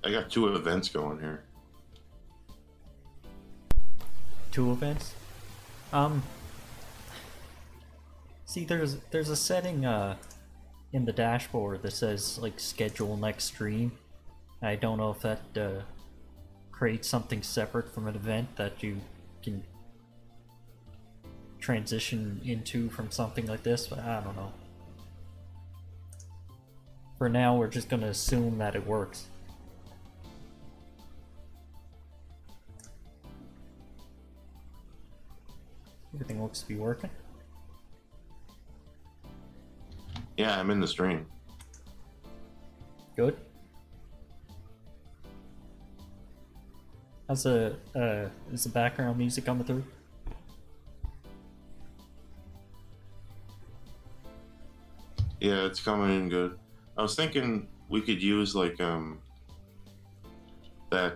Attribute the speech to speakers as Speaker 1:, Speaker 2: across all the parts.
Speaker 1: I got two events going here.
Speaker 2: Two events? Um, See, there's a setting in the dashboard that says like schedule next stream. I don't know if that creates something separate from an event that you can transition into from something like this, but I don't know. For now, we're just gonna assume that it works. Everything looks to be working.
Speaker 1: Yeah, I'm in the stream.
Speaker 2: Good. How's the is the background music coming through?
Speaker 1: Yeah, it's coming in good. I was thinking we could use like that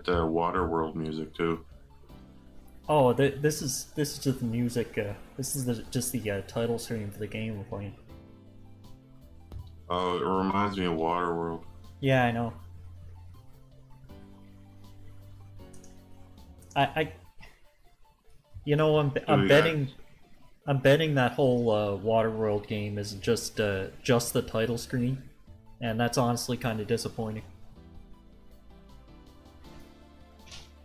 Speaker 1: water world music too.
Speaker 2: Oh, this is just the music. This is just the title screen for the game we're playing.
Speaker 1: Oh, it reminds me of Water World.
Speaker 2: Yeah, I know. You know, I'm betting that whole Waterworld game is just the title screen, and that's honestly kind of disappointing.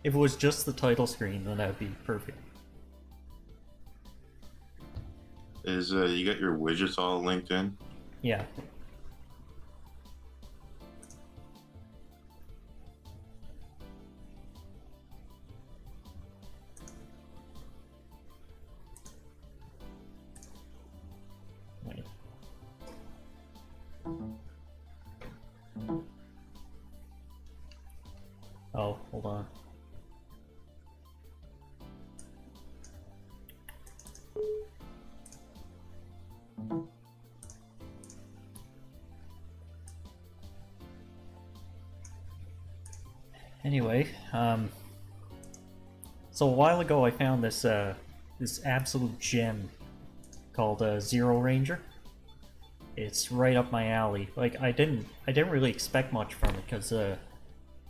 Speaker 2: If it was just the title screen, then that'd be perfect.
Speaker 1: Is you got your widgets all linked in?
Speaker 2: Yeah. Wait. Oh, hold on. Anyway, so a while ago I found this this absolute gem called Zero Ranger. It's right up my alley. Like I didn't really expect much from it because it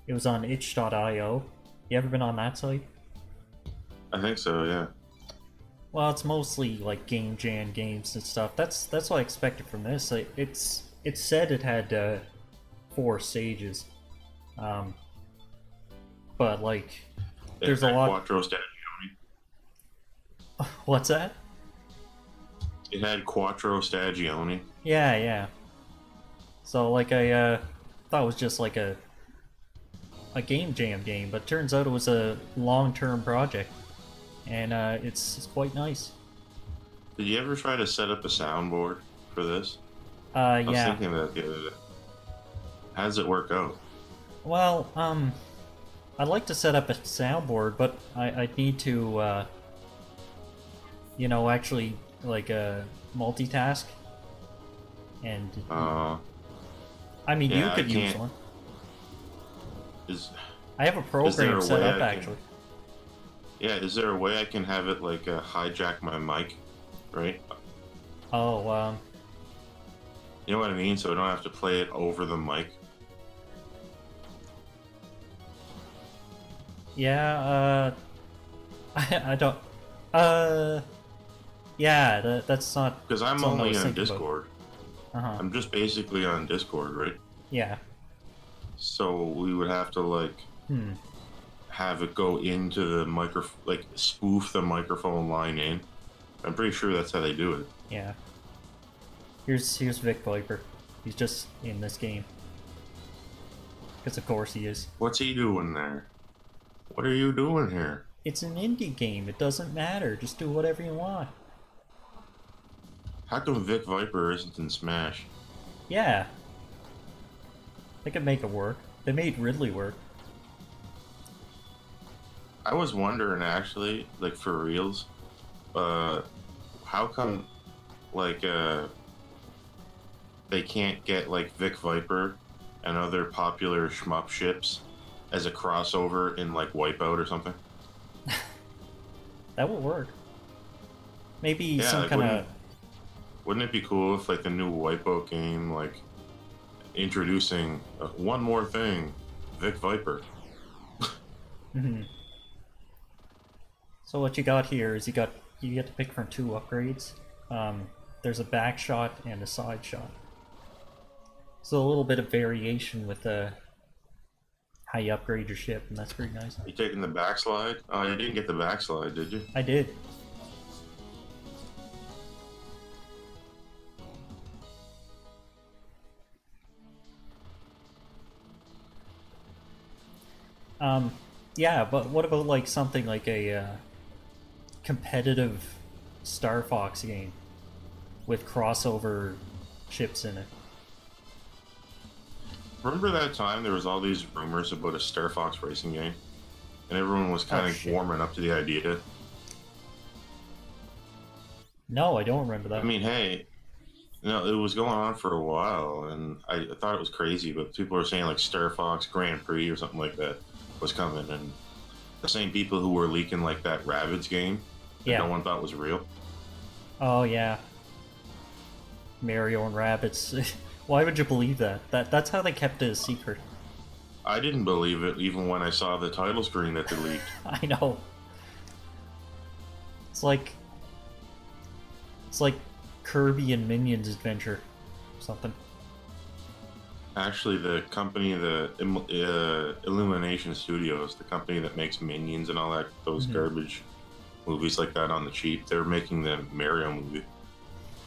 Speaker 2: was on itch.io. You ever been on that site?
Speaker 1: I think so, yeah.
Speaker 2: Well, it's mostly like game jam games and stuff. That's what I expected from this. It said it had 4 stages, but like there's a lot.
Speaker 1: Quattro Stagioni.
Speaker 2: What's that?
Speaker 1: It had Quattro Stagioni.
Speaker 2: Yeah, yeah. So like I thought it was just like a game jam game, but turns out it was a long-term project, and it's quite nice.
Speaker 1: Did you ever try to set up a soundboard for this? I was
Speaker 2: Yeah.
Speaker 1: thinking that the other day. How does it work out?
Speaker 2: Well, I'd like to set up a soundboard, but I'd need to, you know, actually like multitask. And I mean,
Speaker 1: yeah,
Speaker 2: you could use one. I have a program set up actually.
Speaker 1: Yeah, is there a way I can have it like hijack my mic, right?
Speaker 2: Oh,
Speaker 1: you know what I mean? So I don't have to play it over the mic.
Speaker 2: yeah. I don't. Yeah, that's not.
Speaker 1: Because I'm only on Discord.
Speaker 2: Uh-huh.
Speaker 1: I'm just basically on Discord, right?
Speaker 2: Yeah.
Speaker 1: So we would have to like have it go into the like spoof the microphone line in. I'm pretty sure that's how they do it.
Speaker 2: Yeah. Here's Vic Viper. He's just in this game. Because of course he is.
Speaker 1: What's he doing there? What are you doing here?
Speaker 2: It's an indie game. It doesn't matter. Just do whatever you want.
Speaker 1: How come Vic Viper isn't in Smash?
Speaker 2: Yeah. They could make it work. They made Ridley work.
Speaker 1: I was wondering actually, like for reals, how come like they can't get like Vic Viper and other popular shmup ships as a crossover in like Wipeout or something?
Speaker 2: That would work. Maybe
Speaker 1: Yeah,
Speaker 2: some
Speaker 1: like,
Speaker 2: kind of...
Speaker 1: Wouldn't it be cool if like the new Wipeout game, like introducing one more thing, Vic Viper.
Speaker 2: Mm-hmm. So what you got here is you get to pick from 2 upgrades. There's a back shot and a side shot. So a little bit of variation with how you upgrade your ship, and that's pretty nice.
Speaker 1: You taking the backslide? Oh, you didn't get the backslide, did you?
Speaker 2: I did. Yeah, but what about like something like a competitive Star Fox game with crossover ships in it?
Speaker 1: Remember that time there was all these rumors about a Star Fox racing game? And everyone was kind of warming up to the idea?
Speaker 2: No, I don't remember that.
Speaker 1: I mean, hey, no, it was going on for a while, and I thought it was crazy, but people were saying like Star Fox Grand Prix or something like that was coming, and the same people who were leaking like that Rabbids game that no one thought was real.
Speaker 2: Oh yeah, Mario and Rabbids. Why would you believe that? That's how they kept it a secret.
Speaker 1: I didn't believe it even when I saw the title screen that they leaked.
Speaker 2: I know. It's like Kirby and Minions Adventure, or something.
Speaker 1: Actually, the company, the Illumination Studios, the company that makes Minions and all that, those garbage movies like that on the cheap, they're making the Mario movie.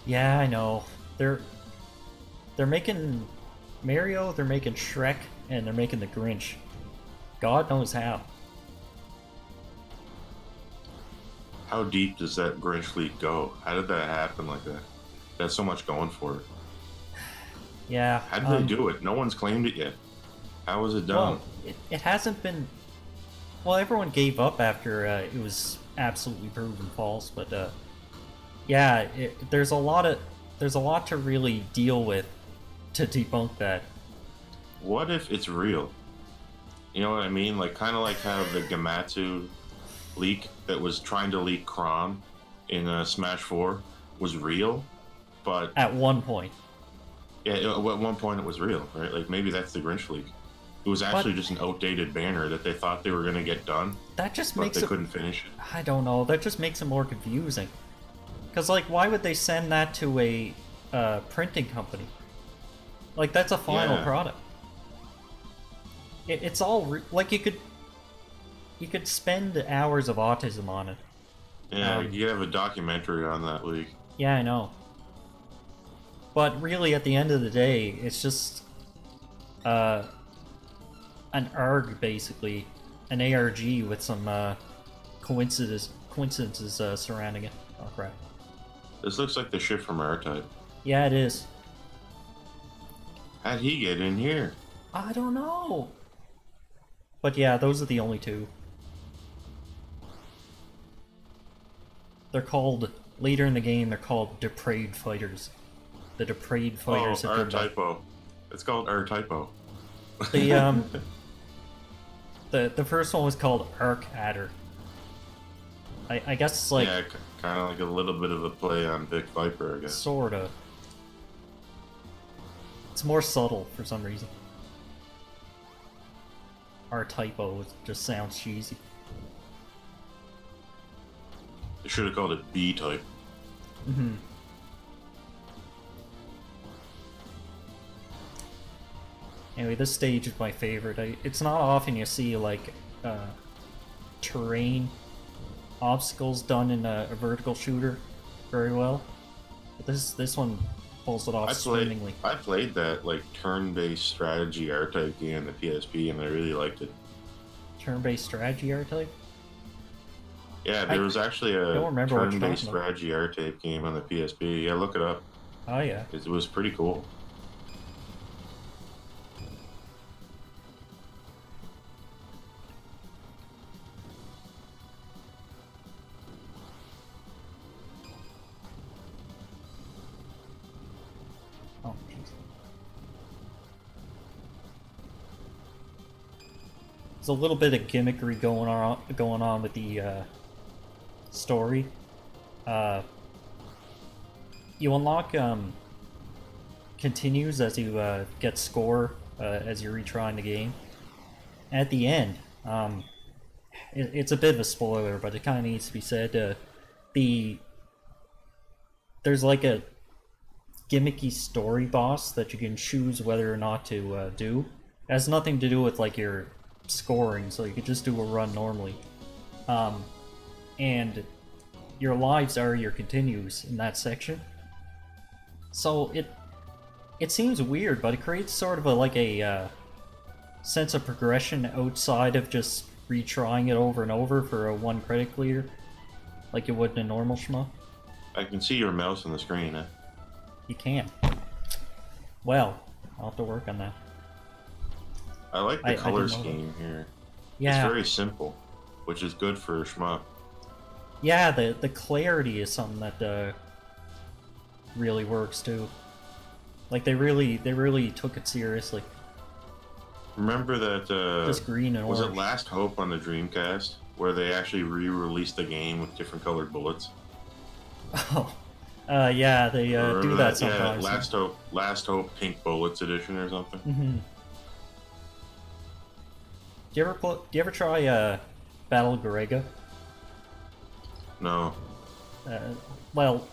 Speaker 2: Yeah, I know. They're making Mario, they're making Shrek, and they're making the Grinch. God knows how.
Speaker 1: How deep does that Grinch leak go? How did that happen like that? That's so much going for it.
Speaker 2: Yeah.
Speaker 1: How did they do it? No one's claimed it yet. How was it done?
Speaker 2: Well, it hasn't been... Well, everyone gave up after it was absolutely proven false, but yeah, there's a lot to really deal with to debunk that.
Speaker 1: What if it's real? You know what I mean? Like, kind of like how the Gamatsu leak that was trying to leak Chrom in Smash 4 was real, but...
Speaker 2: At one point.
Speaker 1: Yeah, at one point it was real, right? Like, maybe that's the Grinch leak. It was actually just an outdated banner that they thought they were going to get done,
Speaker 2: that just
Speaker 1: but
Speaker 2: makes
Speaker 1: they couldn't finish it.
Speaker 2: I don't know, that just makes it more confusing. Because, like, why would they send that to a printing company? Like, that's a final product. It's all... like, you could spend hours of autism on it.
Speaker 1: Yeah, you have a documentary on that leak.
Speaker 2: Yeah, I know. But really, at the end of the day, it's just an ARG, basically. An ARG with some coincidences surrounding it. Oh, crap.
Speaker 1: This looks like the ship from R-Type.
Speaker 2: Yeah, it is.
Speaker 1: How'd he get in here?
Speaker 2: I don't know. But yeah, those are the only 2. They're called, later in the game, they're called Depraved Fighters. The Depraved Fighters have been...
Speaker 1: R-Typo. It's called R-Typo.
Speaker 2: The first one was called Arc Adder. I guess it's like...
Speaker 1: Yeah, kind of like a little bit of a play on Vic Viper, I guess.
Speaker 2: Sorta. It's more subtle for some reason. R-Typo just sounds cheesy.
Speaker 1: They should have called it B-Type.
Speaker 2: Mm-hmm. Anyway, this stage is my favorite. It's not often you see, like, terrain obstacles done in a vertical shooter very well. But this one pulls it off swimmingly.
Speaker 1: I played that, like, turn-based strategy R-Type game on the PSP, and I really liked it.
Speaker 2: Turn-based strategy R-Type?
Speaker 1: Yeah, there was actually a turn-based strategy R-Type game on the PSP. Yeah, look it up.
Speaker 2: Oh, yeah.
Speaker 1: It was pretty cool.
Speaker 2: Oh, jeez. There's a little bit of gimmickry going on with the story. You unlock continues as you get score as you're retrying the game, at the end, it's a bit of a spoiler, but it kind of needs to be said. There's like a gimmicky story boss that you can choose whether or not to do. It has nothing to do with like your scoring, so you could just do a run normally. And your lives are your continues in that section. So it seems weird, but it creates sort of a sense of progression outside of just retrying it over and over for a one credit clear, like you would in a normal shmup.
Speaker 1: I can see your mouse on the screen.
Speaker 2: You can. Well, I'll have to work on that.
Speaker 1: I like the color scheme here.
Speaker 2: Yeah.
Speaker 1: It's very simple, which is good for a shmup.
Speaker 2: Yeah, the clarity is something that really works too. Like they really took it seriously.
Speaker 1: Remember that
Speaker 2: just green and orange.
Speaker 1: Was it Last Hope on the Dreamcast where they actually re-released the game with different colored bullets?
Speaker 2: Oh, yeah, they do that sometimes.
Speaker 1: Yeah, Last Hope Pink Bullets Edition or something.
Speaker 2: Mm-hmm. Do you ever try Battle Garega?
Speaker 1: No.
Speaker 2: Well,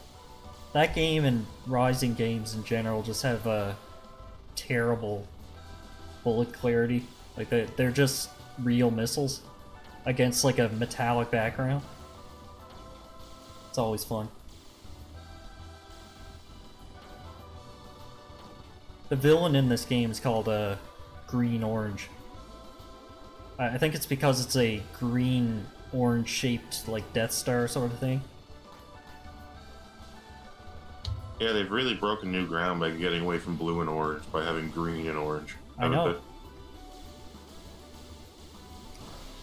Speaker 2: that game and Rising games in general just have terrible bullet clarity. Like they're just real missiles against like a metallic background. It's always fun. The villain in this game is called Green Orange. I think it's because it's a green-orange shaped like Death Star sort of thing.
Speaker 1: Yeah, they've really broken new ground by getting away from blue and orange by having green and orange.
Speaker 2: I know.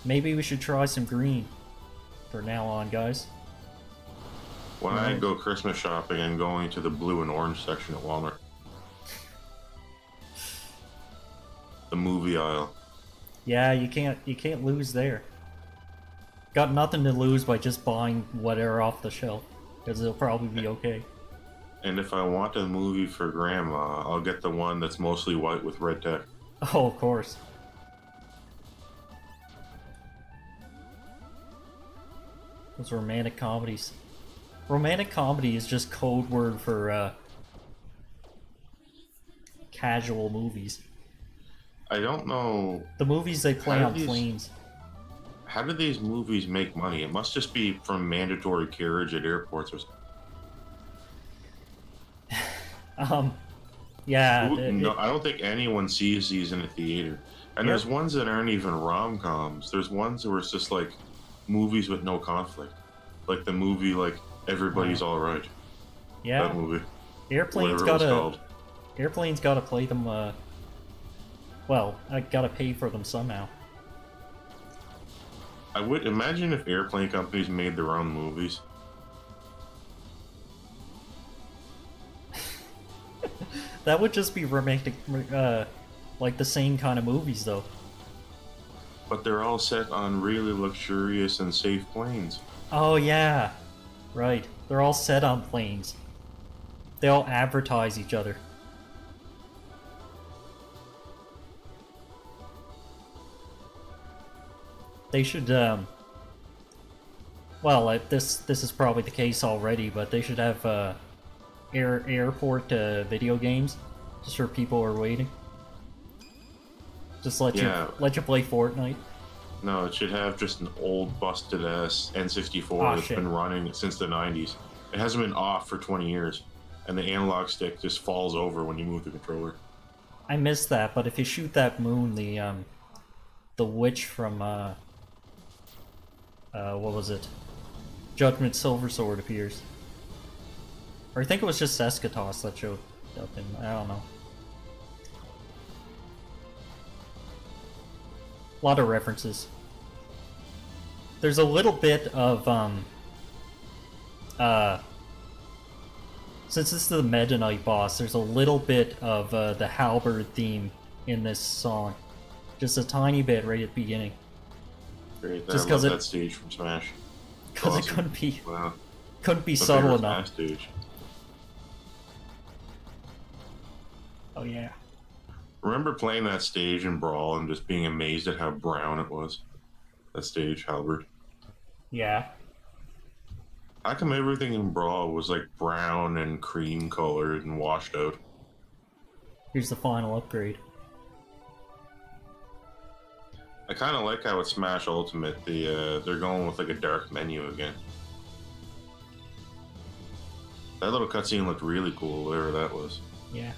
Speaker 2: Maybe we should try some green for now on, guys.
Speaker 1: When I go Christmas shopping, I'm going to the blue and orange section at Walmart. The movie aisle.
Speaker 2: Yeah, you can't lose there. Got nothing to lose by just buying whatever off the shelf, because it'll probably be okay.
Speaker 1: And if I want a movie for Grandma, I'll get the one that's mostly white with red text.
Speaker 2: Oh, of course. Those romantic comedies. Romantic comedy is just code word for casual movies.
Speaker 1: I don't know.
Speaker 2: The movies they play on planes.
Speaker 1: How do these movies make money? It must just be from mandatory carriage at airports or something.
Speaker 2: Yeah.
Speaker 1: No, I don't think anyone sees these in a theater. And there's ones that aren't even rom-coms. There's ones where it's just like movies with no conflict. Like the movie like Everybody's Alright.
Speaker 2: Yeah.
Speaker 1: That movie.
Speaker 2: Airplanes gotta play them, well, I gotta pay for them somehow.
Speaker 1: I would imagine if airplane companies made their own movies.
Speaker 2: That would just be romantic, like the same kind of movies, though.
Speaker 1: But they're all set on really luxurious and safe planes.
Speaker 2: Oh, yeah. Right. They're all set on planes. They all advertise each other. They should, well, this is probably the case already, but they should have, airport, video games, just for people who are waiting. Just let you play Fortnite.
Speaker 1: No, it should have just an old busted-ass N64 that's been running since the 90s. It hasn't been off for 20 years, and the analog stick just falls over when you move the controller.
Speaker 2: I missed that, but if you shoot that moon, the witch from, what was it? Judgment Silversword appears. Or I think it was just Eschatos that showed up in, I don't know. A lot of references. There's a little bit of, since this is the Meta Knight boss, there's a little bit of, the Halberd theme in this song. Just a tiny bit right at the beginning.
Speaker 1: Great, I love that stage from Smash.
Speaker 2: Because it couldn't be subtle enough.
Speaker 1: Stage.
Speaker 2: Oh yeah.
Speaker 1: Remember playing that stage in Brawl and just being amazed at how brown it was? That stage, Halberd.
Speaker 2: Yeah.
Speaker 1: How come everything in Brawl was like brown and cream colored and washed out?
Speaker 2: Here's the final upgrade.
Speaker 1: I kind of like how at Smash Ultimate they're going with like a dark menu again. That little cutscene looked really cool, whatever that was.
Speaker 2: Yeah.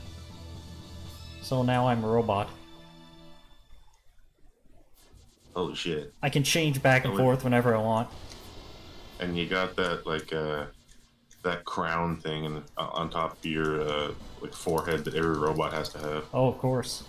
Speaker 2: So now I'm a robot.
Speaker 1: Holy shit.
Speaker 2: I can change back and forth whenever I want.
Speaker 1: And you got that, like, that crown thing on top of your, like, forehead that every robot has to have.
Speaker 2: Oh, of course.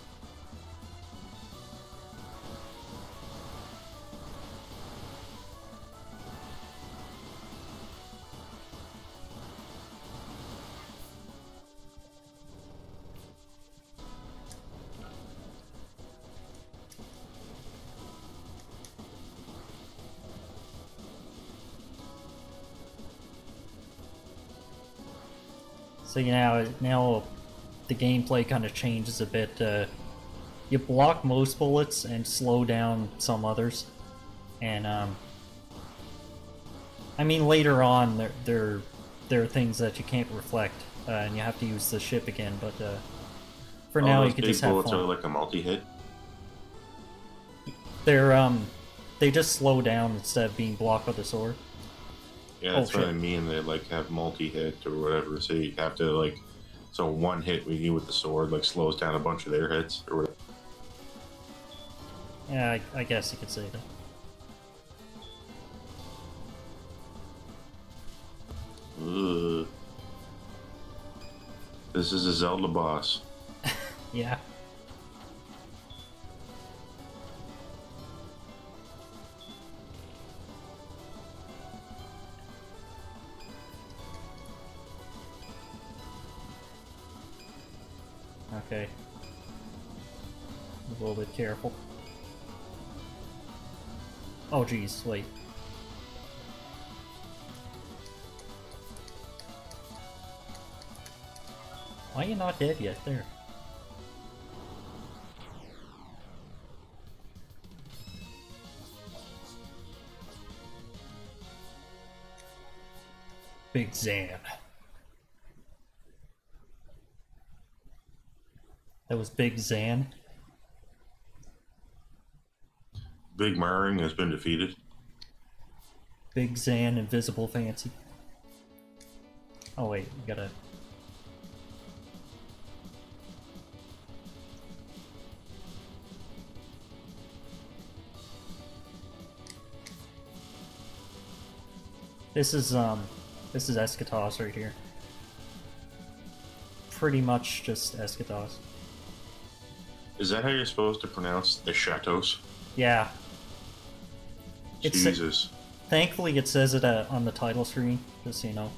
Speaker 2: So now the gameplay kind of changes a bit. You block most bullets and slow down some others, and I mean later on there are things that you can't reflect, and you have to use the ship again. But for now you can just have
Speaker 1: bullets
Speaker 2: fun.
Speaker 1: are like a multi-hit.
Speaker 2: They just slow down instead of being blocked with the sword.
Speaker 1: Yeah, that's what I mean. They like have multi-hit or whatever. So you have to like, so one hit with you with the sword like slows down a bunch of their hits or whatever.
Speaker 2: Yeah, I guess you could say that.
Speaker 1: Ugh. This is a Zelda boss.
Speaker 2: Yeah. Okay. A little bit careful. Oh geez, wait. Why are you not dead yet? There. Big Zan. That was Big Zan.
Speaker 1: Big Marring has been defeated.
Speaker 2: Big Zan, Invisible Fancy. Oh wait, you gotta... This is Eschatos right here. Pretty much just Eschatos.
Speaker 1: Is that how you're supposed to pronounce the Chateaus?
Speaker 2: Yeah.
Speaker 1: Jesus.
Speaker 2: Thankfully it says it on the title screen, just so you know.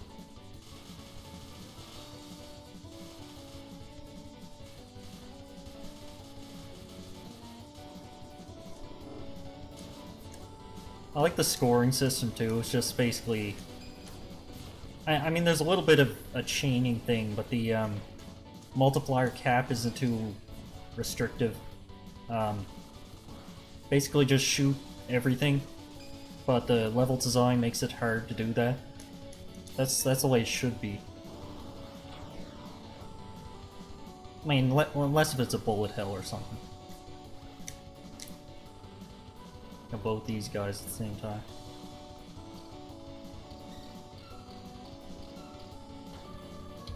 Speaker 2: I like the scoring system too. It's just basically... I mean, there's a little bit of a chaining thing, but the multiplier cap isn't too restrictive. Basically just shoot everything, but the level design makes it hard to do that. That's the way it should be. I mean, unless if it's a bullet hell or something. Both these guys at the same time.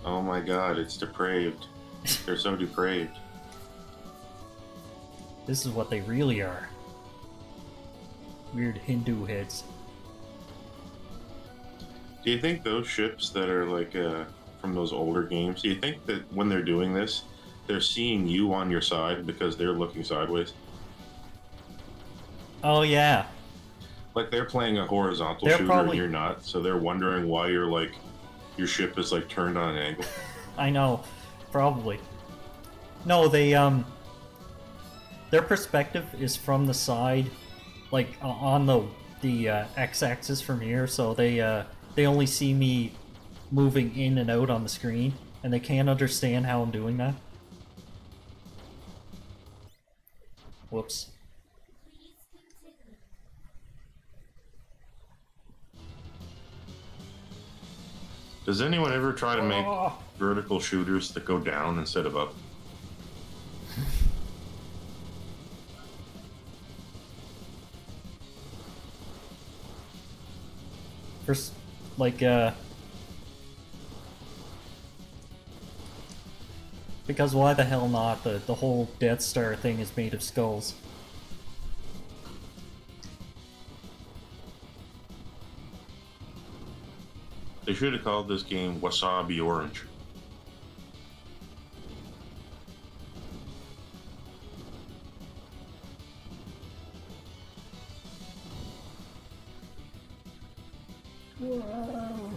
Speaker 1: Oh my god, it's depraved. They're so depraved.
Speaker 2: This is what they really are. Weird Hindu heads.
Speaker 1: Do you think those ships that are like from those older games, do you think that when they're doing this, they're seeing you on your side because they're looking sideways?
Speaker 2: Oh yeah.
Speaker 1: Like they're playing a horizontal shooter and you're not, so they're wondering why you're like, your ship is like turned on an angle.
Speaker 2: I know, probably. No, they their perspective is from the side, like on the x-axis from here, so they only see me moving in and out on the screen, and they can't understand how I'm doing that. Whoops.
Speaker 1: Does anyone ever try to make
Speaker 2: Oh.
Speaker 1: vertical shooters that go down instead of up?
Speaker 2: First, like, because why the hell not? The whole Death Star thing is made of skulls.
Speaker 1: They should have called this game Wasabi Orange.
Speaker 2: Whoa.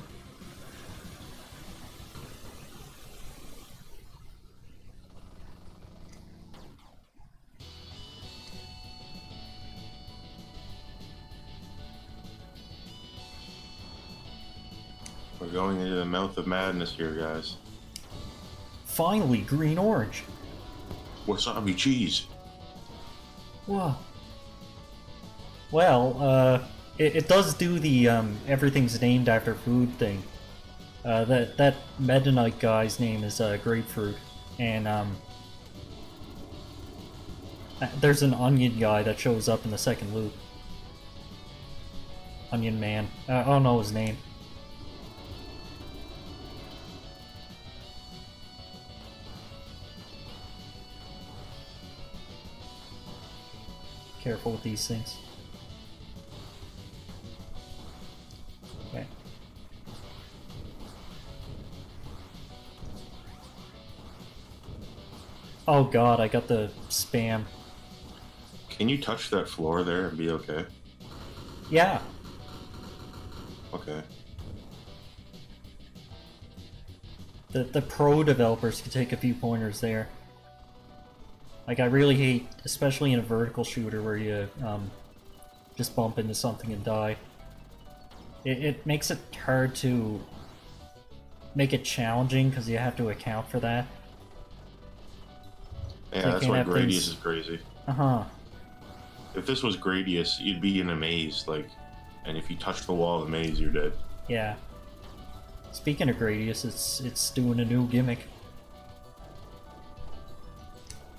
Speaker 1: We're going into the mouth of madness here, guys.
Speaker 2: Finally, green orange.
Speaker 1: Wasabi cheese.
Speaker 2: Whoa. Well, it does do the everything's named after food thing. That Meta Knight guy's name is Grapefruit, and there's an onion guy that shows up in the second loop. Onion Man. I don't know his name. Careful with these things. Okay. Oh god, I got the spam.
Speaker 1: Can you touch that floor there and be okay?
Speaker 2: Yeah.
Speaker 1: Okay.
Speaker 2: The pro developers could take a few pointers there. Like, I really hate, especially in a vertical shooter where you just bump into something and die. It makes it hard to make it challenging because you have to account for that.
Speaker 1: Yeah, that's why Gradius is crazy.
Speaker 2: Uh-huh.
Speaker 1: If this was Gradius, you'd be in a maze, like, and if you touch the wall of the maze, you're dead.
Speaker 2: Yeah. Speaking of Gradius, it's doing a new gimmick.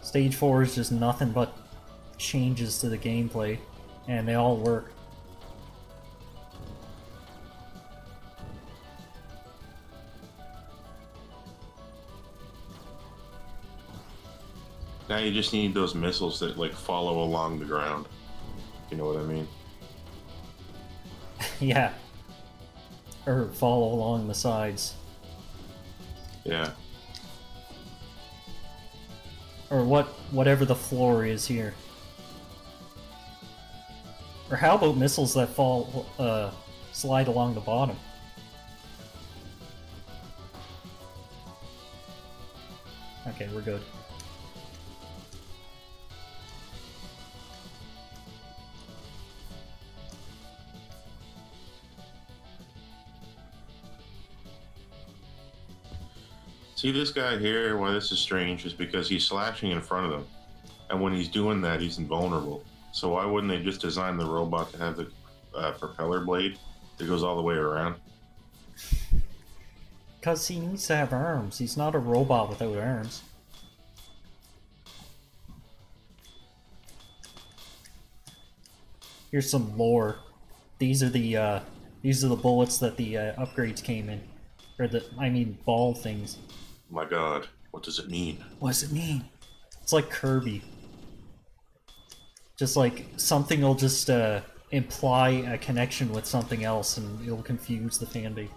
Speaker 2: Stage 4 is just nothing but changes to the gameplay, and they all work.
Speaker 1: Now you just need those missiles that, like, follow along the ground. You know what I mean?
Speaker 2: Yeah. Or follow along the sides.
Speaker 1: Yeah.
Speaker 2: Or whatever the floor is here. Or how about missiles that fall, slide along the bottom? Okay, we're good.
Speaker 1: See this guy here, why this is strange, is because he's slashing in front of them. And when he's doing that, he's invulnerable. So why wouldn't they just design the robot to have the propeller blade that goes all the way around?
Speaker 2: Because he needs to have arms. He's not a robot without arms. Here's some lore. These are the bullets that the upgrades came in. Or I mean ball things.
Speaker 1: My god, what does it mean?
Speaker 2: What does it mean? It's like Kirby. Just like something will just imply a connection with something else and it'll confuse the fanbase.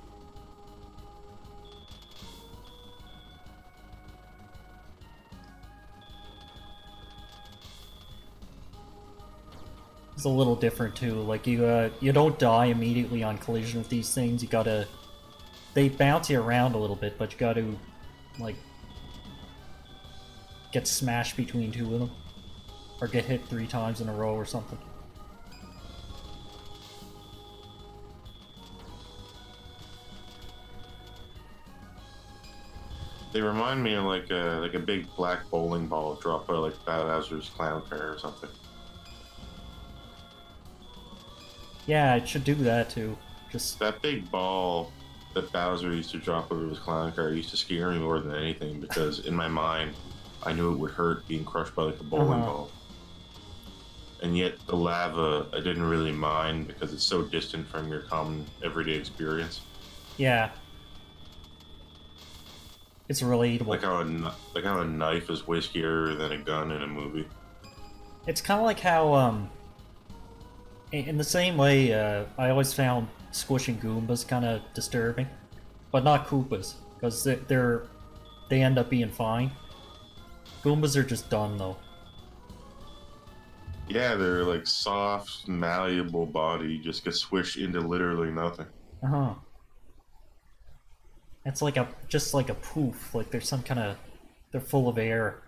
Speaker 2: It's a little different too. Like you don't die immediately on collision with these things. You gotta. They bounce you around a little bit, but you gotta like get smashed between two of them, or get hit 3 times in a row or something.
Speaker 1: They remind me of like a big black bowling ball dropped by like Bowser's clown car or something.
Speaker 2: Yeah, it should do that too. Just
Speaker 1: That big ball that Bowser used to drop over his clown car used to scare me more than anything because in my mind, I knew it would hurt being crushed by like a bowling ball. And yet the lava, I didn't really mind because it's so distant from your common everyday experience.
Speaker 2: yeah, it's relatable.
Speaker 1: Like how a knife is way scarier than a gun in a movie.
Speaker 2: It's kind of like how in the same way, I always found squishing Goombas kind of disturbing, but not Koopas because they end up being fine. Goombas are just done though.
Speaker 1: Yeah, they're like soft, malleable body just gets squished into literally nothing.
Speaker 2: Uh huh. It's like just like a poof. Like there's some kind of they're full of air.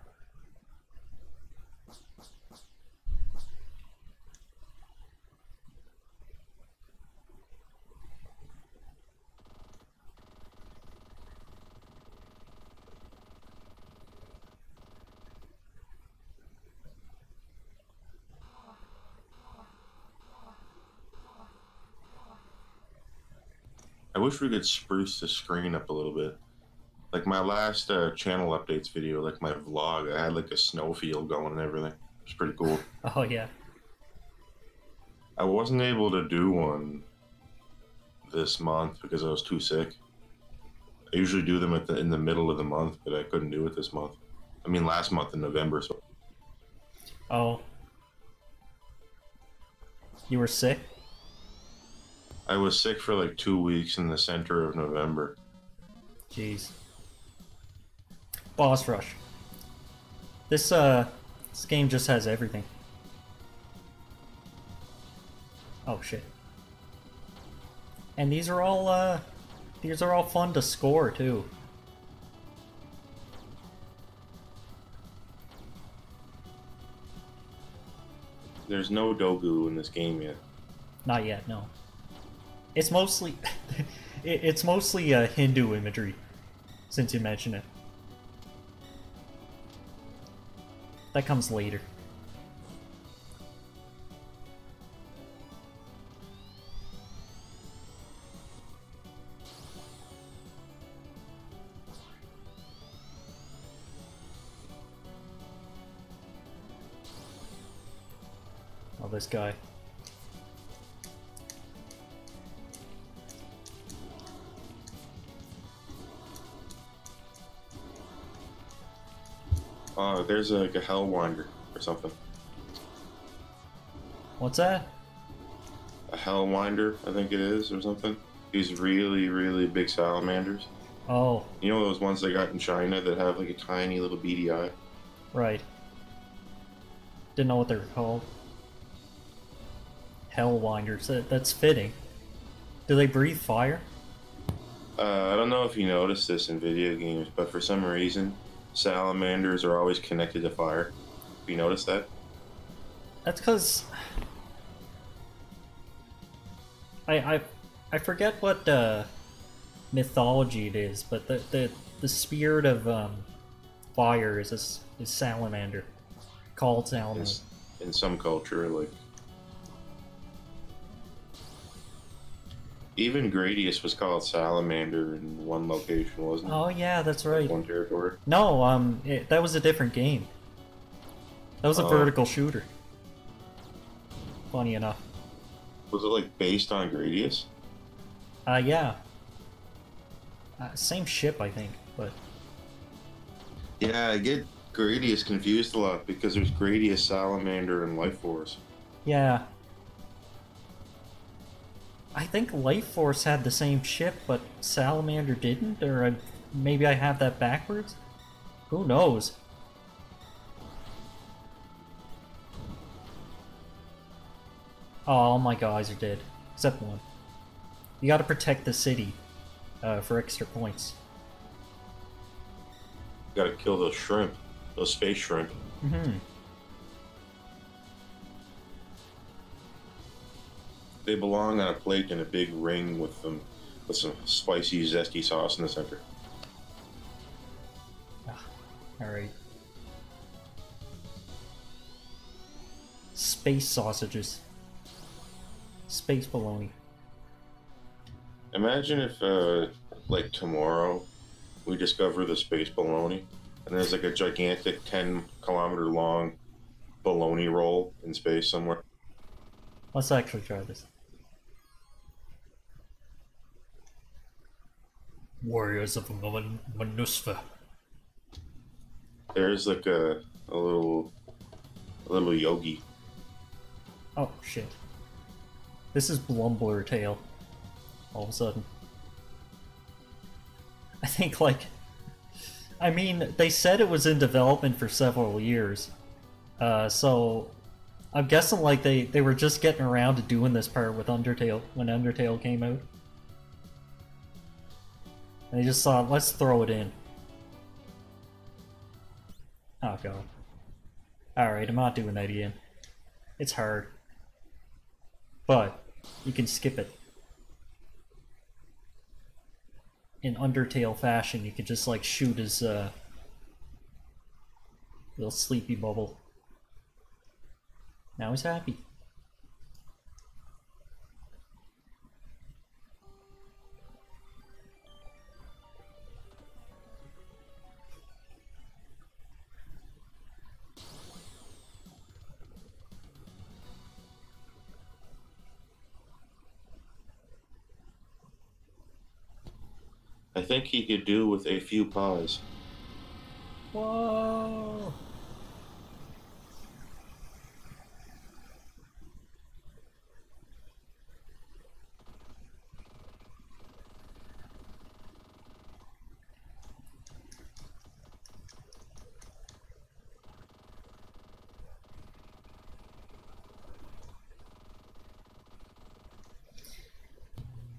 Speaker 1: I wish we could spruce the screen up a little bit. Like my last channel updates video, like my vlog, I had like a snowfield going and everything. It was pretty cool.
Speaker 2: Oh yeah.
Speaker 1: I wasn't able to do one this month because I was too sick. I usually do them in the middle of the month, but I couldn't do it this month. I mean, last month in November. So
Speaker 2: Oh. You were sick?
Speaker 1: I was sick for like 2 weeks in the center of November.
Speaker 2: Jeez. Boss rush. This game just has everything. Oh shit. And these are all fun to score too.
Speaker 1: There's no Dogu in this game yet.
Speaker 2: Not yet, no. It's mostly it's mostly Hindu imagery, since you mention it. That comes later. Oh, this guy.
Speaker 1: There's like a Hellwinder or something.
Speaker 2: What's that?
Speaker 1: A Hellwinder, I think it is, or something. These really, really big salamanders.
Speaker 2: Oh.
Speaker 1: You know those ones they got in China that have like a tiny little beady eye?
Speaker 2: Right. Didn't know what they were called. Hellwinders. That's fitting. Do they breathe fire?
Speaker 1: I don't know if you noticed this in video games, but for some reason, salamanders are always connected to fire. Have you noticed that?
Speaker 2: That's because I forget what mythology it is, but the spirit of fire is salamander, called salamander.
Speaker 1: In some culture, like even Gradius was called salamander in one location, wasn't it?
Speaker 2: Oh yeah, that's right.
Speaker 1: One territory.
Speaker 2: No, that was a different game. That was a vertical shooter. Funny enough.
Speaker 1: Was it like based on Gradius?
Speaker 2: Yeah. Same ship, I think, but
Speaker 1: Yeah, I get Gradius confused a lot because there's Gradius, Salamander, and Life Force.
Speaker 2: yeah. I think Life Force had the same ship, but Salamander didn't, or maybe I have that backwards? Who knows? Oh, all my guys are dead. Except one. You gotta protect the city for extra points.
Speaker 1: Gotta kill those shrimp. Those space shrimp.
Speaker 2: Mm-hmm.
Speaker 1: They belong on a plate in a big ring with some spicy, zesty sauce in the center.
Speaker 2: Alright. Space sausages. Space bologna.
Speaker 1: Imagine if, like tomorrow, we discover the space bologna, and there's like a gigantic 10-kilometer long bologna roll in space somewhere.
Speaker 2: Let's actually try this. Warriors of Manusfa.
Speaker 1: There's like a little yogi.
Speaker 2: Oh shit. This is Blumbler Tail. All of a sudden. I think like... I mean, they said it was in development for several years. So... I'm guessing like they were just getting around to doing this part with Undertale, when Undertale came out. And they just thought, let's throw it in. Oh god. Alright, I'm not doing that again. It's hard. But, you can skip it. In Undertale fashion, you can just like shoot his little sleepy bubble. Now he's happy.
Speaker 1: I think he could do with a few pies.
Speaker 2: Whoa!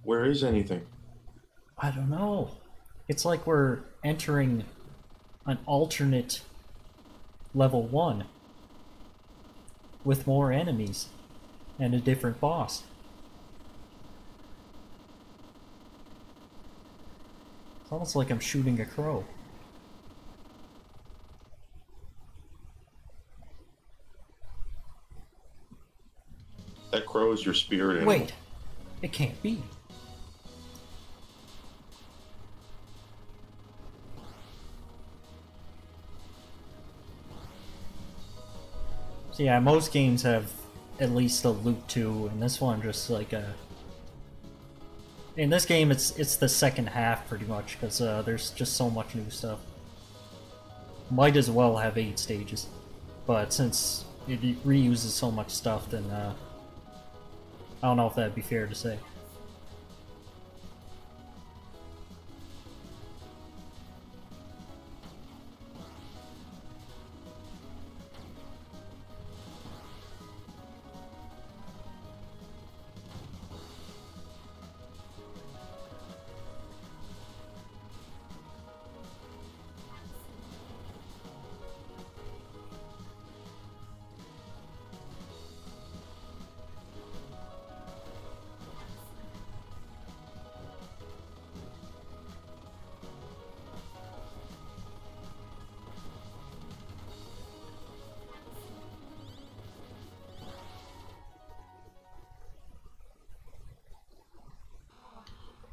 Speaker 1: Where is anything?
Speaker 2: I don't know. It's like we're entering an alternate level 1 with more enemies and a different boss. It's almost like I'm shooting a crow.
Speaker 1: That crow is your spirit animal.
Speaker 2: Wait, it can't be. So yeah, most games have at least a loot too, and this one just like a... In this game, it's the second half pretty much, because there's just so much new stuff. Might as well have 8 stages, but since it reuses so much stuff, then I don't know if that'd be fair to say.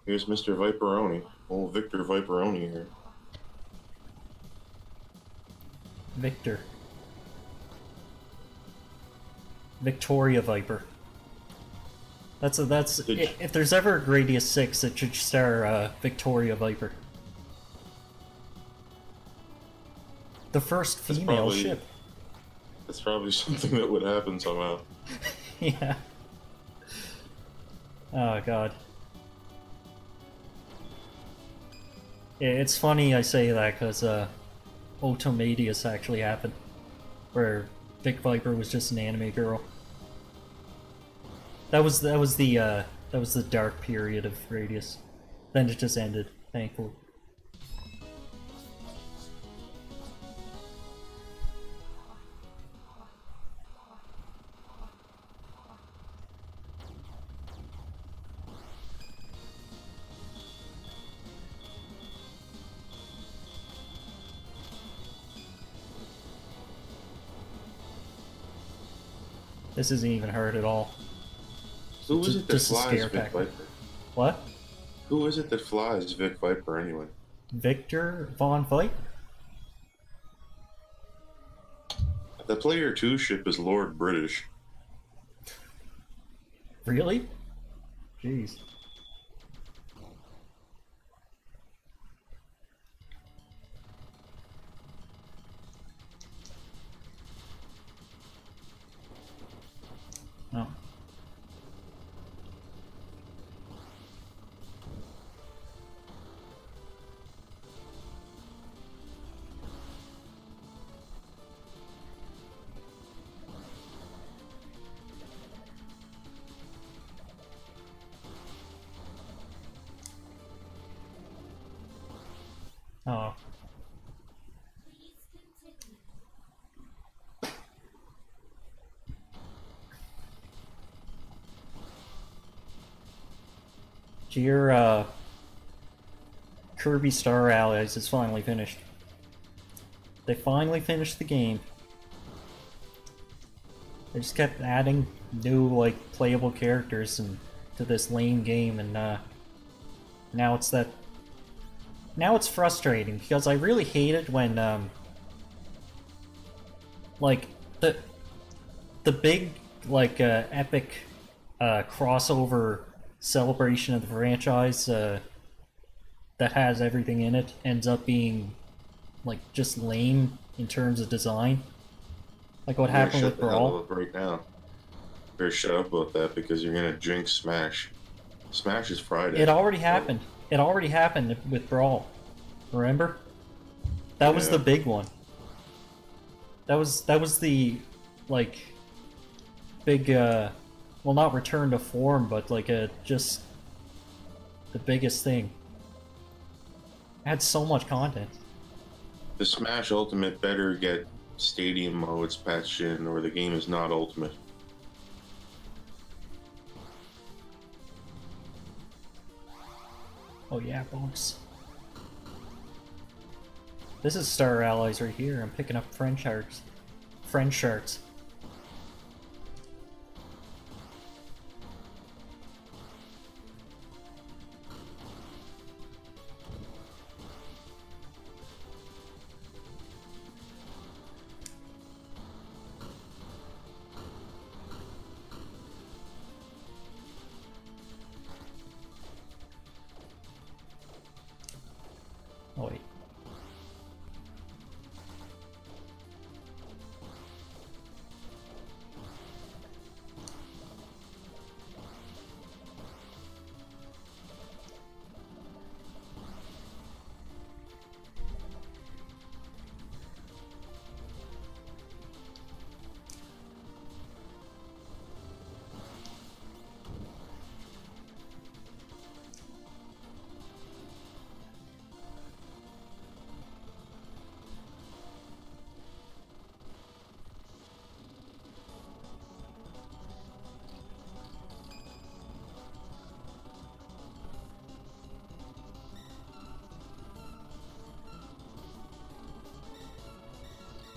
Speaker 1: Here's Mr. Viperoni. Old Victor Viperoni here.
Speaker 2: Victor. Victoria Viper. That's if there's ever a Gradius 6, it should star Victoria Viper. The first female ship.
Speaker 1: That's probably something that would happen somehow.
Speaker 2: Yeah. Oh god. Yeah, it's funny I say that because Otomadius actually happened, where Vic Viper was just an anime girl. That was the dark period of Gradius. Then it just ended, thankfully. This isn't even hurt at all.
Speaker 1: Who is it that
Speaker 2: Just a
Speaker 1: flies
Speaker 2: scare
Speaker 1: Vic
Speaker 2: factor.
Speaker 1: Viper?
Speaker 2: What?
Speaker 1: Who is it that flies Vic Viper anyway?
Speaker 2: Victor Von Viper?
Speaker 1: The Player 2 ship is Lord British.
Speaker 2: Really? Jeez. Oh. Oh. Your Kirby Star Allies is finally finished. They finally finished the game. They just kept adding new, like, playable characters to this lame game, and now it's that. Now it's frustrating because I really hated when like the big like epic crossover celebration of the franchise that has everything in it ends up being like just lame in terms of design. Like what happened with Brawl.
Speaker 1: Right now. Better shut up about that because you're gonna jinx Smash. Smash is Friday.
Speaker 2: It already happened. It already happened with Brawl. Remember? That was the big one. That was the like big well, not return to form, but like just the biggest thing. It had so much content.
Speaker 1: The Smash Ultimate better get Stadium modes patched in, or the game is not Ultimate.
Speaker 2: Oh yeah, bonks. This is Star Allies right here. I'm picking up French hearts. French shirts. Oh wait.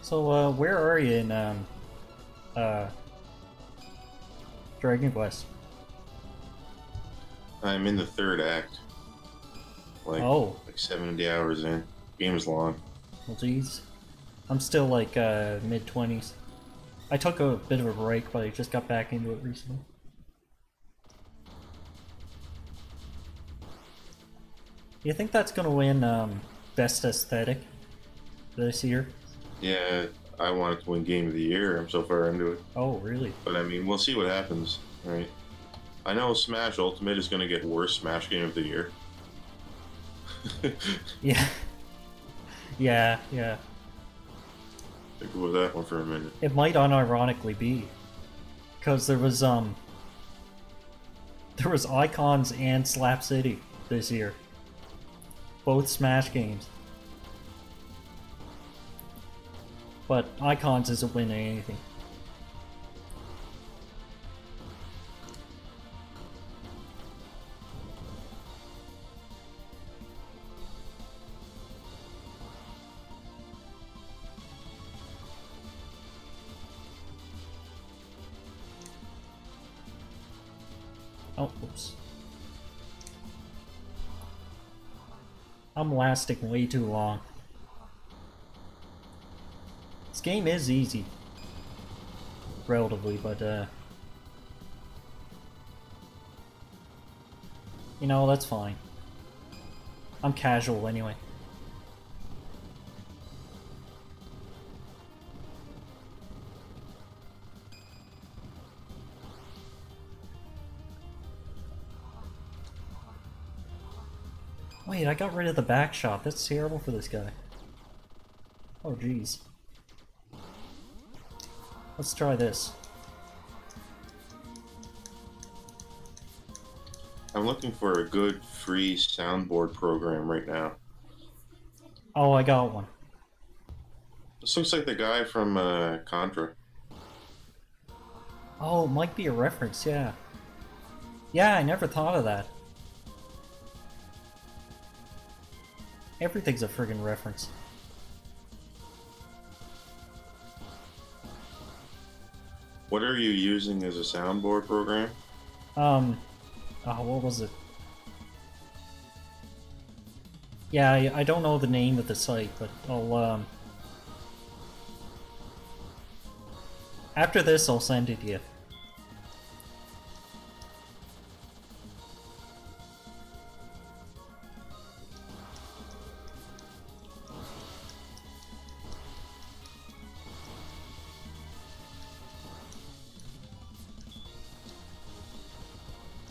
Speaker 2: So, where are you in, Dragon Quest?
Speaker 1: I'm in the third act. Like, like 70 hours in. Game's long.
Speaker 2: Well, geez. I'm still, like, mid-20s. I took a bit of a break, but I just got back into it recently. You think that's gonna win, Best Aesthetic this year?
Speaker 1: Yeah, I want it to win Game of the Year. I'm so far into it.
Speaker 2: Oh, really?
Speaker 1: But I mean, we'll see what happens, right? I know Smash Ultimate is going to get worse Smash Game of the Year.
Speaker 2: Yeah. Yeah.
Speaker 1: Think about that one for a minute.
Speaker 2: It might unironically be. Because there was Icons and Slap City this year. Both Smash games. But Icons isn't winning anything. Oh, oops. I'm lasting way too long. This game is easy. Relatively, but you know, that's fine. I'm casual anyway. Wait, I got rid of the back shot. That's terrible for this guy. Oh, jeez. Let's try this.
Speaker 1: I'm looking for a good free soundboard program right now.
Speaker 2: Oh, I got one.
Speaker 1: This looks like the guy from Contra.
Speaker 2: Oh, it might be a reference, yeah. Yeah, I never thought of that. Everything's a friggin' reference.
Speaker 1: What are you using as a soundboard program?
Speaker 2: Oh, what was it? Yeah, I don't know the name of the site, but I'll, after this, I'll send it to you.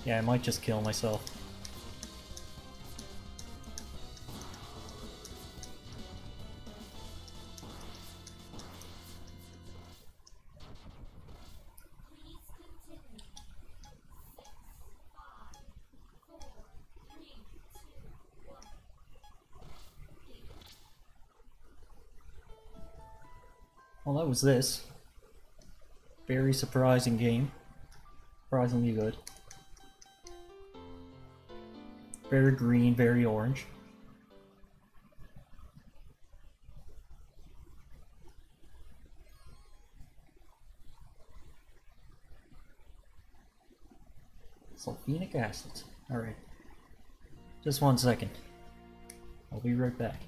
Speaker 2: Yeah, I might just kill myself. Well, that was this. Very surprising game. Surprisingly good. Very green, very orange. Sulfenic acid. Alright. Just 1 second. I'll be right back.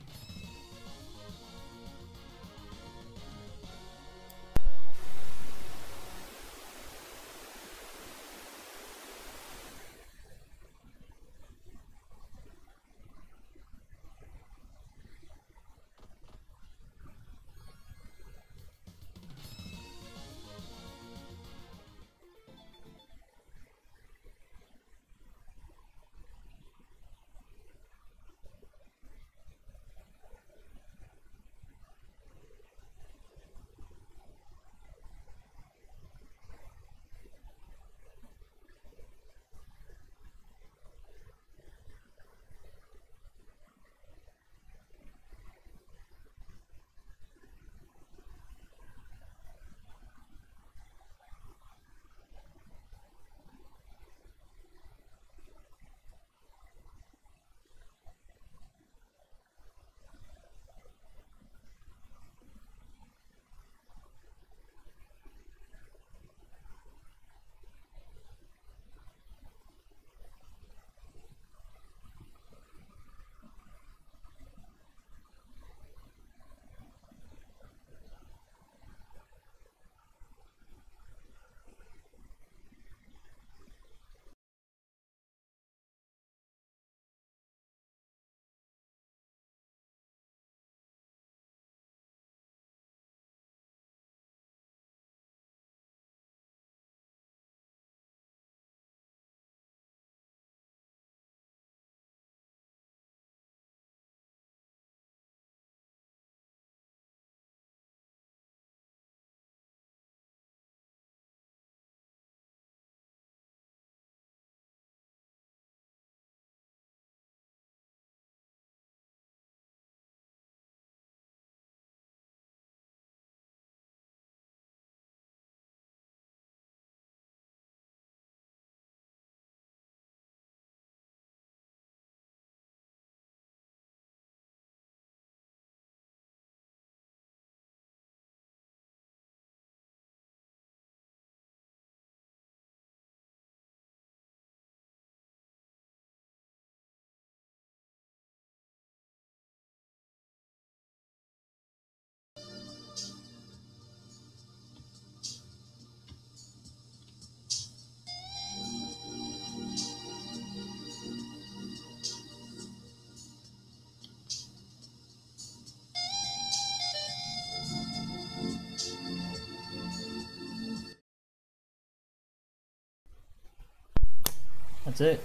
Speaker 2: That's it.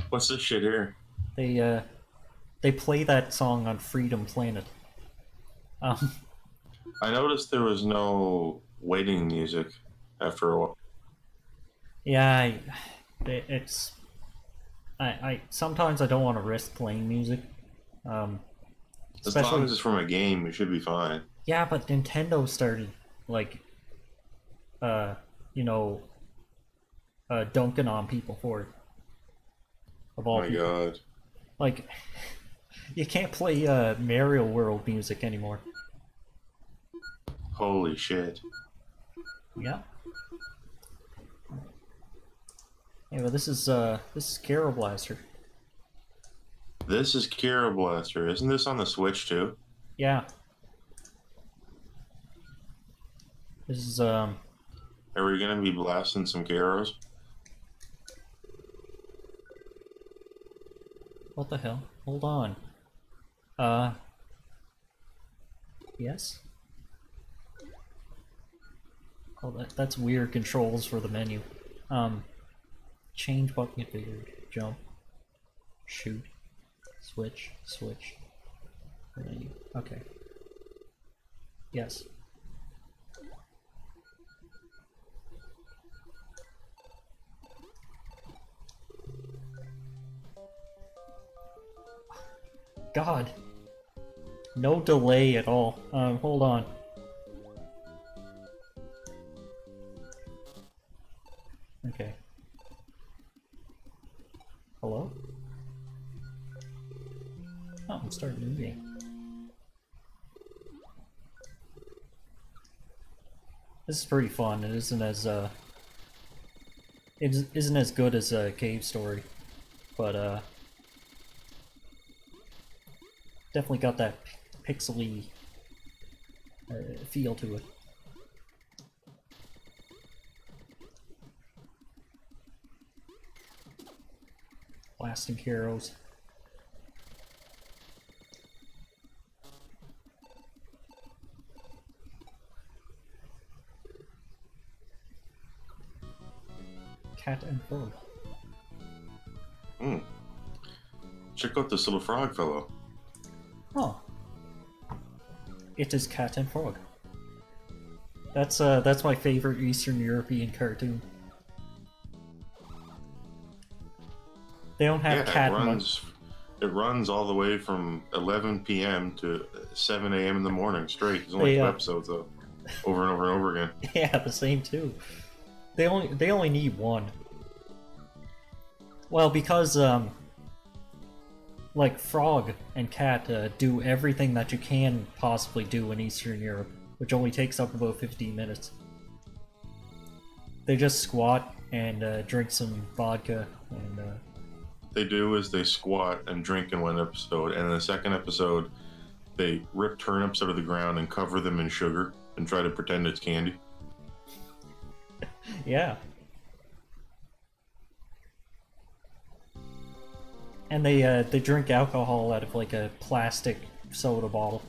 Speaker 1: What's this shit here?
Speaker 2: They play that song on Freedom Planet. Um,
Speaker 1: I noticed there was no waiting music after a while.
Speaker 2: yeah, it's I sometimes I don't want to risk playing music. Um,
Speaker 1: As long
Speaker 2: especially
Speaker 1: as it's from a game, it should be fine.
Speaker 2: yeah, but Nintendo started like uh you know dunking on people for it. Of
Speaker 1: Oh
Speaker 2: all
Speaker 1: my
Speaker 2: people,
Speaker 1: god.
Speaker 2: like you can't play Mario World music anymore.
Speaker 1: Holy shit.
Speaker 2: Yeah. Yeah, but this is Kero Blaster.
Speaker 1: This is Kero Blaster. Isn't this on the Switch too?
Speaker 2: Yeah. This is
Speaker 1: Are we gonna be blasting some Keros?
Speaker 2: what the hell? Hold on. Yes. Oh, that's weird controls for the menu. Change button configured. Jump. Shoot. Switch. Switch. Menu. Okay. Yes. God. No delay at all. Hold on. Okay. Hello? Oh, I'm starting a new game. This is pretty fun. It isn't as it isn't as good as Cave Story, but definitely got that pixely feel to it. Blasting Keros. Cat and frog.
Speaker 1: Hmm. Check out this little frog fellow.
Speaker 2: Oh. It is Cat and Frog. That's my favorite Eastern European cartoon. They don't have cat
Speaker 1: It runs all the way from 11 p.m. to 7 a.m. in the morning straight. There's only 2 episodes though, over and over and over again.
Speaker 2: Yeah, the same too. They only need one. Well, because like Frog and Cat do everything that you can possibly do in Eastern Europe, which only takes up about 15 minutes. They just squat and drink some vodka and
Speaker 1: They do is they squat and drink in one episode, and in the second episode, they rip turnips out of the ground and cover them in sugar and try to pretend it's candy.
Speaker 2: yeah. And they drink alcohol out of like a plastic soda bottle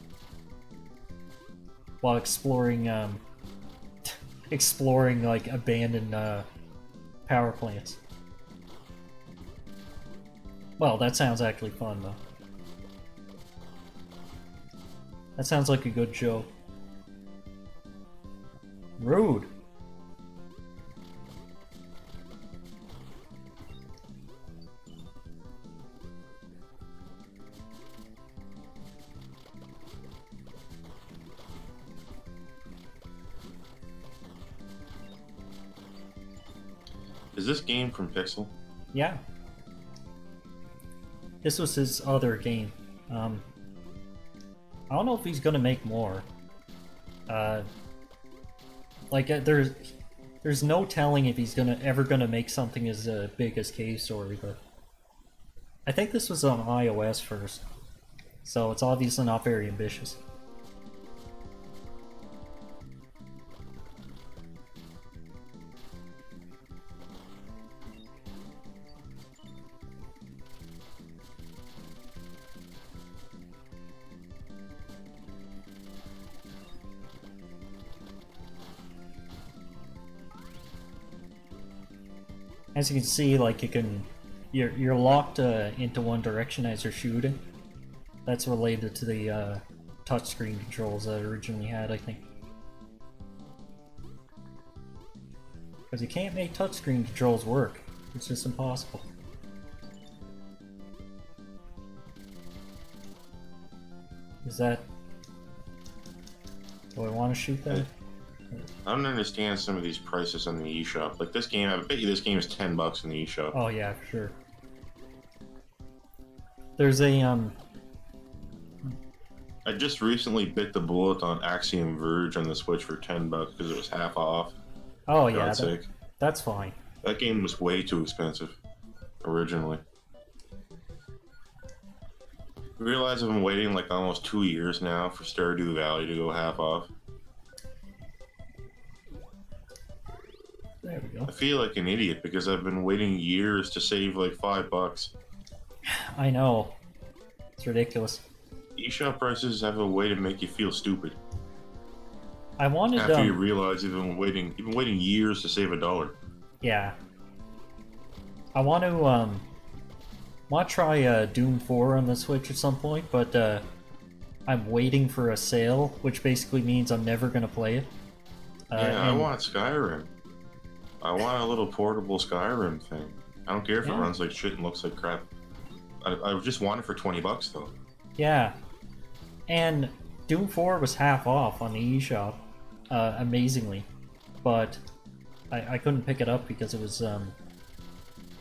Speaker 2: while exploring exploring like abandoned power plants. Well, that sounds actually fun though. That sounds like a good show. Rude.
Speaker 1: Is this game from Pixel?
Speaker 2: Yeah. This was his other game. I don't know if he's gonna make more. There's no telling if he's ever gonna make something as big as Cave Story, but I think this was on iOS first, so it's obviously not very ambitious. As you can see, like you're locked into one direction as you're shooting. That's related to the touchscreen controls that I originally had, I think. Because you can't make touchscreen controls work. It's just impossible. Is that... Do I want to shoot that?
Speaker 1: I don't understand some of these prices on the eShop. Like this game, I bet you this game is $10 in the eShop.
Speaker 2: Oh yeah, for sure. There's a
Speaker 1: I just recently bit the bullet on Axiom Verge on the Switch for $10 because it was half off.
Speaker 2: Oh yeah, that's fine.
Speaker 1: That game was way too expensive originally. I realize I've been waiting like almost 2 years now for Stardew Valley to go half off.
Speaker 2: There we go.
Speaker 1: I feel like an idiot because I've been waiting years to save like $5.
Speaker 2: I know. It's ridiculous.
Speaker 1: eShop prices have a way to make you feel stupid.
Speaker 2: I wanted
Speaker 1: after you realize you've been waiting years to save $1.
Speaker 2: Yeah. I want to try Doom 4 on the Switch at some point, but I'm waiting for a sale, which basically means I'm never gonna play it.
Speaker 1: Yeah, I want Skyrim. I want a little portable Skyrim thing. I don't care if it runs like shit and looks like crap. I just want it for $20 though.
Speaker 2: Yeah. And Doom 4 was half off on the eShop, amazingly. But I couldn't pick it up because it was,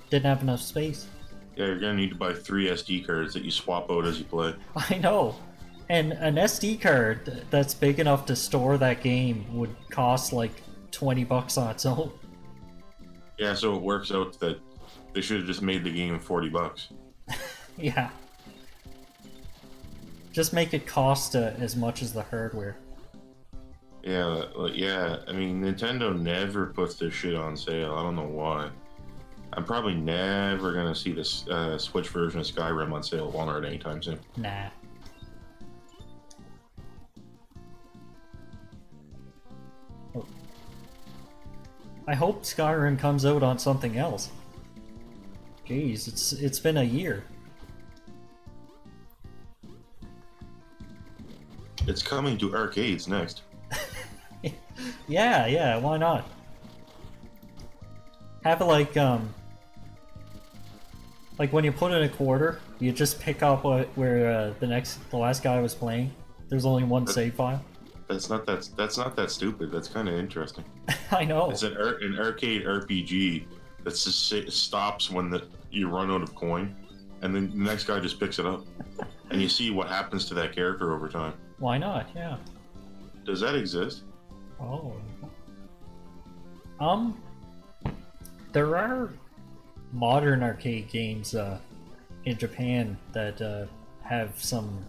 Speaker 2: didn't have enough space.
Speaker 1: Yeah, you're gonna need to buy 3 SD cards that you swap out as you play.
Speaker 2: I know. And an SD card that's big enough to store that game would cost like $20 on its own.
Speaker 1: Yeah, so it works out that they should have just made the game $40.
Speaker 2: Yeah. Just make it cost as much as the hardware.
Speaker 1: Yeah, yeah. I mean, Nintendo never puts this shit on sale. I don't know why. I'm probably never gonna see this Switch version of Skyrim on sale at Walmart anytime soon.
Speaker 2: Nah. Oh. I hope Skyrim comes out on something else. Jeez, it's been a year.
Speaker 1: It's coming to arcades next.
Speaker 2: Yeah, why not? Have it like when you put in a quarter, you just pick up where the last guy was playing. There's only one save file.
Speaker 1: That's not that stupid. That's kind of interesting.
Speaker 2: I know.
Speaker 1: It's an arcade RPG that just stops when you run out of coin, and then the next guy just picks it up, and you see what happens to that character over time.
Speaker 2: Why not? Yeah.
Speaker 1: Does that exist?
Speaker 2: Oh. There are modern arcade games in Japan that have some,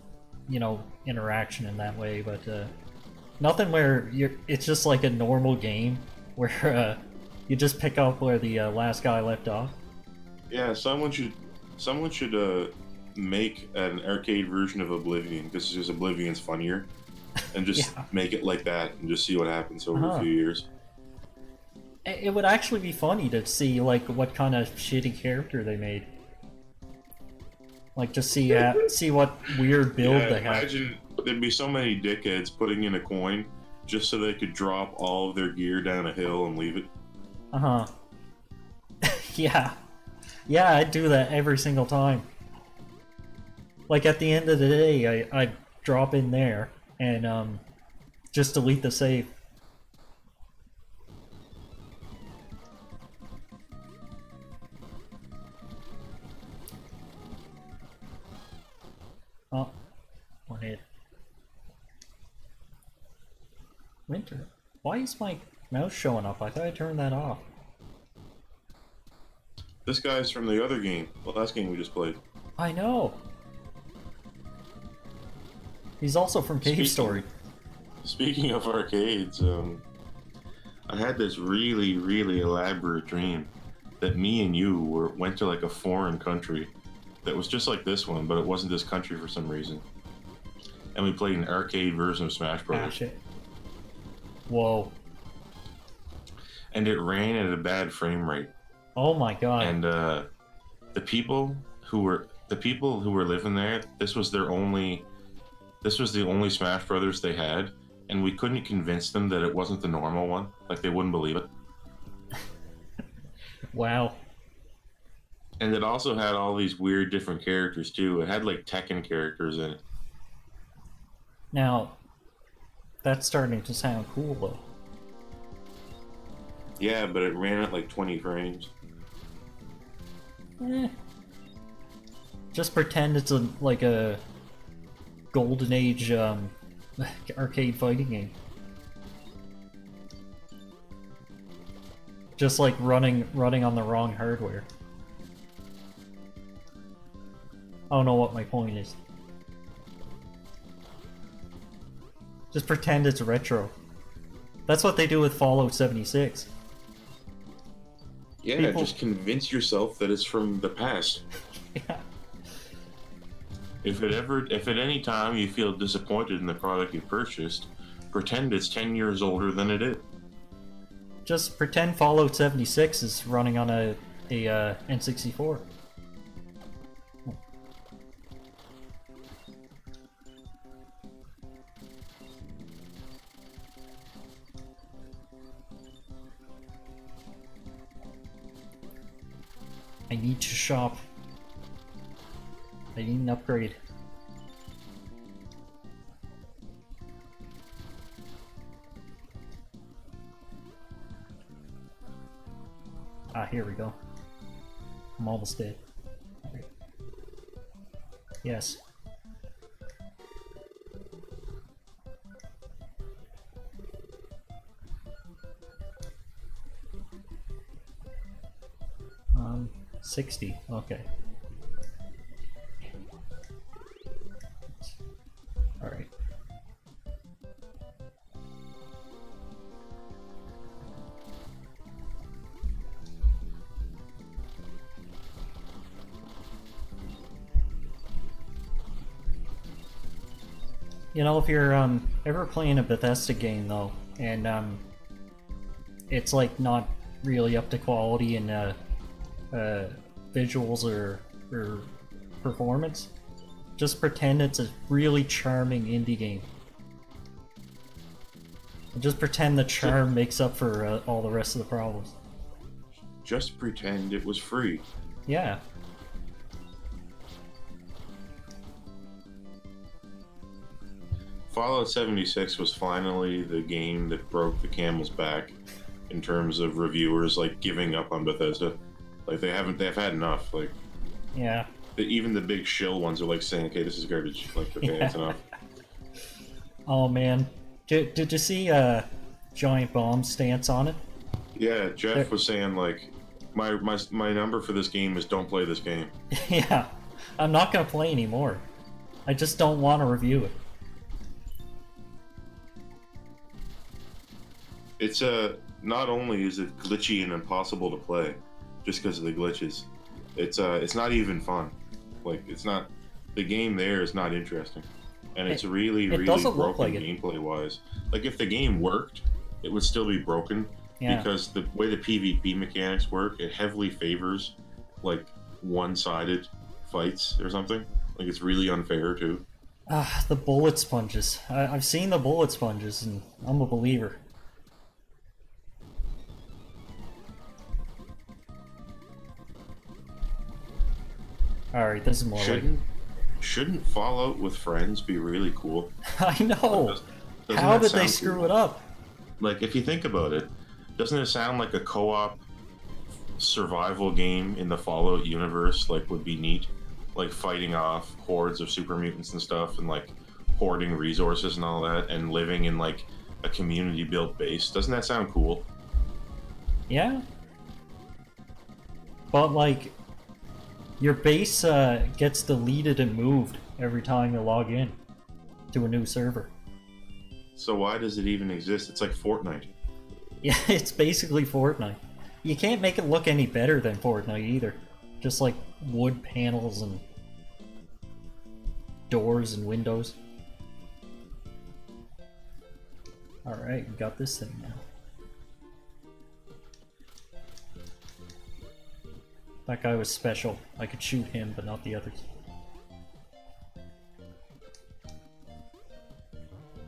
Speaker 2: interaction in that way, but nothing where it's just like a normal game where you just pick up where the last guy left off.
Speaker 1: Yeah, someone should make an arcade version of Oblivion because Oblivion's funnier, and just make it like that and just see what happens over a few years.
Speaker 2: It would actually be funny to see like what kind of shitty character they made. Like just see what weird build they have.
Speaker 1: Imagine there'd be so many dickheads putting in a coin just so they could drop all of their gear down a hill and leave it.
Speaker 2: Yeah, I'd do that every single time. Like at the end of the day, I drop in there and just delete the save. Oh, one hit. Winter. Why is my mouse showing up? I thought I turned that off.
Speaker 1: This guy's from the other game. The last game we just played.
Speaker 2: I know. He's also from Cave Story.
Speaker 1: Speaking of arcades, I had this really, really elaborate dream that me and you went to like a foreign country that was just like this one, but it wasn't this country for some reason. And we played an arcade version of Smash Bros.
Speaker 2: Ah, shit. Whoa.
Speaker 1: And it ran at a bad frame rate.
Speaker 2: Oh my god.
Speaker 1: And the people who were living there, this was the only Smash Brothers they had, and we couldn't convince them that it wasn't the normal one. Like, they wouldn't believe it.
Speaker 2: Wow.
Speaker 1: And it also had all these weird different characters too. It had like Tekken characters in it.
Speaker 2: Now, that's starting to sound cool though.
Speaker 1: Yeah, but it ran at like 20 frames.
Speaker 2: Eh. Just pretend it's like a golden age arcade fighting game. Just like running on the wrong hardware. I don't know what my point is. Just pretend it's retro. That's what they do with Fallout 76.
Speaker 1: Yeah, just convince yourself that it's from the past.
Speaker 2: Yeah.
Speaker 1: If at any time you feel disappointed in the product you purchased, pretend it's 10 years older than it is.
Speaker 2: Just pretend Fallout 76 is running on a N64. I need to shop. I need an upgrade. Ah, here we go. I'm almost dead. Okay. Yes. Um, 60. Okay. All right. You know, if you're ever playing a Bethesda game though, and it's like not really up to quality in visuals or performance, just pretend it's a really charming indie game. And just pretend the charm makes up for all the rest of the problems.
Speaker 1: Just pretend it was free.
Speaker 2: Yeah.
Speaker 1: Fallout 76 was finally the game that broke the camel's back in terms of reviewers like giving up on Bethesda. Like they've had enough. Like
Speaker 2: Yeah.
Speaker 1: Even the big shill ones are like saying, "Okay, this is garbage." Like, okay,
Speaker 2: Yeah.
Speaker 1: it's enough.
Speaker 2: Oh man, did you see Giant Bomb's stance on it?
Speaker 1: Yeah, Jeff was saying like, my number for this game is don't play this game.
Speaker 2: Yeah, I'm not gonna play anymore. I just don't want to review it.
Speaker 1: It's not only is it glitchy and impossible to play, just because of the glitches, it's not even fun. Like it's not, the game there is not interesting, and it's really broken gameplay wise. Like if the game worked, it would still be broken because the way the PvP mechanics work, it heavily favors like one-sided fights or something. Like it's really unfair too.
Speaker 2: Ah, the bullet sponges. I've seen the bullet sponges, and I'm a believer. Alright, this is more
Speaker 1: Shouldn't Fallout with friends be really cool?
Speaker 2: I know! How did they screw it up?
Speaker 1: Like, if you think about it, doesn't it sound like a co-op survival game in the Fallout universe, like, would be neat? Like, fighting off hordes of super mutants and stuff, and, like, hoarding resources and all that, and living in, like, a community-built base. Doesn't that sound cool?
Speaker 2: Yeah. But, like, your base gets deleted and moved every time you log in to a new server.
Speaker 1: So why does it even exist? It's like Fortnite.
Speaker 2: Yeah, it's basically Fortnite. You can't make it look any better than Fortnite either. Just like wood panels and doors and windows. Alright, we got this thing now. That guy was special. I could shoot him, but not the others.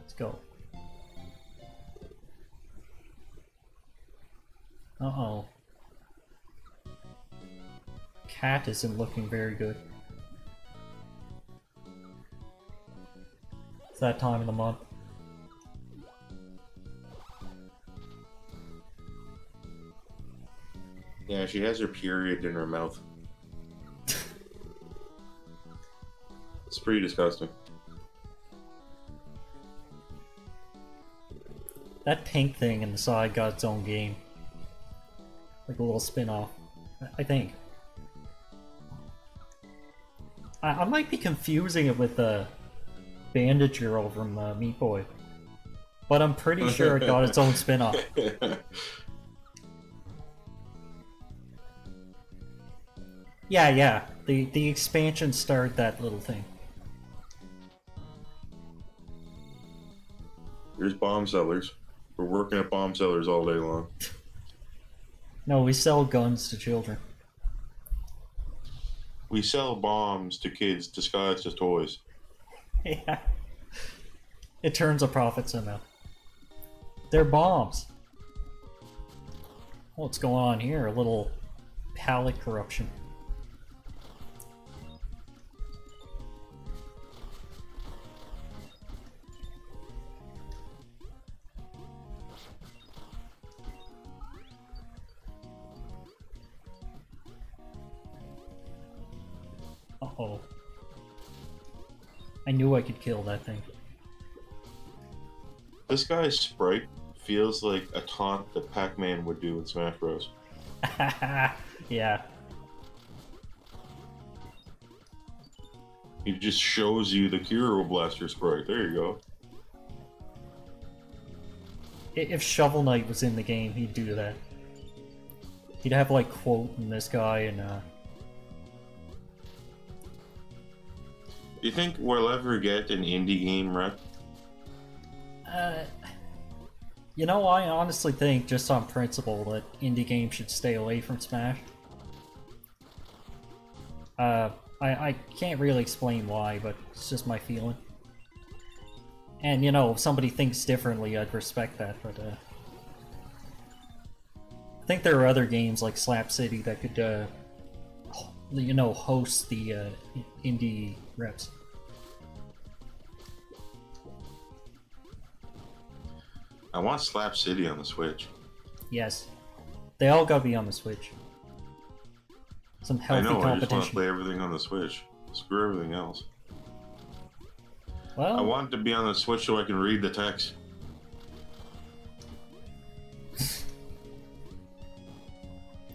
Speaker 2: Let's go. Uh-oh. Cat isn't looking very good. It's that time of the month.
Speaker 1: Yeah, she has her period in her mouth. It's pretty disgusting.
Speaker 2: That pink thing in the side got its own game. Like a little spin-off, I think. I might be confusing it with the Bandage Girl from Meat Boy. But I'm pretty sure it got its own spin-off. Yeah. The expansion started that little thing.
Speaker 1: Here's bomb sellers. We're working at bomb sellers all day long.
Speaker 2: No, we sell guns to children.
Speaker 1: We sell bombs to kids disguised as toys.
Speaker 2: Yeah. It turns a profit somehow. They're bombs. What's going on here? A little pallet corruption. Uh-oh. I knew I could kill that thing.
Speaker 1: This guy's sprite feels like a taunt that Pac-Man would do in Smash Bros.
Speaker 2: Yeah.
Speaker 1: He just shows you the Kero Blaster sprite. There you go.
Speaker 2: If Shovel Knight was in the game, he'd do that. He'd have like Quote and this guy and
Speaker 1: Do you think we'll ever get an indie game rep?
Speaker 2: You know, I honestly think, just on principle, that indie games should stay away from Smash. I can't really explain why, but it's just my feeling. And, you know, if somebody thinks differently, I'd respect that, but, I think there are other games like Slap City that could, you know, host the, indie reps.
Speaker 1: I want Slap City on the Switch.
Speaker 2: Yes. They all gotta be on the Switch. Some healthy
Speaker 1: I know,
Speaker 2: competition.
Speaker 1: I just want to play everything on the Switch. Screw everything else.
Speaker 2: Well,
Speaker 1: I want it to be on the Switch so I can read the text.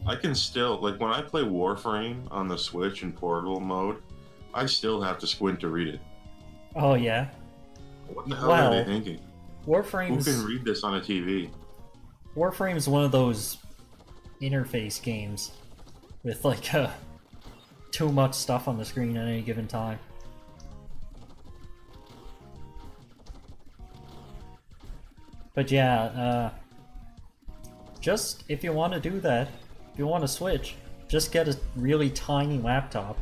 Speaker 1: I can still, like, when I play Warframe on the Switch in portable mode, I still have to squint to read it.
Speaker 2: oh yeah.
Speaker 1: What the hell are they thinking?
Speaker 2: Warframe's...
Speaker 1: Who can read this on a TV?
Speaker 2: Warframe's one of those interface games with, like, too much stuff on the screen at any given time. But yeah, just if you want to do that, if you want to switch, just get a really tiny laptop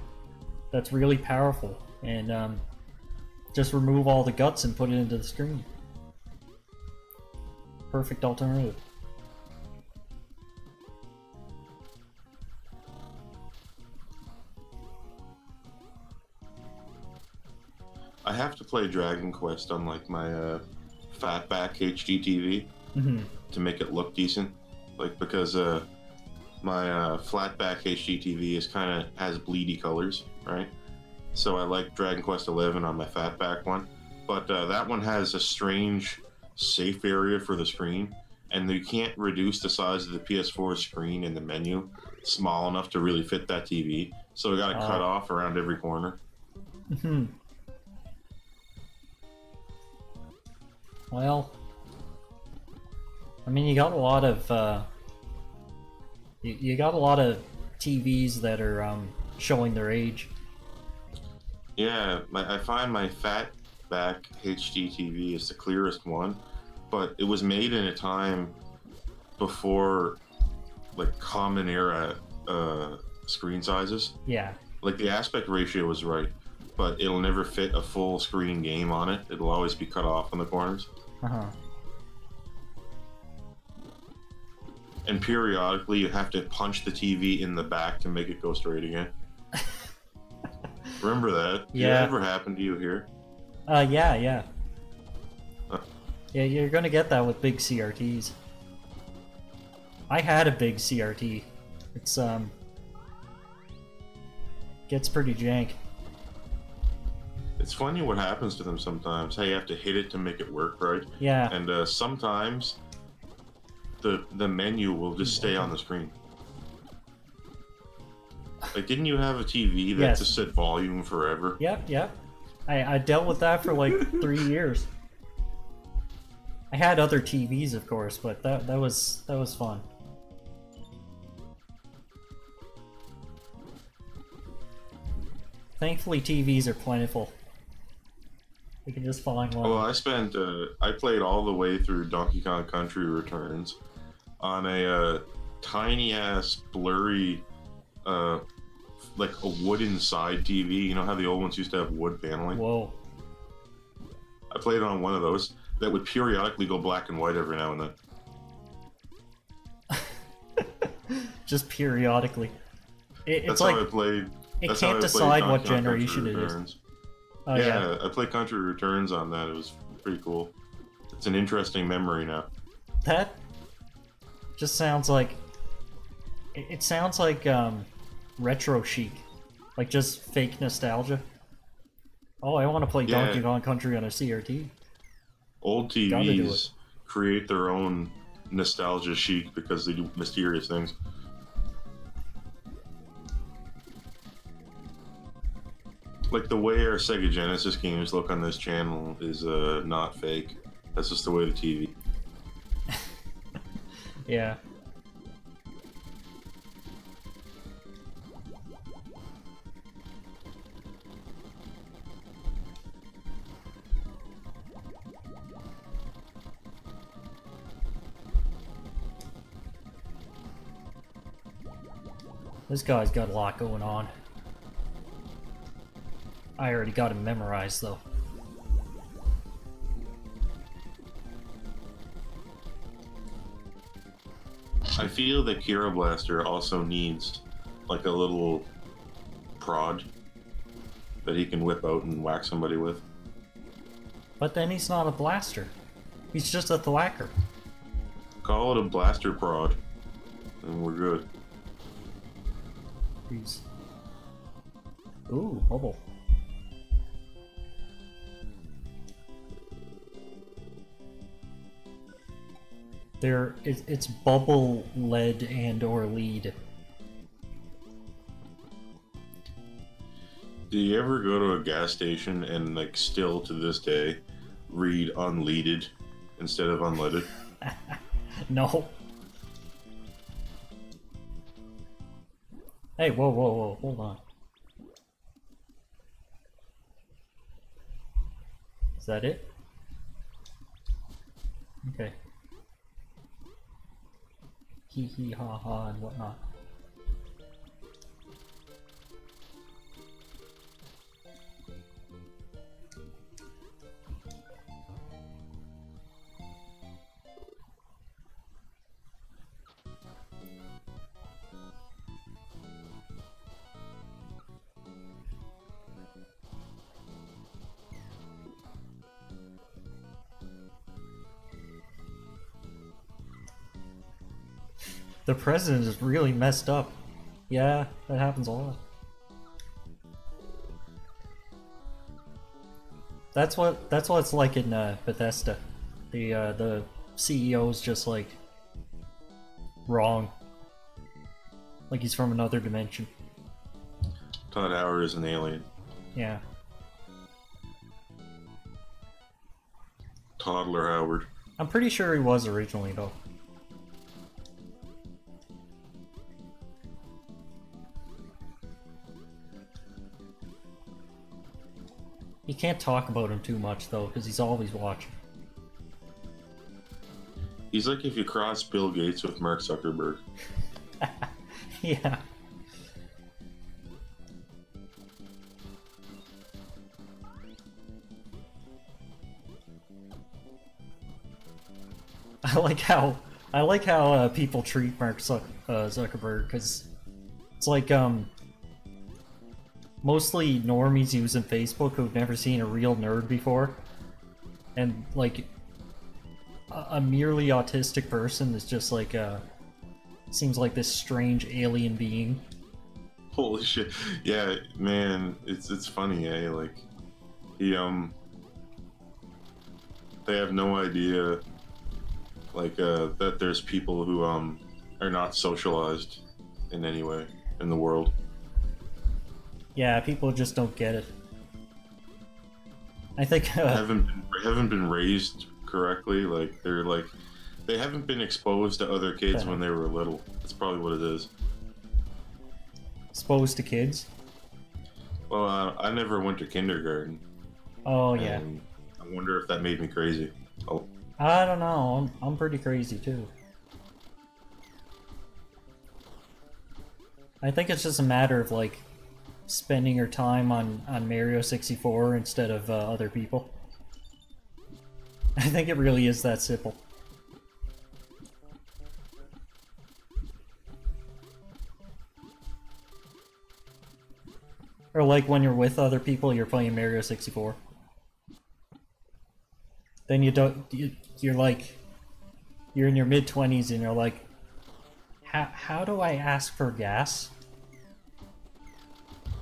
Speaker 2: that's really powerful, and just remove all the guts and put it into the screen. Perfect alternative.
Speaker 1: I have to play Dragon Quest on, like, my Fatback HD TV to make it look decent. Like, because my flatback HD TV is kind of has bleedy colors, right? So I like Dragon Quest 11 on my Fatback one, but that one has a strange safe area for the screen, and you can't reduce the size of the PS4 screen in the menu small enough to really fit that TV. So I got to cut off around every corner.
Speaker 2: Well, I mean, you got a lot of you got a lot of TVs that are showing their age.
Speaker 1: Yeah, I find my Fatback HD TV is the clearest one, but it was made in a time before, like, common era screen sizes.
Speaker 2: Yeah.
Speaker 1: Like the aspect ratio is right, but it'll never fit a full screen game on it. It'll always be cut off in the corners.
Speaker 2: Uh-huh.
Speaker 1: And periodically you have to punch the TV in the back to make it go straight again. Remember that? Did that ever happen to you here?
Speaker 2: Yeah.
Speaker 1: Huh.
Speaker 2: Yeah, you're gonna get that with big CRTs. I had a big CRT. It's, gets pretty jank.
Speaker 1: It's funny what happens to them sometimes. How you have to hit it to make it work right.
Speaker 2: Yeah.
Speaker 1: And sometimes the menu will just stay on the screen. Like, didn't you have a TV that just said volume forever?
Speaker 2: Yep. I dealt with that for like 3 years. I had other TVs, of course, but that was fun. Thankfully, TVs are plentiful. We can just find one.
Speaker 1: Well, I played all the way through Donkey Kong Country Returns on a tiny ass blurry like a wooden side TV. You know how the old ones used to have wood paneling?
Speaker 2: Whoa.
Speaker 1: I played it on one of those that would periodically go black and white every now and then.
Speaker 2: Just periodically. It's
Speaker 1: That's
Speaker 2: like
Speaker 1: how I played.
Speaker 2: It can't decide what generation it is. Oh,
Speaker 1: yeah, I played Country Returns on that. It was pretty cool. It's an interesting memory now.
Speaker 2: That just sounds like... It sounds like retro chic. Like just fake nostalgia. Oh, I want to play Donkey Kong Country on a CRT.
Speaker 1: Old TVs create their own nostalgia chic because they do mysterious things. Like the way our Sega Genesis games look on this channel is not fake. That's just the way the TV.
Speaker 2: Yeah. This guy's got a lot going on. I already got him memorized, though.
Speaker 1: I feel that Kero Blaster also needs like a little prod that he can whip out and whack somebody with.
Speaker 2: But then he's not a blaster. He's just a thwacker.
Speaker 1: Call it a blaster prod, and we're good.
Speaker 2: Jeez. Ooh, bubble. It's bubble, lead, and or lead.
Speaker 1: Do you ever go to a gas station and like still to this day read unleaded instead of unleaded?
Speaker 2: No. Hey, whoa, hold on. Is that it? Okay. Hee hee ha ha and whatnot. The president is really messed up. Yeah, that happens a lot. That's what it's like in Bethesda. The CEO is just like wrong. Like he's from another dimension.
Speaker 1: Todd Howard is an alien.
Speaker 2: Yeah.
Speaker 1: Toddler Howard.
Speaker 2: I'm pretty sure he was originally though. You can't talk about him too much though, because he's always watching.
Speaker 1: He's like if you cross Bill Gates with Mark Zuckerberg.
Speaker 2: Yeah. I like how people treat Mark Zuckerberg, because it's like mostly normies using Facebook who've never seen a real nerd before, and like a merely autistic person is just like seems like this strange alien being.
Speaker 1: Holy shit! Yeah, man, it's funny, eh? Like he they have no idea, like that there's people who are not socialized in any way in the world.
Speaker 2: Yeah, people just don't get it. I think
Speaker 1: haven't been raised correctly. Like they haven't been exposed to other kids when they were little. That's probably what it is.
Speaker 2: Exposed to kids?
Speaker 1: Well, I never went to kindergarten.
Speaker 2: Oh yeah.
Speaker 1: I wonder if that made me crazy. Oh.
Speaker 2: I don't know. I'm pretty crazy too. I think it's just a matter of like spending your time on Mario 64 instead of other people. I think it really is that simple. Or like when you're with other people, you're playing Mario 64. Then you're like, you're in your mid-20s and you're like, how do I ask for gas?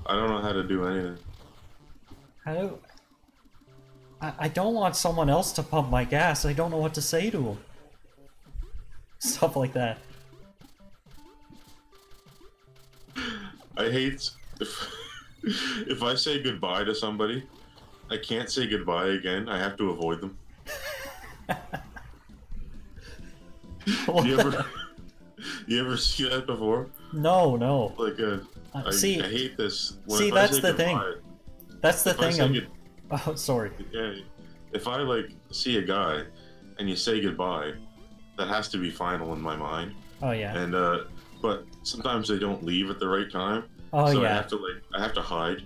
Speaker 1: I don't know how to do anything.
Speaker 2: I don't want someone else to pump my gas. I don't know what to say to them. Stuff like that.
Speaker 1: I hate if I say goodbye to somebody, I can't say goodbye again. I have to avoid them. You ever see that before?
Speaker 2: No.
Speaker 1: Like I hate this.
Speaker 2: See, that's the thing. That's the thing. Oh, sorry.
Speaker 1: Yeah, if I like see a guy and you say goodbye, that has to be final in my mind.
Speaker 2: Oh yeah.
Speaker 1: And but sometimes they don't leave at the right time.
Speaker 2: Oh
Speaker 1: so
Speaker 2: yeah.
Speaker 1: I have to hide.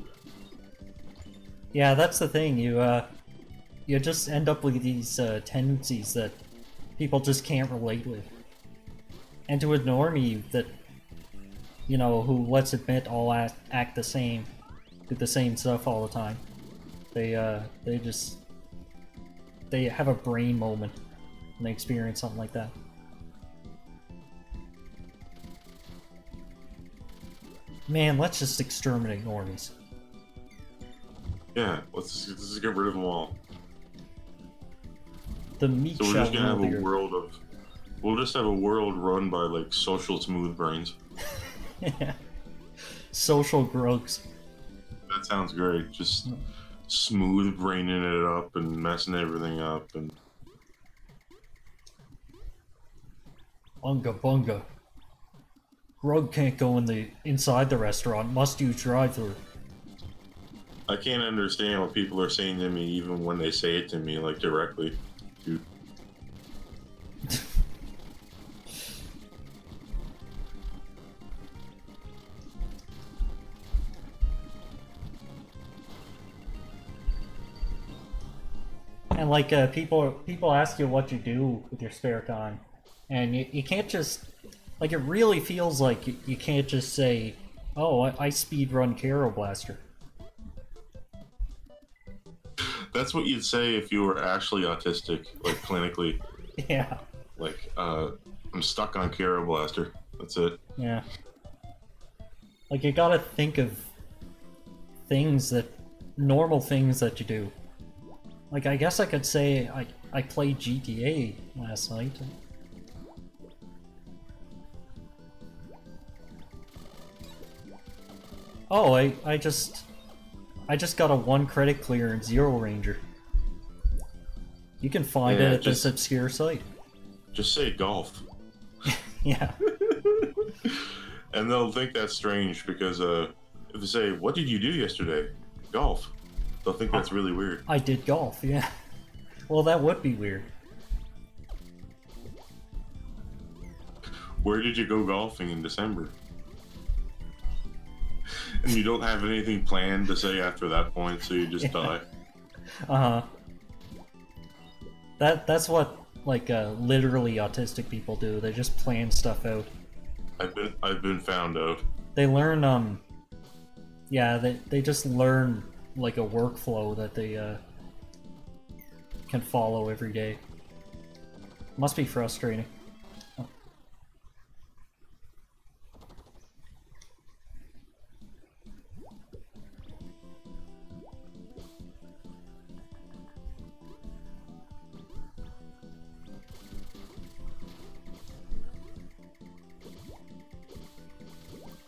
Speaker 2: Yeah, that's the thing. You just end up with these tendencies that people just can't relate with. And to a normie that, you know, who, let's admit, all act the same, do the same stuff all the time. They have a brain moment when they experience something like that. Man, let's just exterminate normies.
Speaker 1: Yeah, let's just get rid of them all.
Speaker 2: The meat
Speaker 1: so we're
Speaker 2: shall
Speaker 1: just gonna have
Speaker 2: rule
Speaker 1: a world of. We'll just have a world run by like social smooth brains.
Speaker 2: Yeah. Social grugs.
Speaker 1: That sounds great. Just smooth braining it up and messing everything up and.
Speaker 2: Bunga bunga. Grug can't go inside the restaurant. Must use drive-thru.
Speaker 1: I can't understand what people are saying to me, even when they say it to me, like directly, dude.
Speaker 2: And like people ask you what you do with your spare time, and you can't just like, it really feels like you can't just say, oh, I speedrun Kero Blaster.
Speaker 1: That's what you'd say if you were actually autistic, like clinically.
Speaker 2: Yeah.
Speaker 1: Like, I'm stuck on Kero Blaster. That's it.
Speaker 2: Yeah. Like, you gotta think of normal things that you do. Like, I guess I could say I played GTA last night. Oh, I just got a 1 credit clear in Zero Ranger. You can find it at this obscure site.
Speaker 1: Just say golf.
Speaker 2: Yeah.
Speaker 1: And they'll think that's strange because if they say, what did you do yesterday? Golf. They'll think that's really weird.
Speaker 2: I did golf, yeah. Well, that would be weird.
Speaker 1: Where did you go golfing in December? And you don't have anything planned to say after that point, so you just die.
Speaker 2: Uh-huh. That's what like literally autistic people do. They just plan stuff out.
Speaker 1: I've been found out.
Speaker 2: They learn yeah, they just learn like a workflow that they can follow every day. Must be frustrating. Oh.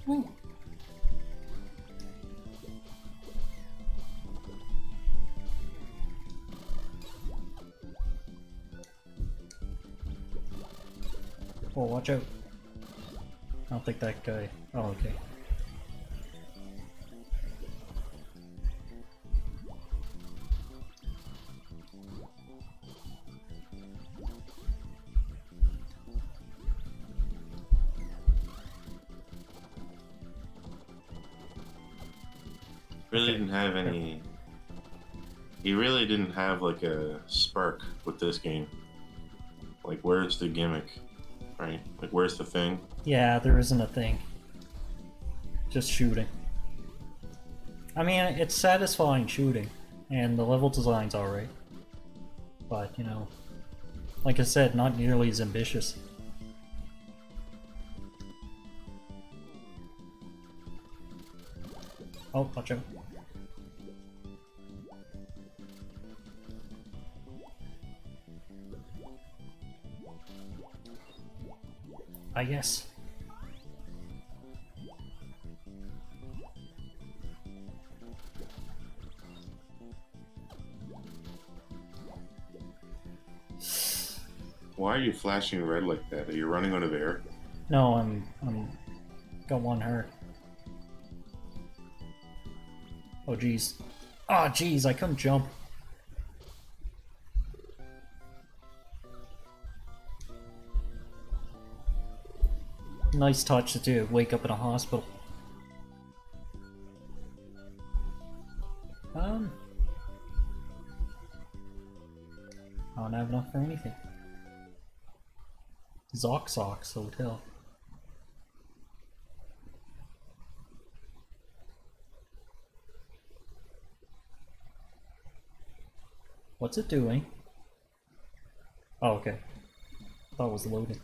Speaker 2: Ooh. Oh, watch out. I don't think that guy... Oh, okay.
Speaker 1: Really didn't have any... He really didn't have like a spark with this game. Like, where's the gimmick? Right? Like, where's the thing?
Speaker 2: Yeah, there isn't a thing. Just shooting. I mean, it's satisfying shooting, and the level design's alright. But, you know, like I said, not nearly as ambitious. Oh, watch out. Ah, yes.
Speaker 1: Why are you flashing red like that? Are you running out of air?
Speaker 2: No, I'm got one hurt. Oh jeez. Oh jeez, I couldn't jump. Nice touch to wake up in a hospital. I don't have enough for anything. Zoxox Hotel. What's it doing? Oh, okay. Thought it was loading.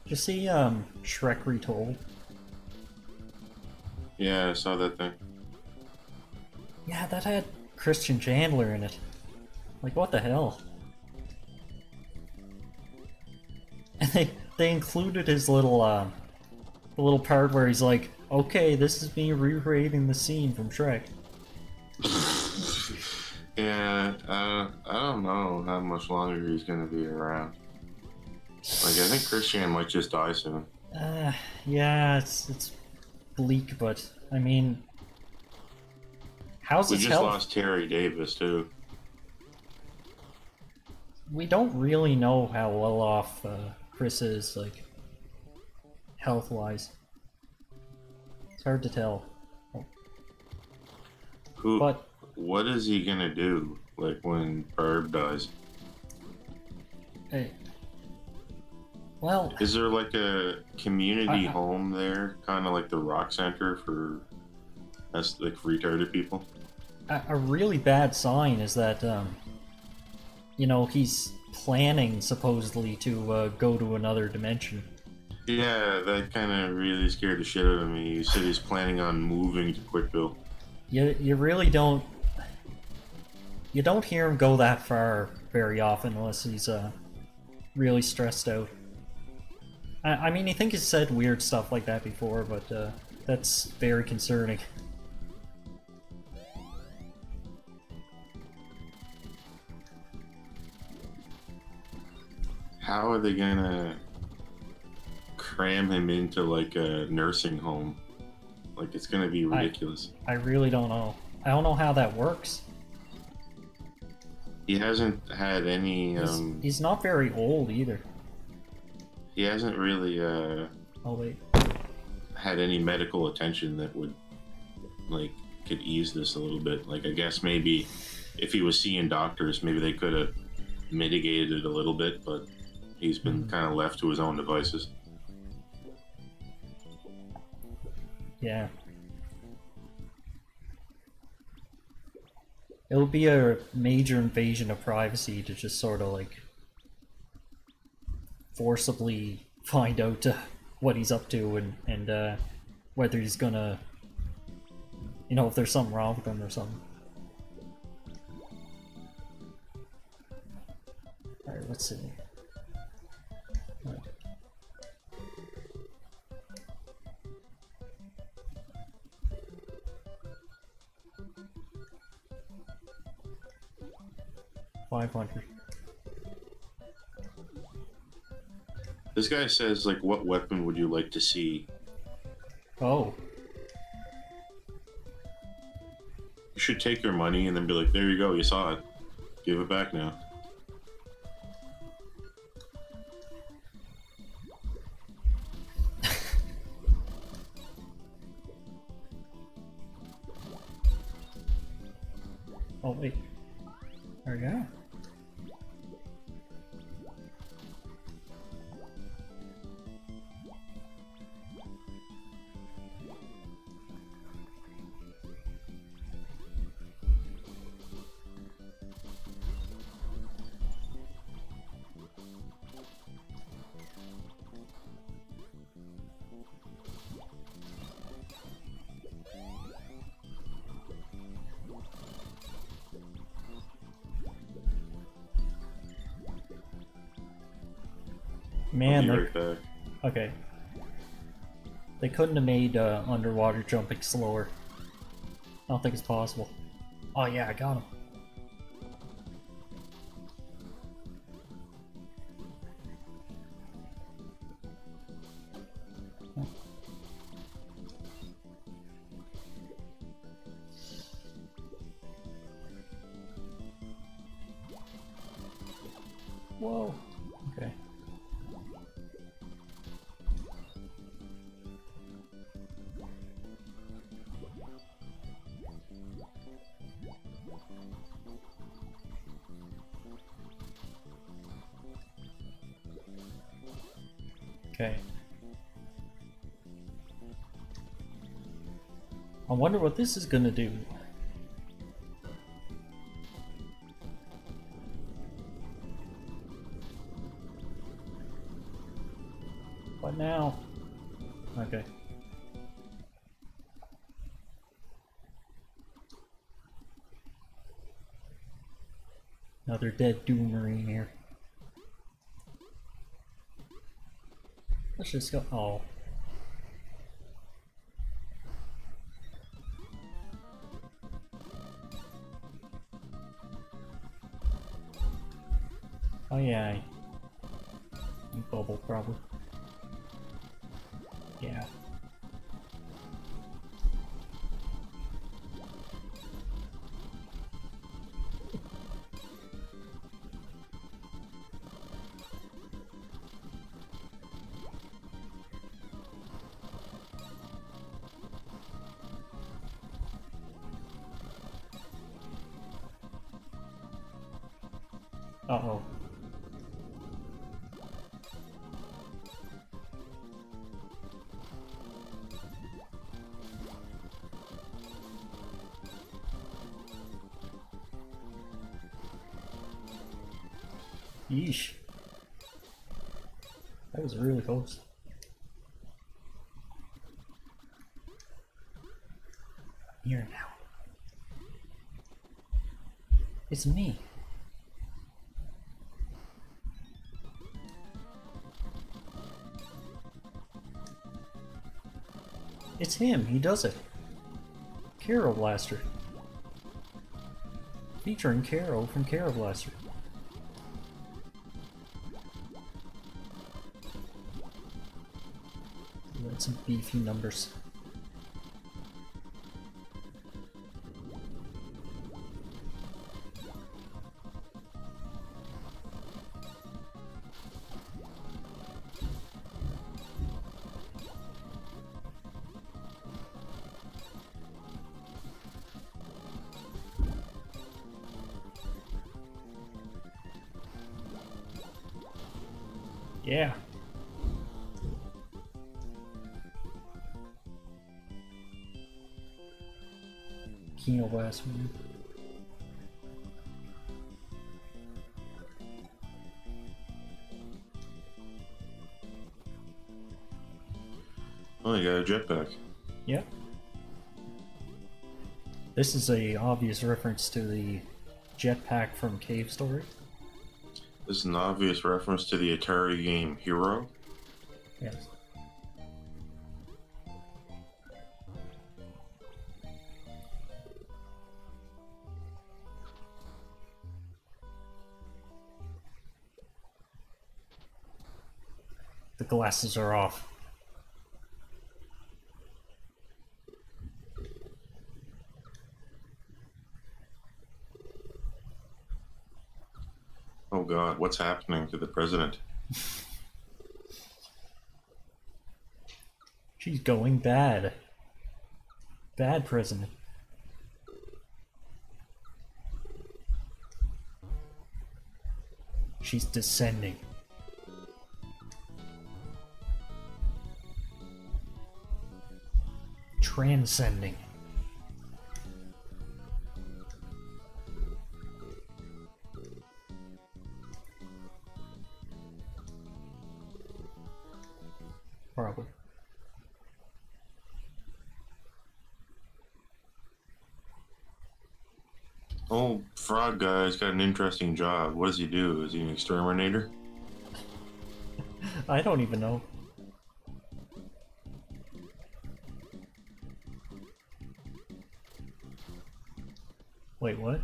Speaker 2: Did you see Shrek Retold?
Speaker 1: Yeah, I saw that thing.
Speaker 2: Yeah, that had Christian Chandler in it. Like, what the hell? And they included his little the little part where he's like, "Okay, this is me recreating the scene from Shrek."
Speaker 1: Yeah, I don't know how much longer he's gonna be around. Like, I think Christian might just die soon.
Speaker 2: Yeah, it's bleak, but I mean, how's
Speaker 1: We
Speaker 2: his
Speaker 1: just
Speaker 2: health?
Speaker 1: lost Terry Davis too.
Speaker 2: We don't really know how well off Chris is, like, health-wise. It's hard to tell. But
Speaker 1: What is he gonna do? Like when Barb dies?
Speaker 2: hey, well,
Speaker 1: Is there like a community home there, kind of like the Rock Center for us, like retarded people?
Speaker 2: a really bad sign is that you know, he's planning supposedly to go to another dimension.
Speaker 1: Yeah, that kind of really scared the shit out of me. He said he's planning on moving to Quickville.
Speaker 2: You really don't hear him go that far very often unless he's really stressed out. I mean, I think he's said weird stuff like that before, but that's very concerning.
Speaker 1: How are they gonna cram him into like a nursing home? Like, it's gonna be ridiculous.
Speaker 2: I really don't know. I don't know how that works.
Speaker 1: He hasn't had any.
Speaker 2: He's not very old either.
Speaker 1: He hasn't really
Speaker 2: Oh wait.
Speaker 1: had any medical attention that would like could ease this a little bit. Like I guess maybe if he was seeing doctors, maybe they could have mitigated it a little bit, but he's been kind of left to his own devices.
Speaker 2: Yeah. It'll be a major invasion of privacy to just sort of like forcibly find out what he's up to and whether he's gonna, you know, if there's something wrong with him or something. Alright, let's see. Right. $500.
Speaker 1: This guy says, like, what weapon would you like to see?
Speaker 2: Oh.
Speaker 1: You should take your money and then be like, there you go, you saw it. Give it back now.
Speaker 2: Oh, wait. There we go. Man,
Speaker 1: I'll be right back.
Speaker 2: Okay. They couldn't have made underwater jumping slower. I don't think it's possible. Oh yeah, I got him. Whoa. Okay. Okay. I wonder what this is gonna do. What now? Okay. Another dead Doom Marine here. Let's just go. Oh. Oh yeah. Bubble probably. Yeah. Uh-oh. Yeesh. That was really close. Here now. It's me. It's him, he does it. Kero Blaster. Featuring Kero from Kero Blaster. Some beefy numbers. Yeah. Keno West, man.
Speaker 1: Oh, you got a jetpack.
Speaker 2: Yep. This is a obvious reference to the jetpack from Cave Story.
Speaker 1: This is an obvious reference to the Atari game Hero.
Speaker 2: Yes. The glasses are off.
Speaker 1: Oh god, what's happening to the president?
Speaker 2: She's going bad. Bad president. She's descending. Transcending. Probably.
Speaker 1: Oh, frog guy's got an interesting job. What does he do? Is he an exterminator?
Speaker 2: I don't even know. Wait, what?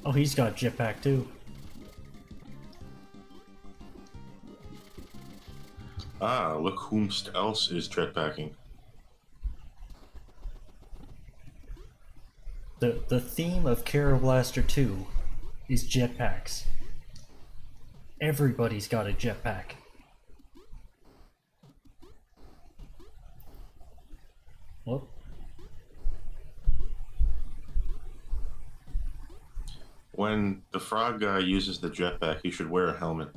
Speaker 2: Oh, he's got jetpack too.
Speaker 1: Ah, look whom else is jetpacking.
Speaker 2: The theme of Kero Blaster 2 is jetpacks. Everybody's got a jetpack. Whoop.
Speaker 1: When the frog guy uses the jetpack, he should wear a helmet.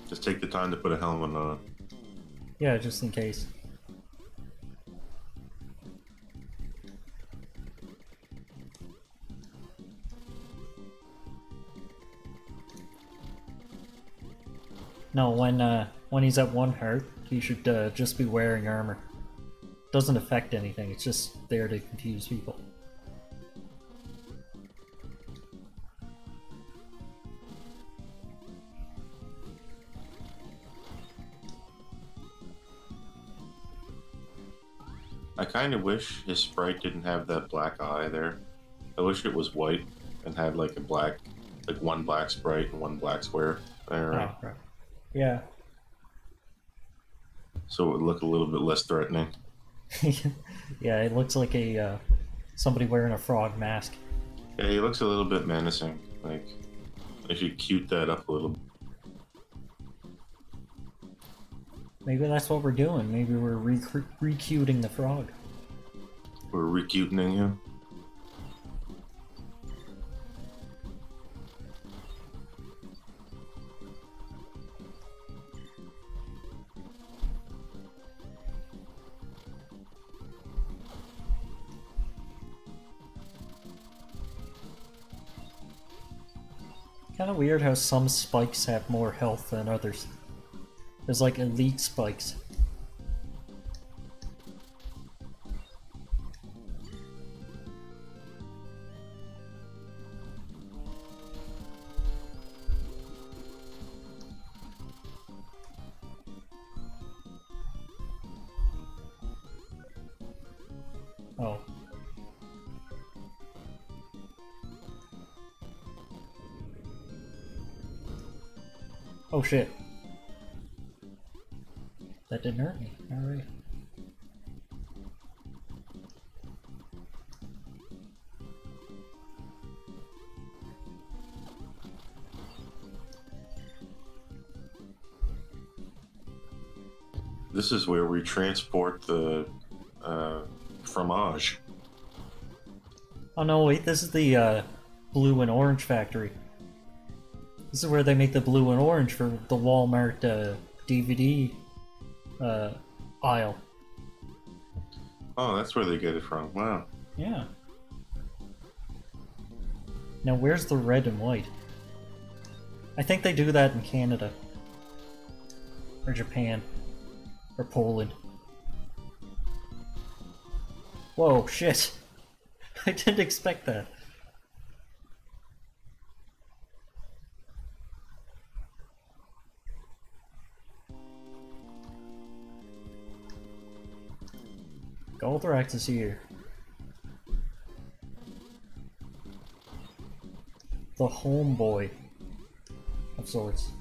Speaker 1: Just take the time to put a helmet on.
Speaker 2: Yeah, just in case. No, when he's at 1 heart, he should just be wearing armor. Doesn't affect anything, it's just there to confuse people.
Speaker 1: I kind of wish his sprite didn't have that black eye there. I wish it was white and had like a black, like one black sprite and one black square there.
Speaker 2: Oh, right. Yeah.
Speaker 1: So it would look a little bit less threatening.
Speaker 2: Yeah, it looks like a somebody wearing a frog mask.
Speaker 1: Yeah, he looks a little bit menacing. Like, if you cute that up a little.
Speaker 2: Maybe that's what we're doing. Maybe we're re-cuting the frog.
Speaker 1: We're recutening him.
Speaker 2: Kind of weird how some spikes have more health than others. There's like elite spikes. Oh. Oh shit. That didn't hurt me. Alright.
Speaker 1: This is where we transport the fromage.
Speaker 2: Oh no, wait, this is the blue and orange factory. This is where they make the blue and orange for the Walmart DVD aisle.
Speaker 1: Oh, that's where they get it from. Wow.
Speaker 2: Yeah. Now where's the red and white? I think they do that in Canada. Or Japan. Or Poland. Whoa, shit. I didn't expect that. Goldrax is here. The homeboy of sorts.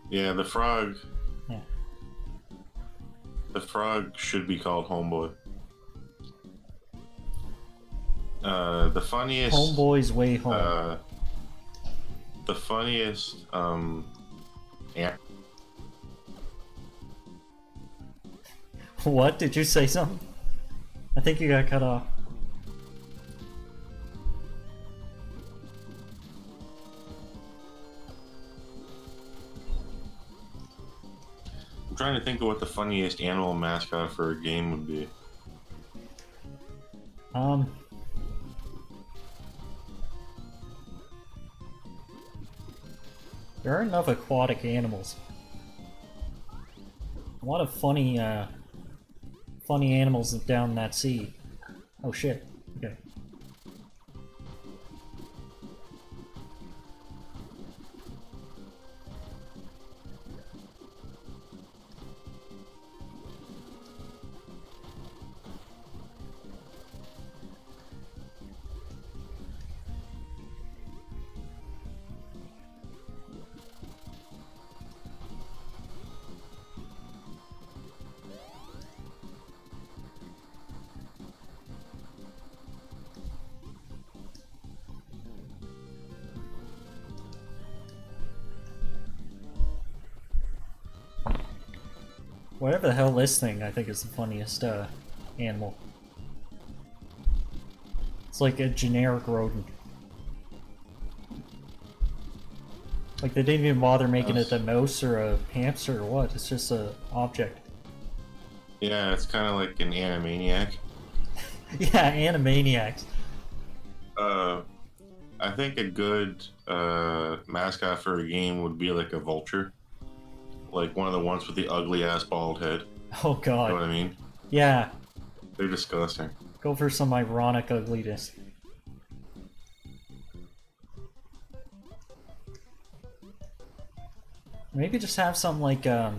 Speaker 1: Yeah, the frog.
Speaker 2: Yeah.
Speaker 1: The frog should be called Homeboy. The funniest.
Speaker 2: Homeboy's way home.
Speaker 1: The funniest. Yeah.
Speaker 2: What? Did you say something? I think you got cut off.
Speaker 1: I'm trying to think of what the funniest animal mascot for a game would be.
Speaker 2: There are enough aquatic animals. A lot of funny animals down in that sea. Oh shit. Okay. Whatever the hell this thing, I think, is the funniest animal. It's like a generic rodent. Like they didn't even bother making it a mouse or a hamster or what. It's just a object.
Speaker 1: Yeah, it's kind of like an Animaniac.
Speaker 2: Yeah, Animaniacs.
Speaker 1: I think a good mascot for a game would be like a vulture. Like one of the ones with the ugly ass bald head.
Speaker 2: Oh god.
Speaker 1: You know what I mean?
Speaker 2: Yeah.
Speaker 1: They're disgusting.
Speaker 2: Go for some ironic ugliness. Maybe just have some like a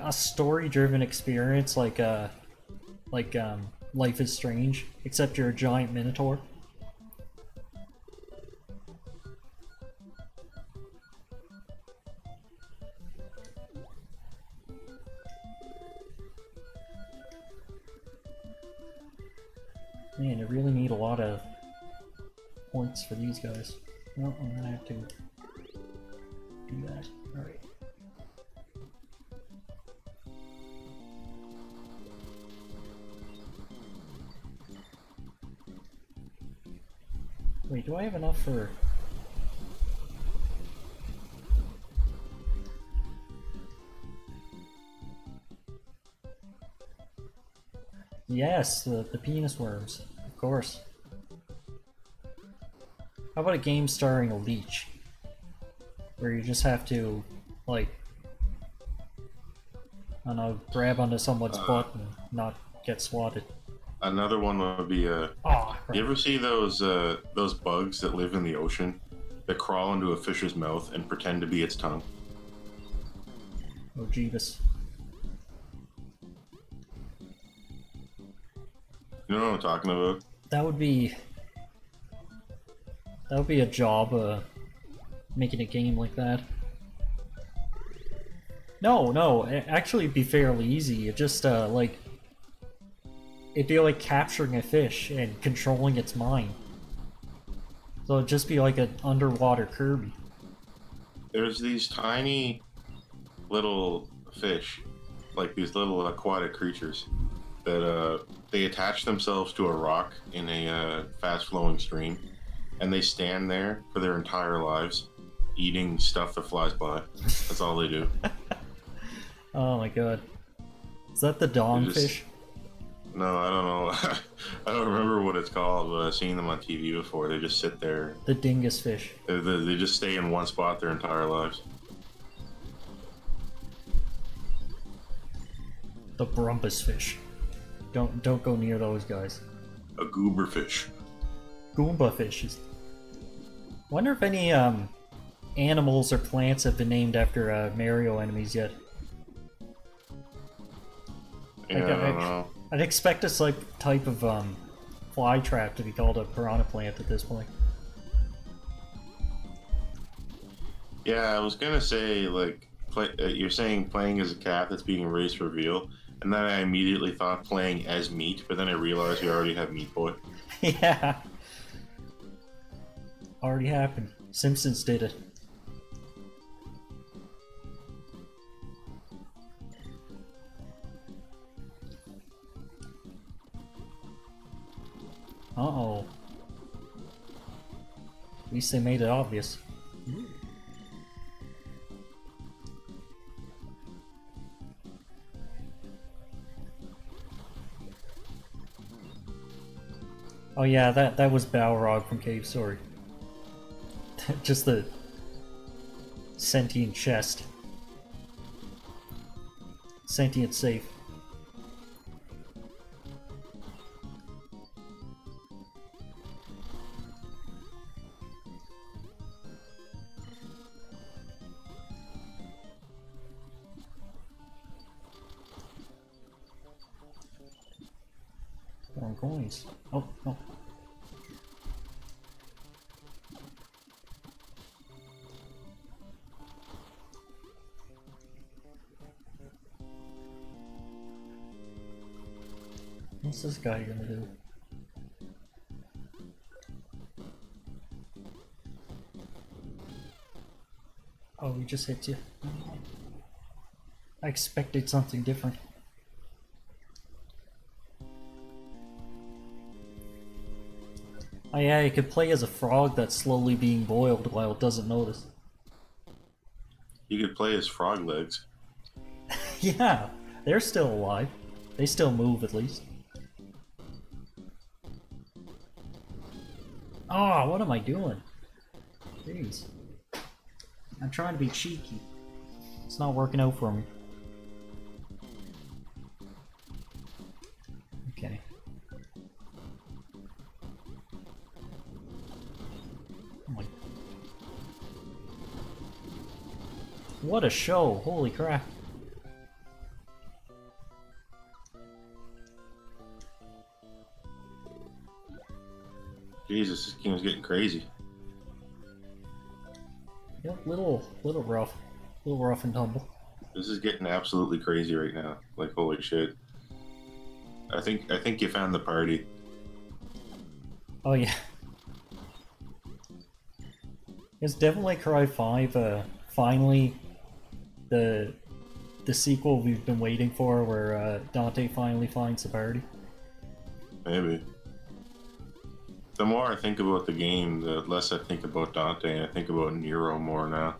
Speaker 2: story-driven experience, like Life is Strange, except you're a giant minotaur. Man, you really need a lot of points for these guys. Well, I'm gonna have to do that. Alright. Wait, do I have enough for... Yes, the penis worms, of course. How about a game starring a leech? Where you just have to, like, I don't know, grab onto someone's butt and not get swatted.
Speaker 1: Another one would be
Speaker 2: Oh, right.
Speaker 1: You ever see those bugs that live in the ocean that crawl into a fish's mouth and pretend to be its tongue?
Speaker 2: Oh, Jeebus.
Speaker 1: You know what I'm talking about?
Speaker 2: That would be a job, making a game like that. No, actually it'd be fairly easy. You just, like, it'd be like capturing a fish and controlling its mind. So it'd just be like an underwater Kirby.
Speaker 1: There's these tiny little fish, like these little aquatic creatures, that they attach themselves to a rock in a fast-flowing stream, and they stand there for their entire lives, eating stuff that flies by. That's all they do.
Speaker 2: Oh my god. Is that the dongfish?
Speaker 1: No, I don't know. I don't remember what it's called, but I've seen them on TV before. They just sit there.
Speaker 2: The dingus fish.
Speaker 1: They just stay in one spot their entire lives.
Speaker 2: The brumpus fish. Don't go near those guys.
Speaker 1: A goober fish.
Speaker 2: Goomba fishes. Wonder if any animals or plants have been named after Mario enemies yet.
Speaker 1: Yeah, I don't know.
Speaker 2: I'd expect this type of fly trap to be called a piranha plant at this point.
Speaker 1: Yeah, I was gonna say, like, you're saying playing as a cat that's being raised for veal, and then I immediately thought playing as Meat, but then I realized we already have Meat Boy.
Speaker 2: Yeah. Already happened. Simpsons did it. Uh-oh. At least they made it obvious. Oh yeah, that was Balrog from Cave Story. Just the sentient chest. Sentient safe. More coins. Oh, no. What's this guy gonna do? Oh, he just hits you. I expected something different. Oh yeah, you could play as a frog that's slowly being boiled while it doesn't notice.
Speaker 1: You could play as frog legs.
Speaker 2: Yeah, they're still alive. They still move, at least. Oh, what am I doing? Jeez. I'm trying to be cheeky. It's not working out for me. Okay. Oh my... What a show! Holy crap.
Speaker 1: Jesus, this game's getting crazy.
Speaker 2: Yep, little rough. Little rough and tumble.
Speaker 1: This is getting absolutely crazy right now. Like, holy shit. I think you found the party.
Speaker 2: Oh yeah. Is Devil May Cry 5 finally the sequel we've been waiting for, where Dante finally finds the party?
Speaker 1: Maybe. The more I think about the game, the less I think about Dante, and I think about Nero more now.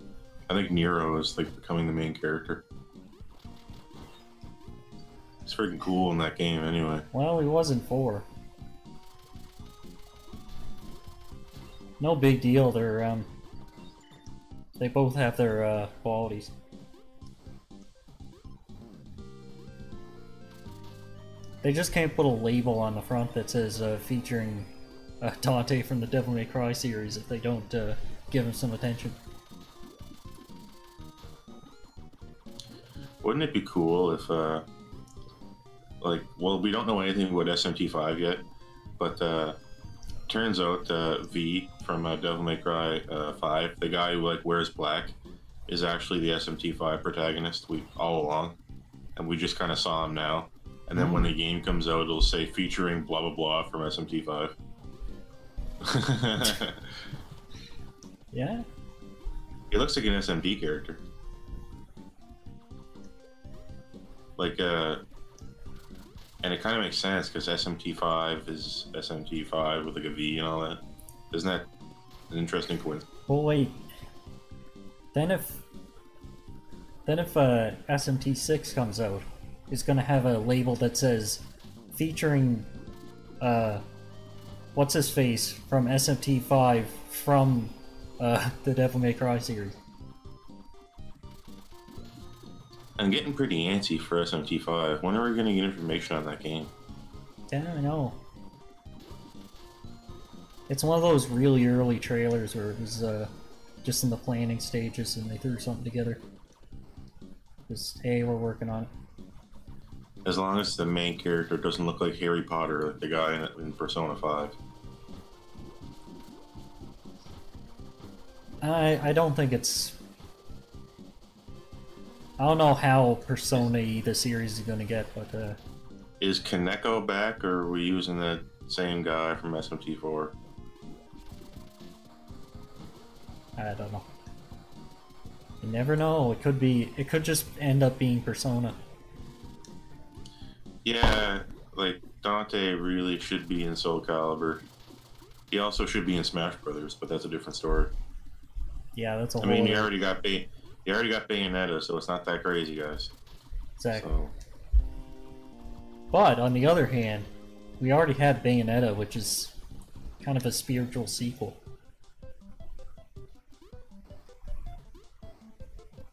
Speaker 1: I think Nero is like becoming the main character. He's freaking cool in that game anyway.
Speaker 2: Well, he wasn't 4. No big deal, they both have their qualities. They just can't put a label on the front that says featuring Dante from the Devil May Cry series if they don't give him some attention.
Speaker 1: Wouldn't it be cool if, like, well, we don't know anything about SMT5 yet, but turns out V from Devil May Cry 5, the guy who like wears black, is actually the SMT5 protagonist all along, and we just kind of saw him now. And then when the game comes out, it'll say featuring blah blah blah from SMT5.
Speaker 2: Yeah.
Speaker 1: He looks like an SMT character. Like, and it kind of makes sense because SMT5 is SMT5 with like a V and all that. Isn't that an interesting coincidence?
Speaker 2: Well, wait. Then if SMT6 comes out, it's gonna have a label that says featuring what's his face from SMT5 from the Devil May Cry series.
Speaker 1: I'm getting pretty antsy for SMT5. When are we going to get information on that game?
Speaker 2: Yeah, I know. It's one of those really early trailers where it was just in the planning stages and they threw something together. Just, hey, we're working on it.
Speaker 1: As long as the main character doesn't look like Harry Potter, like the guy in Persona 5.
Speaker 2: I don't think it's... I don't know how Persona-y the series is gonna get, but
Speaker 1: Is Kaneko back, or are we using the same guy from SMT4?
Speaker 2: I don't know. You never know. It could just end up being Persona.
Speaker 1: Yeah, like Dante really should be in Soul Calibur. He also should be in Smash Brothers, but that's a different story.
Speaker 2: Yeah, that's a whole.
Speaker 1: I mean, you already got Bayonetta, so it's not that crazy, guys.
Speaker 2: Exactly.
Speaker 1: So.
Speaker 2: But on the other hand, we already had Bayonetta, which is kind of a spiritual sequel.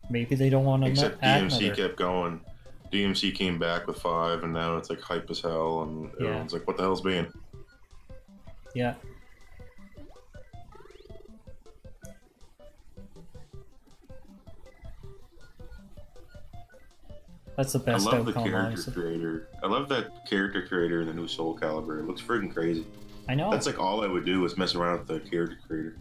Speaker 2: Maybe they don't want to
Speaker 1: Except
Speaker 2: add
Speaker 1: DMC
Speaker 2: another.
Speaker 1: kept going. DMC came back with 5, and now it's like hype as hell, and everyone's like, "What the hell's being?"
Speaker 2: Yeah. That's the best
Speaker 1: I love the
Speaker 2: outcome,
Speaker 1: character
Speaker 2: honestly.
Speaker 1: creator. I love that character creator in the new Soul Calibur. It looks freaking crazy.
Speaker 2: I know.
Speaker 1: That's like all I would do is mess around with the character creator.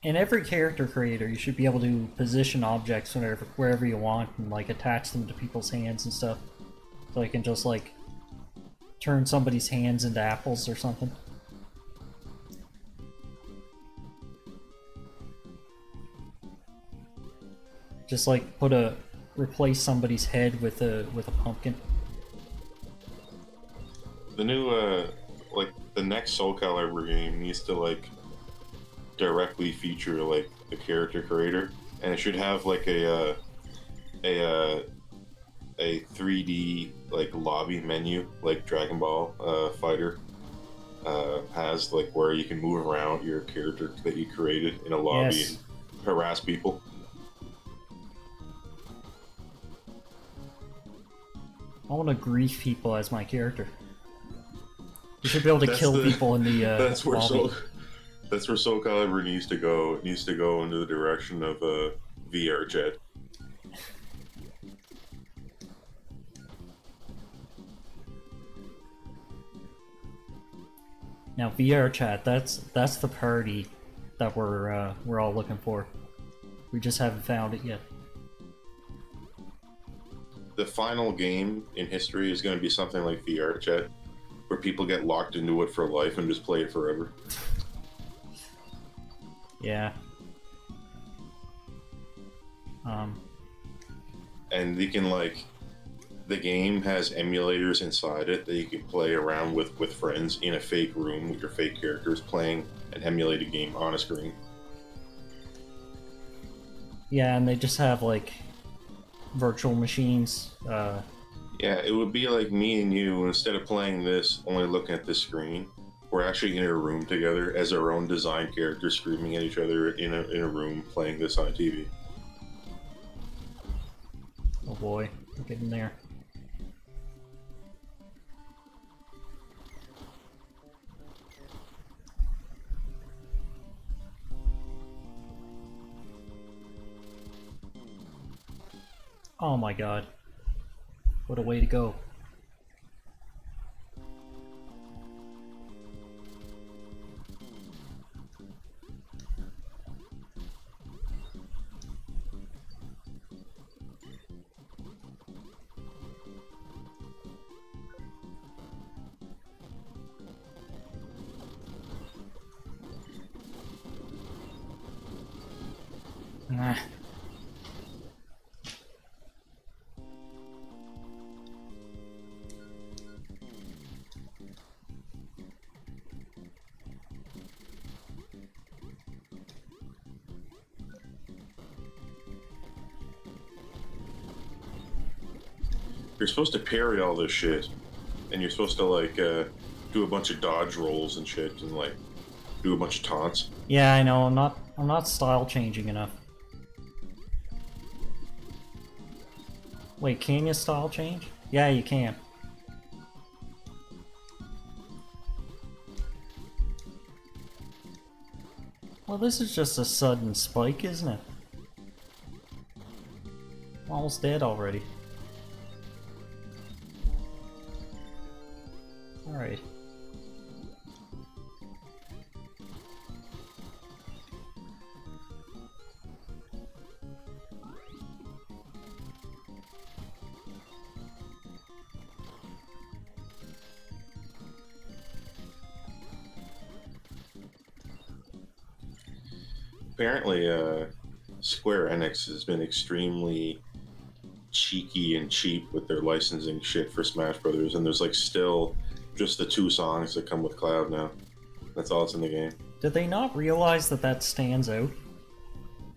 Speaker 2: In every character creator, you should be able to position objects wherever you want and like attach them to people's hands and stuff. So you can just like turn somebody's hands into apples or something. Just like replace somebody's head with a pumpkin.
Speaker 1: The new like the next Soul Calibur game needs to like directly feature like the character creator, and it should have like a 3D like lobby menu like Dragon Ball Fighter has, like where you can move around your character that you created in a lobby.
Speaker 2: Yes.
Speaker 1: And harass people.
Speaker 2: I want to grief people as my character. You should be able to kill people in the
Speaker 1: that's where
Speaker 2: lobby.
Speaker 1: That's where Soul Calibur needs to go. It needs to go into the direction of VR chat.
Speaker 2: Now VR chat, that's the party that we're all looking for. We just haven't found it yet.
Speaker 1: The final game in history is going to be something like VR chat, where people get locked into it for life and just play it forever.
Speaker 2: Yeah.
Speaker 1: And you can like, the game has emulators inside it that you can play around with friends in a fake room with your fake characters playing an emulated game on a screen.
Speaker 2: Yeah, and they just have like virtual machines.
Speaker 1: Yeah, it would be like me and you, instead of playing this, only looking at this screen, we're actually in a room together as our own designed characters screaming at each other in a room playing this on TV.
Speaker 2: Oh boy, we're getting there. Oh my god. What a way to go. Nah.
Speaker 1: You're supposed to parry all this shit, and you're supposed to like do a bunch of dodge rolls and shit, and like do a bunch of taunts.
Speaker 2: Yeah, I know. I'm not style changing enough. Wait, can you style change? Yeah, you can. Well, this is just a sudden spike, isn't it? I'm almost dead already. Alright.
Speaker 1: Apparently, Square Enix has been extremely cheeky and cheap with their licensing shit for Smash Brothers, and there's like still just the 2 songs that come with Cloud now. That's all that's in the game.
Speaker 2: Did they not realize that that stands out?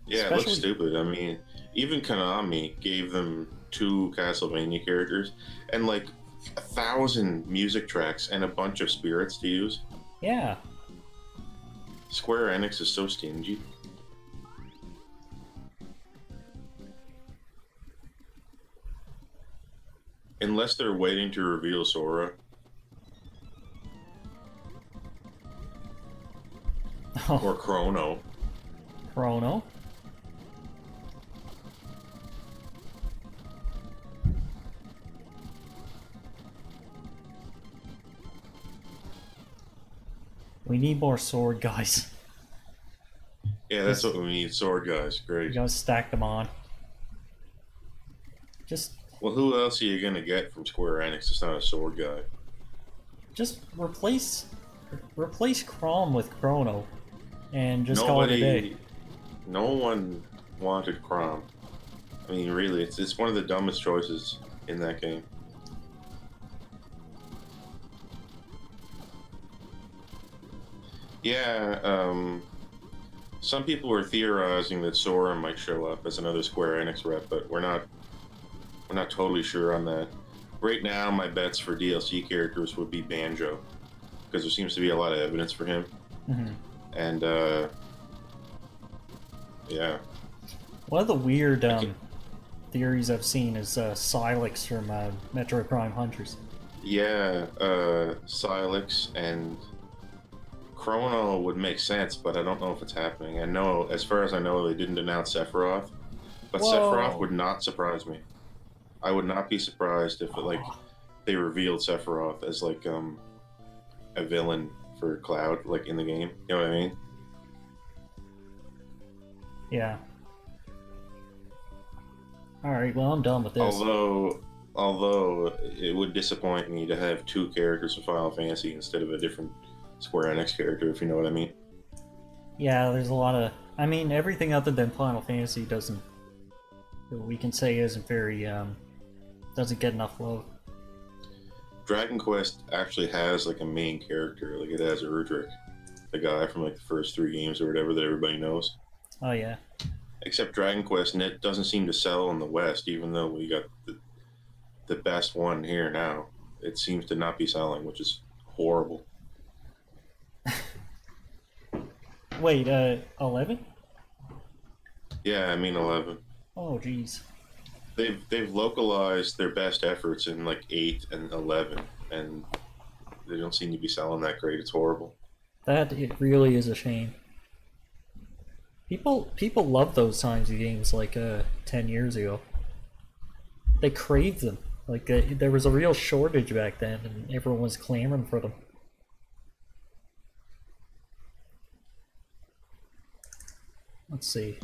Speaker 1: Yeah, it looks stupid. I mean, even Konami gave them 2 Castlevania characters and like 1,000 music tracks and a bunch of spirits to use.
Speaker 2: Yeah.
Speaker 1: Square Enix is so stingy. Unless they're waiting to reveal Sora.
Speaker 2: Oh.
Speaker 1: Or Chrono.
Speaker 2: Chrono? We need more sword guys.
Speaker 1: Yeah, that's what we need. Sword guys. Great.
Speaker 2: You gotta stack them on. Just...
Speaker 1: Well, who else are you gonna get from Square Enix that's not a sword guy?
Speaker 2: Just replace Chrom with Chrono, and just call it a day.
Speaker 1: No one wanted Chrom. I mean, really, it's one of the dumbest choices in that game. Yeah, some people were theorizing that Sora might show up as another Square Enix rep, but we're not totally sure on that. Right now, my bets for DLC characters would be Banjo, because there seems to be a lot of evidence for him.
Speaker 2: Mm-hmm.
Speaker 1: And, yeah.
Speaker 2: One of the weird theories I've seen is Sylix from Metroid Prime Hunters.
Speaker 1: Yeah, Sylix and Chrono would make sense, but I don't know if it's happening. I know, as far as I know, they didn't announce Sephiroth, but
Speaker 2: Whoa.
Speaker 1: Sephiroth would not surprise me. I would not be surprised if they revealed Sephiroth as like a villain for Cloud, like in the game. You know what I mean?
Speaker 2: Yeah. Alright, well, I'm done with this.
Speaker 1: Although it would disappoint me to have 2 characters from Final Fantasy instead of a different Square Enix character, if you know what I mean.
Speaker 2: Yeah, there's a lot of... I mean, everything other than Final Fantasy doesn't... we can say isn't very, doesn't get enough love.
Speaker 1: Dragon Quest actually has like a main character, like it has Erdrick, the guy from like the first 3 games or whatever that everybody knows.
Speaker 2: Oh yeah.
Speaker 1: Except Dragon Quest Net doesn't seem to sell in the West, even though we got the best one here now. It seems to not be selling, which is horrible.
Speaker 2: Wait, 11?
Speaker 1: Yeah, I mean 11.
Speaker 2: Oh jeez.
Speaker 1: They've localized their best efforts in like 8 and 11, and they don't seem to be selling that great. It's horrible.
Speaker 2: It really is a shame. People love those kinds of games like 10 years ago. They craved them. Like there was a real shortage back then, and everyone was clamoring for them. Let's see.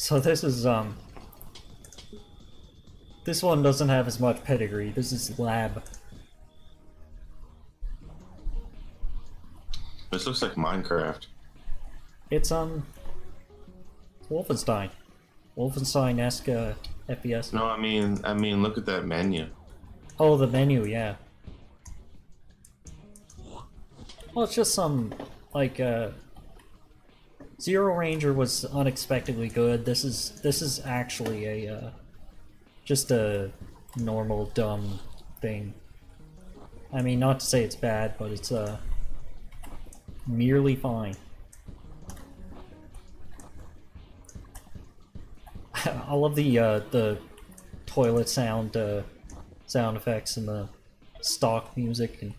Speaker 2: So this one doesn't have as much pedigree. This is Lab.
Speaker 1: This looks like Minecraft.
Speaker 2: It's Wolfenstein. Wolfenstein-esque FPS.
Speaker 1: No, I mean, look at that menu.
Speaker 2: Oh, the menu, yeah. Well, it's just some, like, Zero Ranger was unexpectedly good. This is actually a, just a normal, dumb thing. I mean, not to say it's bad, but it's, merely fine. I love the toilet sound, sound effects and the stock music and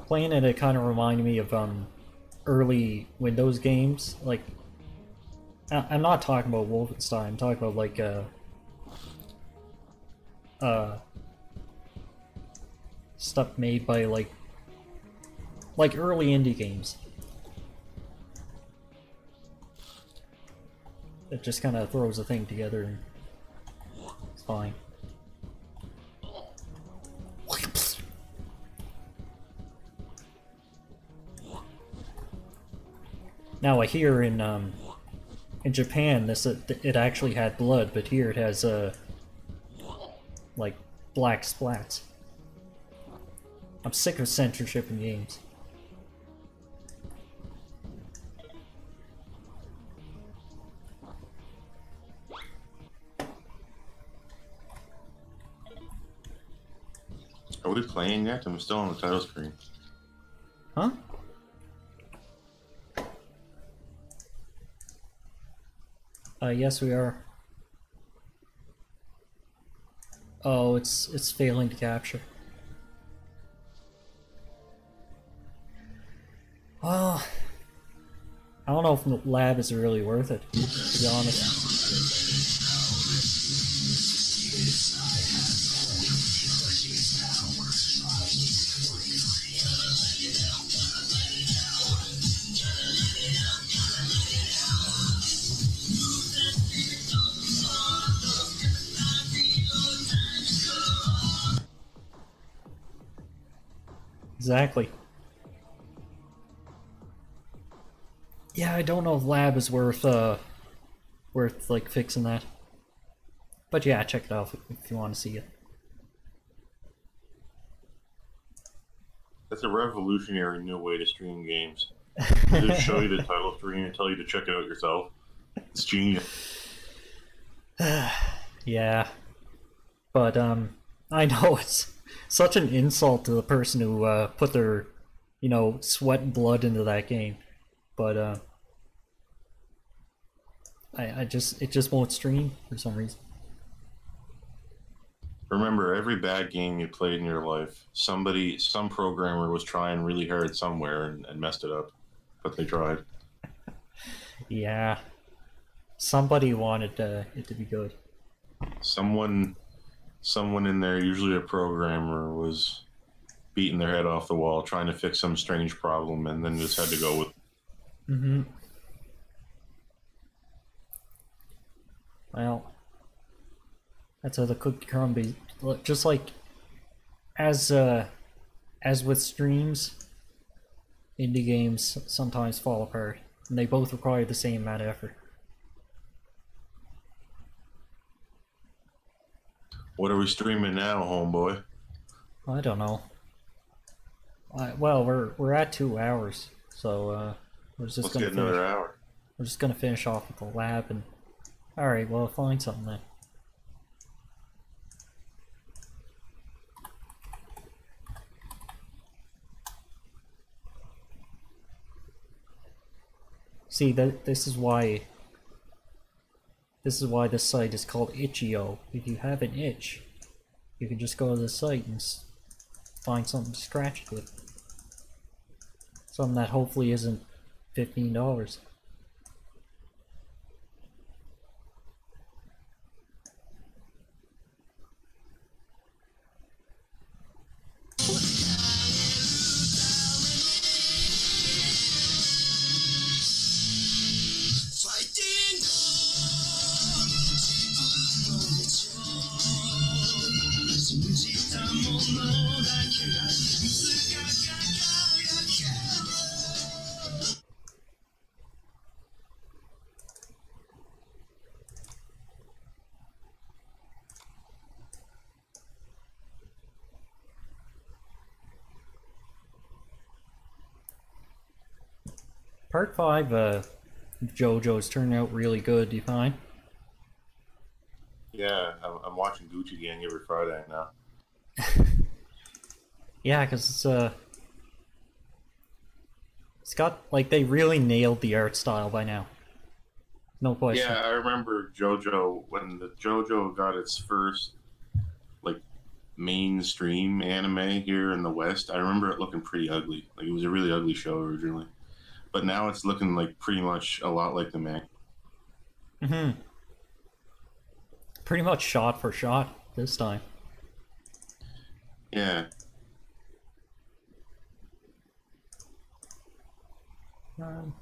Speaker 2: playing it kind of reminded me of early Windows games. Like, I'm not talking about Wolfenstein. I'm talking about like stuff made by like early indie games. It just kind of throws a thing together and it's fine. Now I hear in Japan it actually had blood, but here it has like black splats. I'm sick of censorship in games.
Speaker 1: Are we playing yet? I'm still on the title screen.
Speaker 2: Huh? Yes, we are. Oh, it's failing to capture. Well, I don't know if the lab is really worth it, to be honest. Exactly. Yeah, I don't know if lab is worth like fixing that. But yeah, check it out if you want to see it.
Speaker 1: That's a revolutionary new way to stream games. They just show you the title screen and tell you to check it out yourself. It's genius.
Speaker 2: Yeah. But I know it's such an insult to the person who put their, you know, sweat and blood into that game. But it just won't stream for some reason.
Speaker 1: Remember, every bad game you played in your life, some programmer was trying really hard somewhere and messed it up. But they tried.
Speaker 2: Yeah. Somebody wanted it to be good.
Speaker 1: Someone in there, usually a programmer, was beating their head off the wall trying to fix some strange problem and then just had to go with.
Speaker 2: Mm-hmm. Well, that's how the cookie crumbles. Just like as with streams, indie games sometimes fall apart, and they both require the same amount of effort.
Speaker 1: What are we streaming now, homeboy?
Speaker 2: I don't know. Well, we're at 2 hours, so we're just
Speaker 1: Let's
Speaker 2: gonna
Speaker 1: get another hour.
Speaker 2: We're just gonna finish off with the lab and. All right, well, find something then. See, this is why this site is called Itch.io. If you have an itch, you can just go to the site and find something to scratch it with. Something that hopefully isn't $15. Part 5, JoJo's turning out really good, do you find?
Speaker 1: Yeah, I'm watching Gucci Gang every Friday now.
Speaker 2: Yeah, because it's got, like, they really nailed the art style by now. No question.
Speaker 1: Yeah, I remember JoJo when the JoJo got its first like mainstream anime here in the West. I remember it looking pretty ugly. Like it was a really ugly show originally, but now it's looking like pretty much a lot like the manga.
Speaker 2: Hmm. Pretty much shot for shot this time.
Speaker 1: Yeah,
Speaker 2: Um,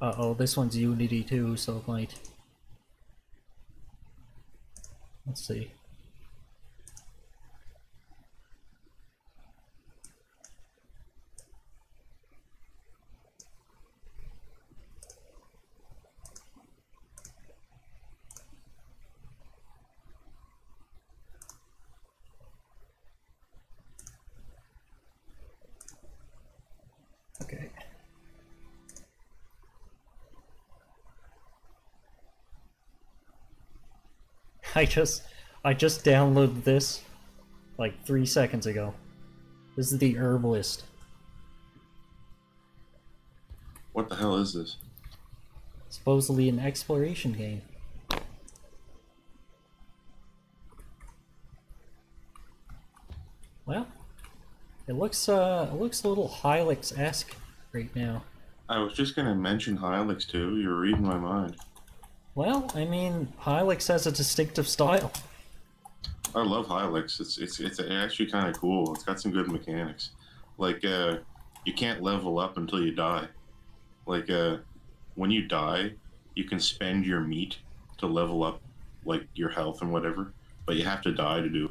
Speaker 2: uh-oh, this one's Unity too, so it might... Let's see. Okay. I just I just downloaded this like 3 seconds ago. This is the Herbalist.
Speaker 1: what the hell is this?
Speaker 2: Supposedly an exploration game. Well, it looks a little Hylix-esque right now.
Speaker 1: I was just gonna mention Hylix too. You're reading my mind.
Speaker 2: Well, I mean, Hylix has a distinctive style.
Speaker 1: I love Hylix. It's actually kind of cool. It's got some good mechanics. Like you can't level up until you die. Like when you die, you can spend your meat to level up like your health and whatever, but you have to die to do it.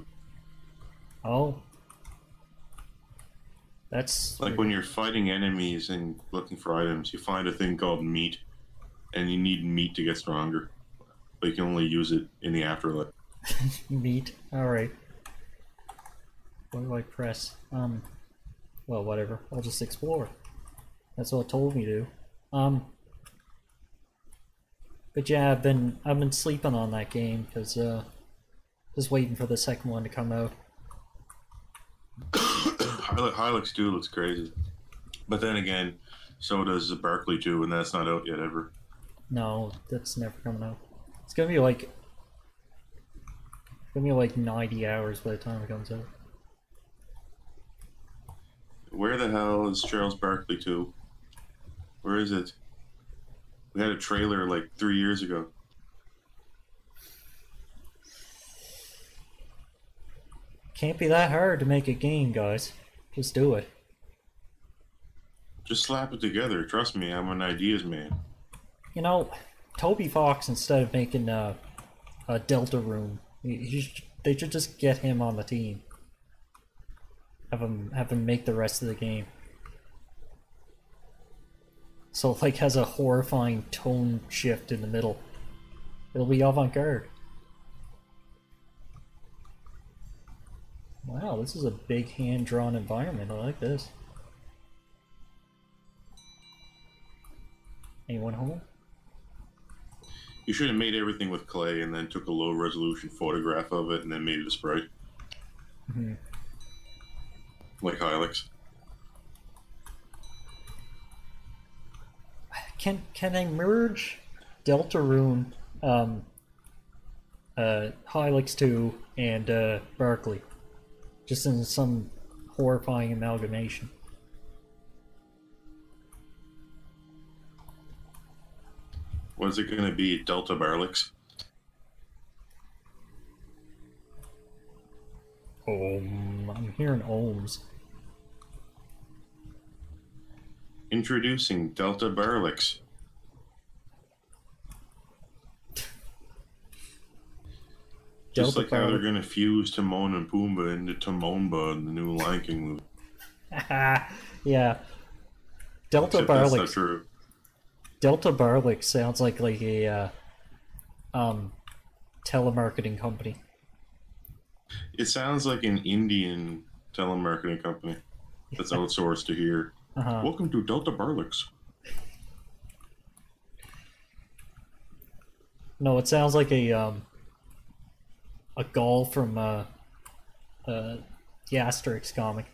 Speaker 2: Oh, that's
Speaker 1: Like when you're fighting enemies and looking for items, you find a thing called meat, and you need meat to get stronger, but you can only use it in the afterlife.
Speaker 2: meat. All right. What do I press? Well, whatever. I'll just explore. That's what it told me to. But yeah, I've been sleeping on that game because just waiting for the second one to come out.
Speaker 1: Hylix 2 looks crazy, but then again, so does Berkeley 2, and that's not out yet ever.
Speaker 2: No, that's never coming out. It's gonna be like 90 hours by the time it comes out.
Speaker 1: Where the hell is Charles Barkley 2? Where is it? We had a trailer like 3 years ago.
Speaker 2: Can't be that hard to make a game, guys. Just do it.
Speaker 1: Just slap it together. Trust me, I'm an ideas man.
Speaker 2: You know, Toby Fox, instead of making a Delta Room, they should just get him on the team. Have him make the rest of the game. So it like has a horrifying tone shift in the middle. It'll be avant-garde. Wow, this is a big hand-drawn environment. I like this. Anyone home?
Speaker 1: You should have made everything with clay and then took a low resolution photograph of it and then made it a sprite.
Speaker 2: Mm-hmm.
Speaker 1: Like Hylix.
Speaker 2: Can I merge Deltarune, Hylix 2, and Berkeley? Just in some horrifying amalgamation.
Speaker 1: What's it gonna be? Delta Barlix?
Speaker 2: I'm hearing ohms.
Speaker 1: Introducing Delta Barlix. Just like how they're gonna fuse Timon and Pumbaa into Timonba in the new Lion King movie.
Speaker 2: Yeah. Delta
Speaker 1: Except that's not
Speaker 2: Barlix.
Speaker 1: true.
Speaker 2: Delta Barlix sounds like a telemarketing company.
Speaker 1: It sounds like an Indian telemarketing company. that's outsourced to here. Welcome to Delta Barlix.
Speaker 2: No, it sounds like a Gaul from the Asterix comic.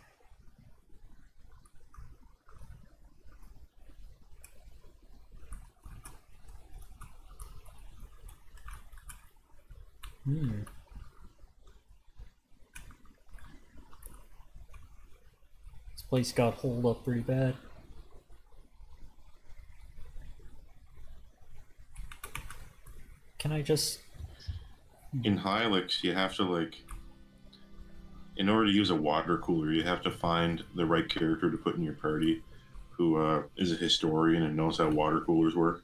Speaker 2: This place got holed up pretty bad. Can I just...
Speaker 1: In Hylix, you have to, like... In order to use a water cooler, you have to find the right character to put in your party who is a historian and knows how water coolers work.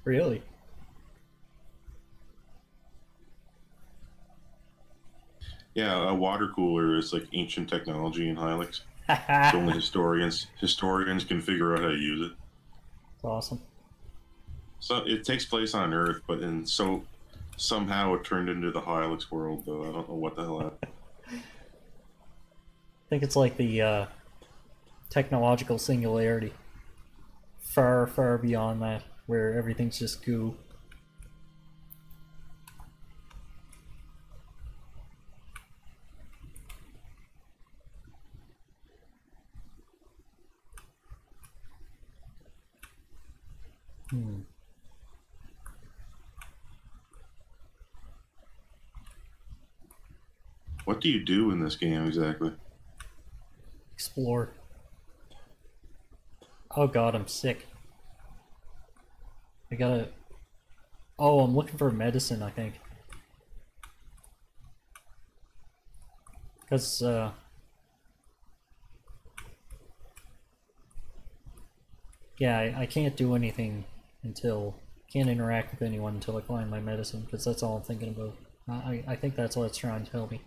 Speaker 2: Really?
Speaker 1: Yeah, a water cooler is like ancient technology in Hylix. Only historians can figure out how to use it.
Speaker 2: That's awesome.
Speaker 1: So it takes place on Earth, but somehow it turned into the Hylix world, though. I don't know what the hell happened.
Speaker 2: I think it's like the technological singularity. Far, far beyond that, where everything's just goo.
Speaker 1: What do you do in this game exactly?
Speaker 2: Explore. Oh god, I'm sick. I gotta... Oh, I'm looking for medicine, I think. Because, yeah, I can't do anything until... Can't interact with anyone until I find my medicine, because that's all I'm thinking about. I think that's what it's trying to tell me.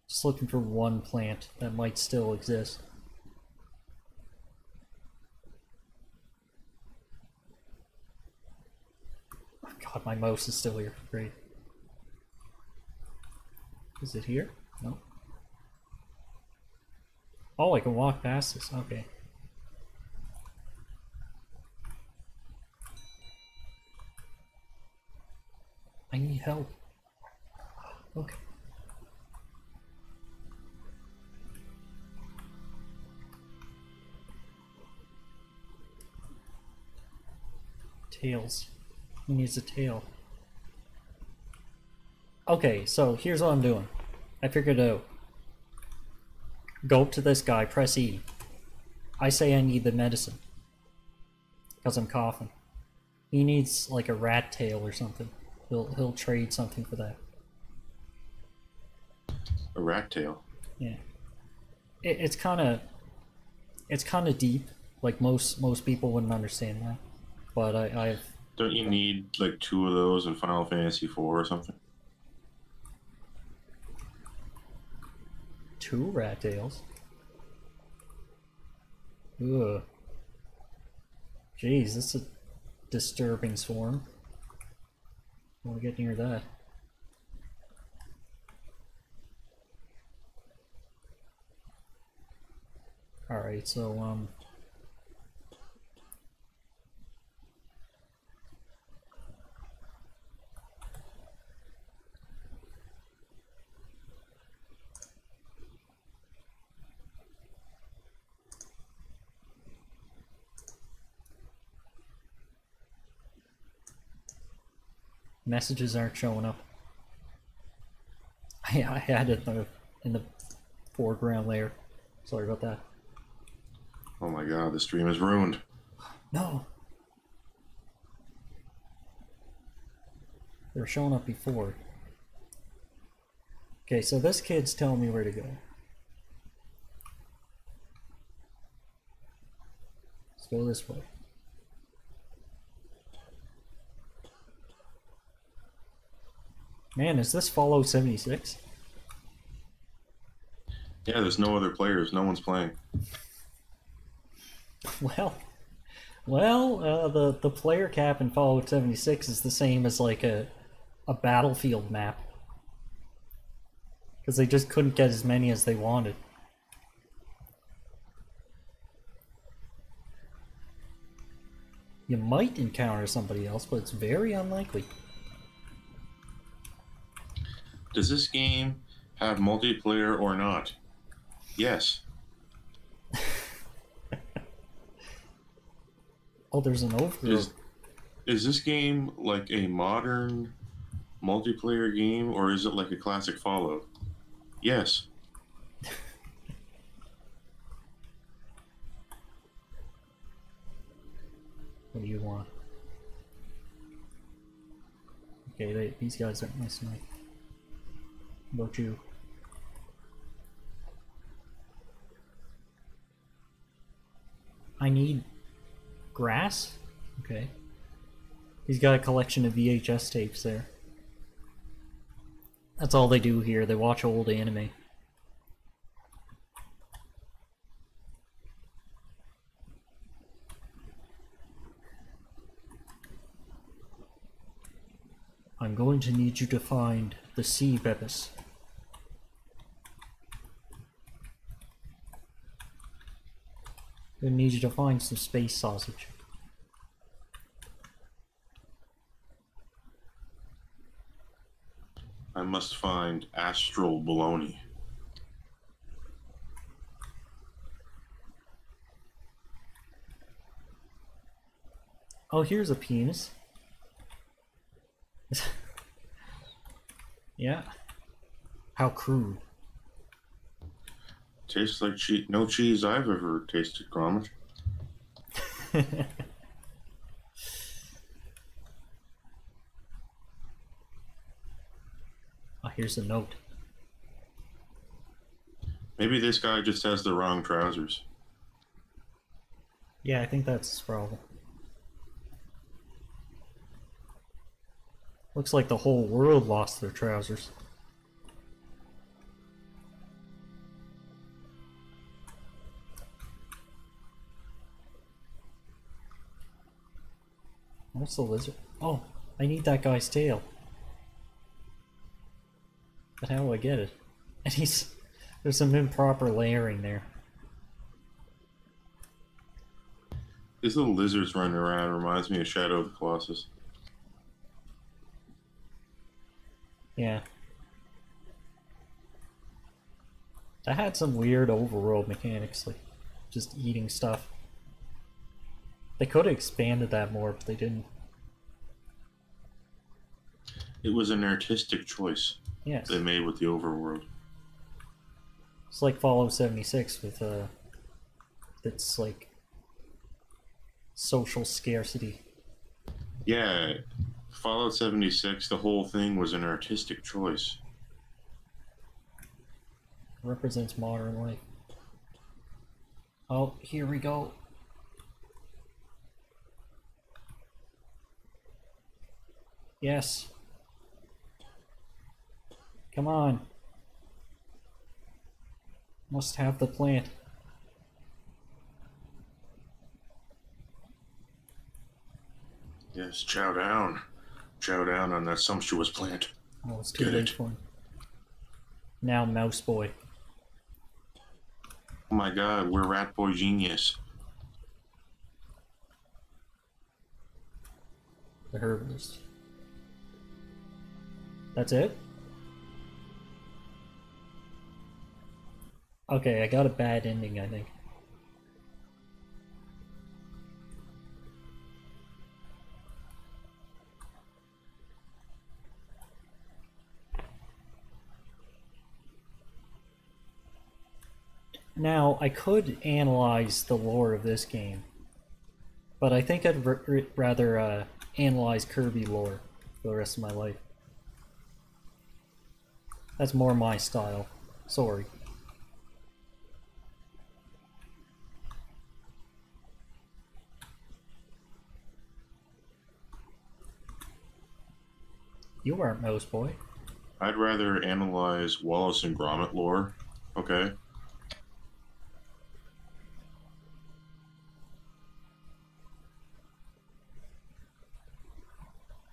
Speaker 2: Just looking for one plant that might still exist. Oh god, my mouse is still here. Great. Is it here? No. Oh, I can walk past this. Okay. I need help. Okay. Tails. He needs a tail. Okay, so here's what I'm doing. I figured out. Go up to this guy, press E. I say I need the medicine. Because I'm coughing. He needs like a rat tail or something. He'll trade something for that.
Speaker 1: A rat tail?
Speaker 2: Yeah. It's kind of deep. Like most people wouldn't understand that. But I've...
Speaker 1: Don't you need like 2 of those in Final Fantasy IV or something?
Speaker 2: 2 rat tails? Ugh. Jeez, that's a disturbing swarm. I want to get near that. Alright, so, messages aren't showing up. I had it in the foreground layer. Sorry about that.
Speaker 1: Oh my god, the stream is ruined.
Speaker 2: No! They were showing up before. Okay, so this kid's telling me where to go. Let's go this way. Man, is this Fallout 76?
Speaker 1: Yeah, there's no other players. No one's playing.
Speaker 2: Well, the player cap in Fallout 76 is the same as like a battlefield map. Because they just couldn't get as many as they wanted. You might encounter somebody else, but it's very unlikely.
Speaker 1: Does this game have multiplayer or not? Yes.
Speaker 2: Oh, there's an overgrowth.
Speaker 1: Is this game like a modern multiplayer game, or is it like a classic Fallout? Yes.
Speaker 2: What do you want? Okay, these guys aren't nice to me. What about you? I need grass? Okay. He's got a collection of VHS tapes there. That's all they do here, they watch old anime. I'm going to need you to find the sea bebis. I'm gonna need you to find some space sausage.
Speaker 1: I must find astral baloney.
Speaker 2: Oh, here's a penis. Yeah. How crude.
Speaker 1: Tastes like no cheese I've ever tasted, Gromit.
Speaker 2: Oh, here's a note.
Speaker 1: Maybe this guy just has the wrong trousers.
Speaker 2: Yeah, I think that's his problem. Looks like the whole world lost their trousers. What's the lizard? Oh, I need that guy's tail. But how do I get it? And there's some improper layering there.
Speaker 1: These little lizards running around reminds me of Shadow of the Colossus.
Speaker 2: Yeah. That had some weird overworld mechanics, like just eating stuff. They could have expanded that more, but they didn't.
Speaker 1: It was an artistic choice
Speaker 2: Yes.
Speaker 1: they made with the overworld.
Speaker 2: It's like Fallout 76 with it's like social scarcity.
Speaker 1: Yeah, Fallout 76, the whole thing was an artistic choice.
Speaker 2: Represents modern life. Oh, here we go. Yes. Come on. Must have the plant.
Speaker 1: Yes, chow down. Chow down on that sumptuous plant.
Speaker 2: Oh, it's too
Speaker 1: Get
Speaker 2: late
Speaker 1: it.
Speaker 2: for him. Now, Mouse Boy.
Speaker 1: Oh my god, we're Rat Boy Genius.
Speaker 2: The herbalist. That's it? Okay, I got a bad ending, I think. Now, I could analyze the lore of this game, but I think I'd rather analyze Kirby lore for the rest of my life. That's more my style. Sorry. You aren't Mouse Boy.
Speaker 1: I'd rather analyze Wallace and Gromit lore, okay?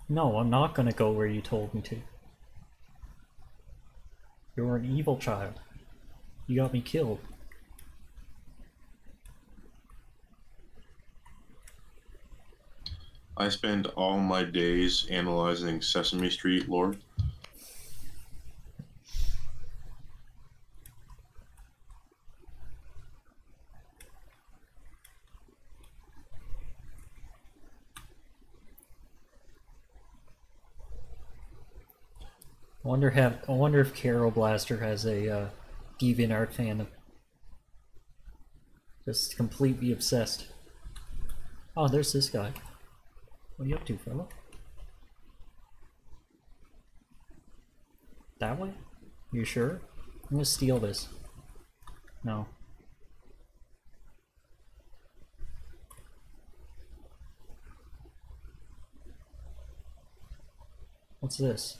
Speaker 2: No, I'm not gonna go where you told me to. You're an evil child. You got me killed.
Speaker 1: I spend all my days analyzing Sesame Street lore.
Speaker 2: I wonder if Kero Blaster has a DeviantArt fandom. Just completely obsessed. Oh, there's this guy. What are you up to, fella? That way? You sure? I'm gonna steal this. No. What's this?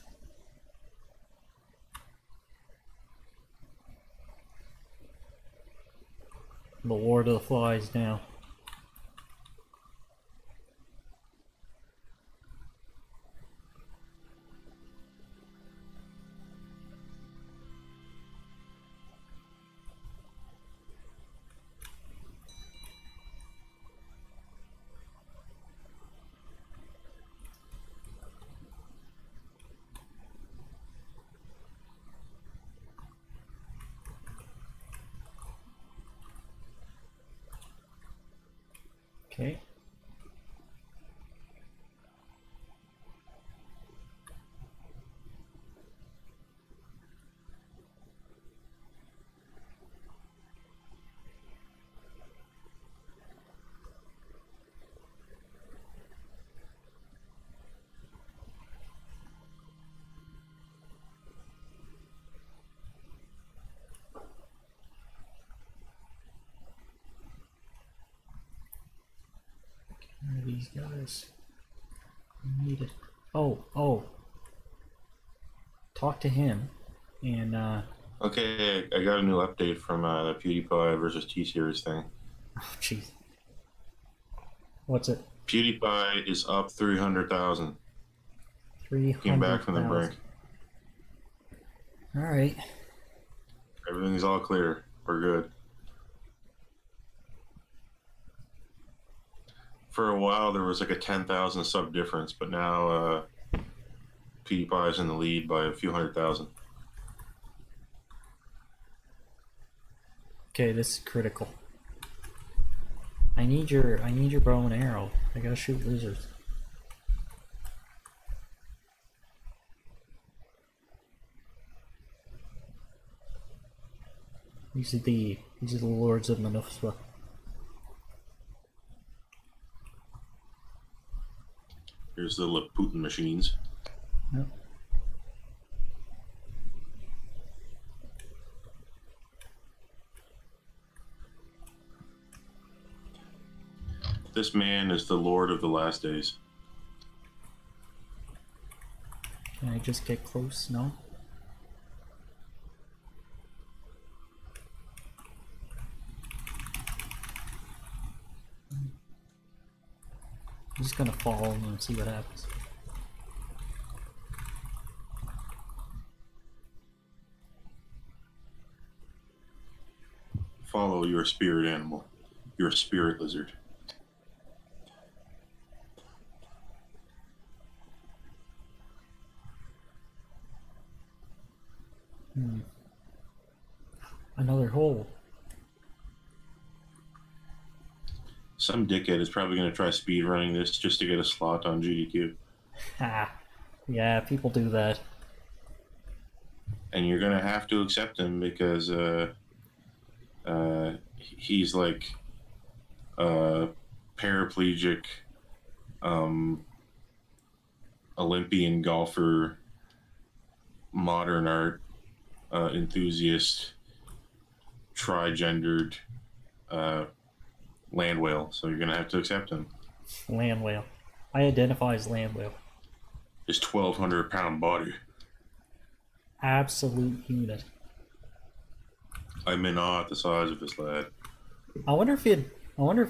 Speaker 2: The Lord of the Flies now. Okay. Where are these guys? I need it. Oh. Talk to him. And,
Speaker 1: Okay, I got a new update from the PewDiePie versus T-Series thing.
Speaker 2: oh, jeez. What's it?
Speaker 1: PewDiePie is up 300,000.
Speaker 2: 300,000.
Speaker 1: Came back from the brink.
Speaker 2: Alright.
Speaker 1: Everything's all clear. We're good. For a while, there was like a 10,000 sub difference, but now PewDiePie is in the lead by a few 100,000.
Speaker 2: Okay, this is critical. I need your bow and arrow. I gotta shoot lizards. These are the lords of Manufswa.
Speaker 1: Here's the Putin machines.
Speaker 2: Yep.
Speaker 1: This man is the Lord of the Last Days.
Speaker 2: Can I just get close? No? I'm just gonna follow him and see what happens.
Speaker 1: Follow your spirit animal, your spirit lizard.
Speaker 2: Another hole.
Speaker 1: Some dickhead is probably going to try speed running this just to get a slot on GDQ.
Speaker 2: Ha. Yeah, people do that.
Speaker 1: And you're going to have to accept him because he's like a paraplegic Olympian golfer, modern art enthusiast, tri-gendered land whale, so you're gonna have to accept him.
Speaker 2: Land whale. I identify as land whale.
Speaker 1: His 1,200-pound body.
Speaker 2: Absolute unit.
Speaker 1: I'm in awe at the size of this lad.
Speaker 2: I wonder if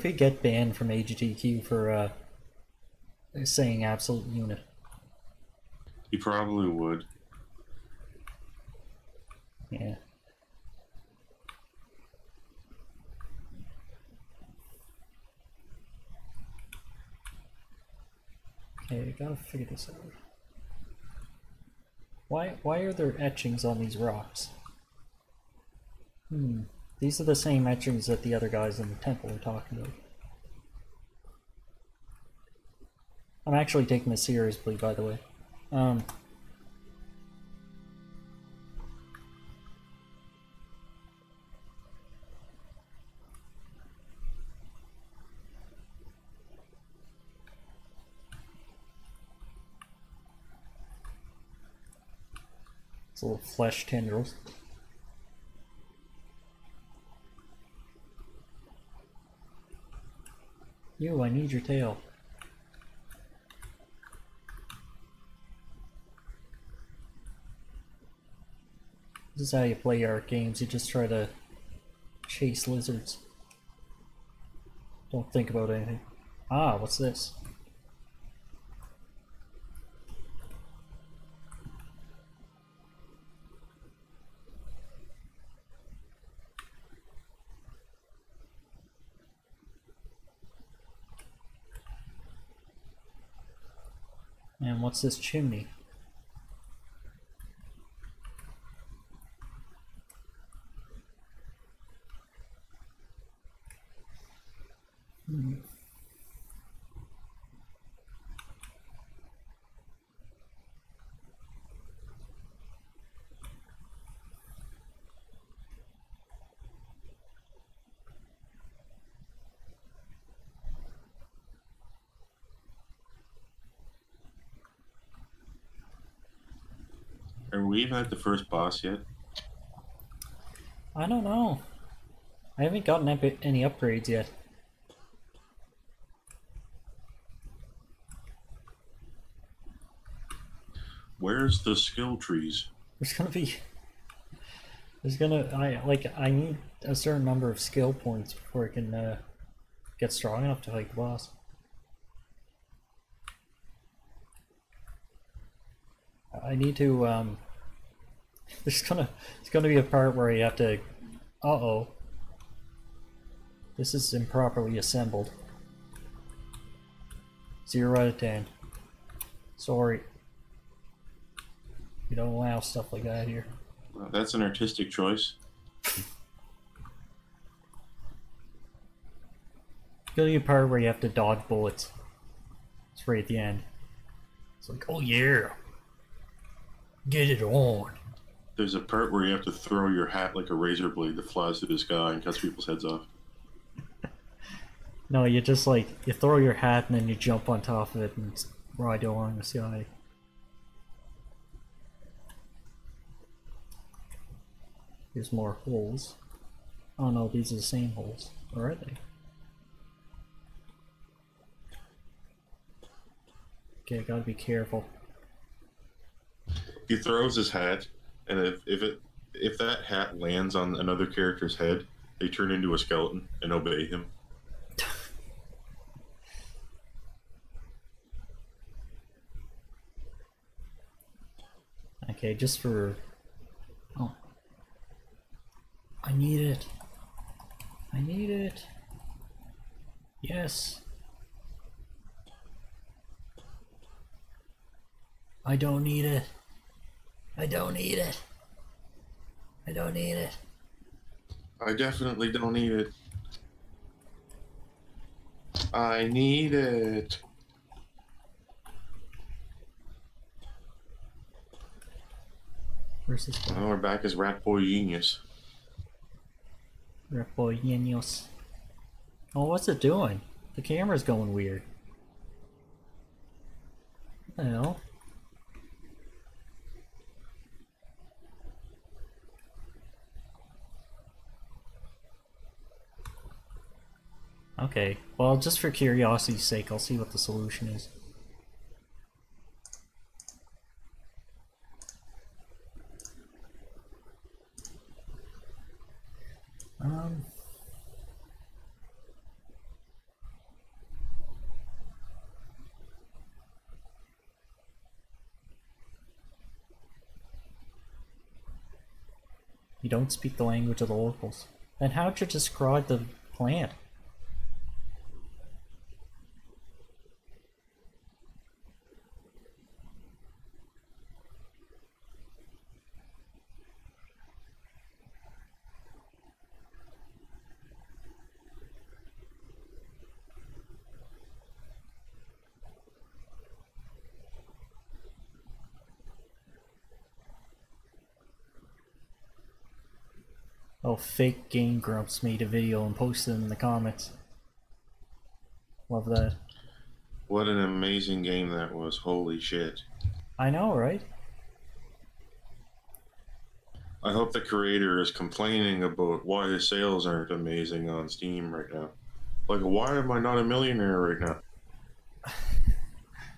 Speaker 2: he'd get banned from AGTQ for saying absolute unit.
Speaker 1: He probably would.
Speaker 2: Yeah. Okay, I gotta figure this out. Why are there etchings on these rocks? These are the same etchings that the other guys in the temple are talking about. I'm actually taking this seriously, by the way. It's little flesh tendrils. You, I need your tail. This is how you play art games. You just try to chase lizards. Don't think about anything. Ah, what's this? And what's this chimney?
Speaker 1: Are we even at the first boss yet?
Speaker 2: I don't know. I haven't gotten any upgrades yet.
Speaker 1: Where's the skill trees?
Speaker 2: I need a certain number of skill points before I can get strong enough to fight the boss. I need to there's gonna be a part where you have to uh-oh. This is improperly assembled. 0 out of 10. Sorry. You don't allow stuff like that here.
Speaker 1: Well, that's an artistic choice.
Speaker 2: There's gonna be a part where you have to dodge bullets. It's right at the end. It's like, oh yeah. Get it on.
Speaker 1: There's a part where you have to throw your hat like a razor blade that flies through the sky and cuts people's heads off.
Speaker 2: No, you just like, you throw your hat and then you jump on top of it and ride along the sky. Here's more holes. Oh no, these are the same holes. Or are they? Okay, I gotta be careful.
Speaker 1: He throws his hat, and if that hat lands on another character's head, they turn into a skeleton and obey him.
Speaker 2: Okay, just for... Oh. I need it. I need it. Yes. I don't need it. I don't need it. I don't need it.
Speaker 1: I definitely don't need it. I need it.
Speaker 2: Where's this guy?
Speaker 1: Oh, we're back as Rat Boy Genius.
Speaker 2: Repollenos. Oh, what's it doing? The camera's going weird. What the hell? Okay, well, just for curiosity's sake, I'll see what the solution is. You don't speak the language of the locals. Then how'd you describe the plant? Oh, fake Game Grumps made a video and posted it in the comments. Love that.
Speaker 1: What an amazing game that was. Holy shit.
Speaker 2: I know, right?
Speaker 1: I hope the creator is complaining about why his sales aren't amazing on Steam right now. Like, why am I not a millionaire right now?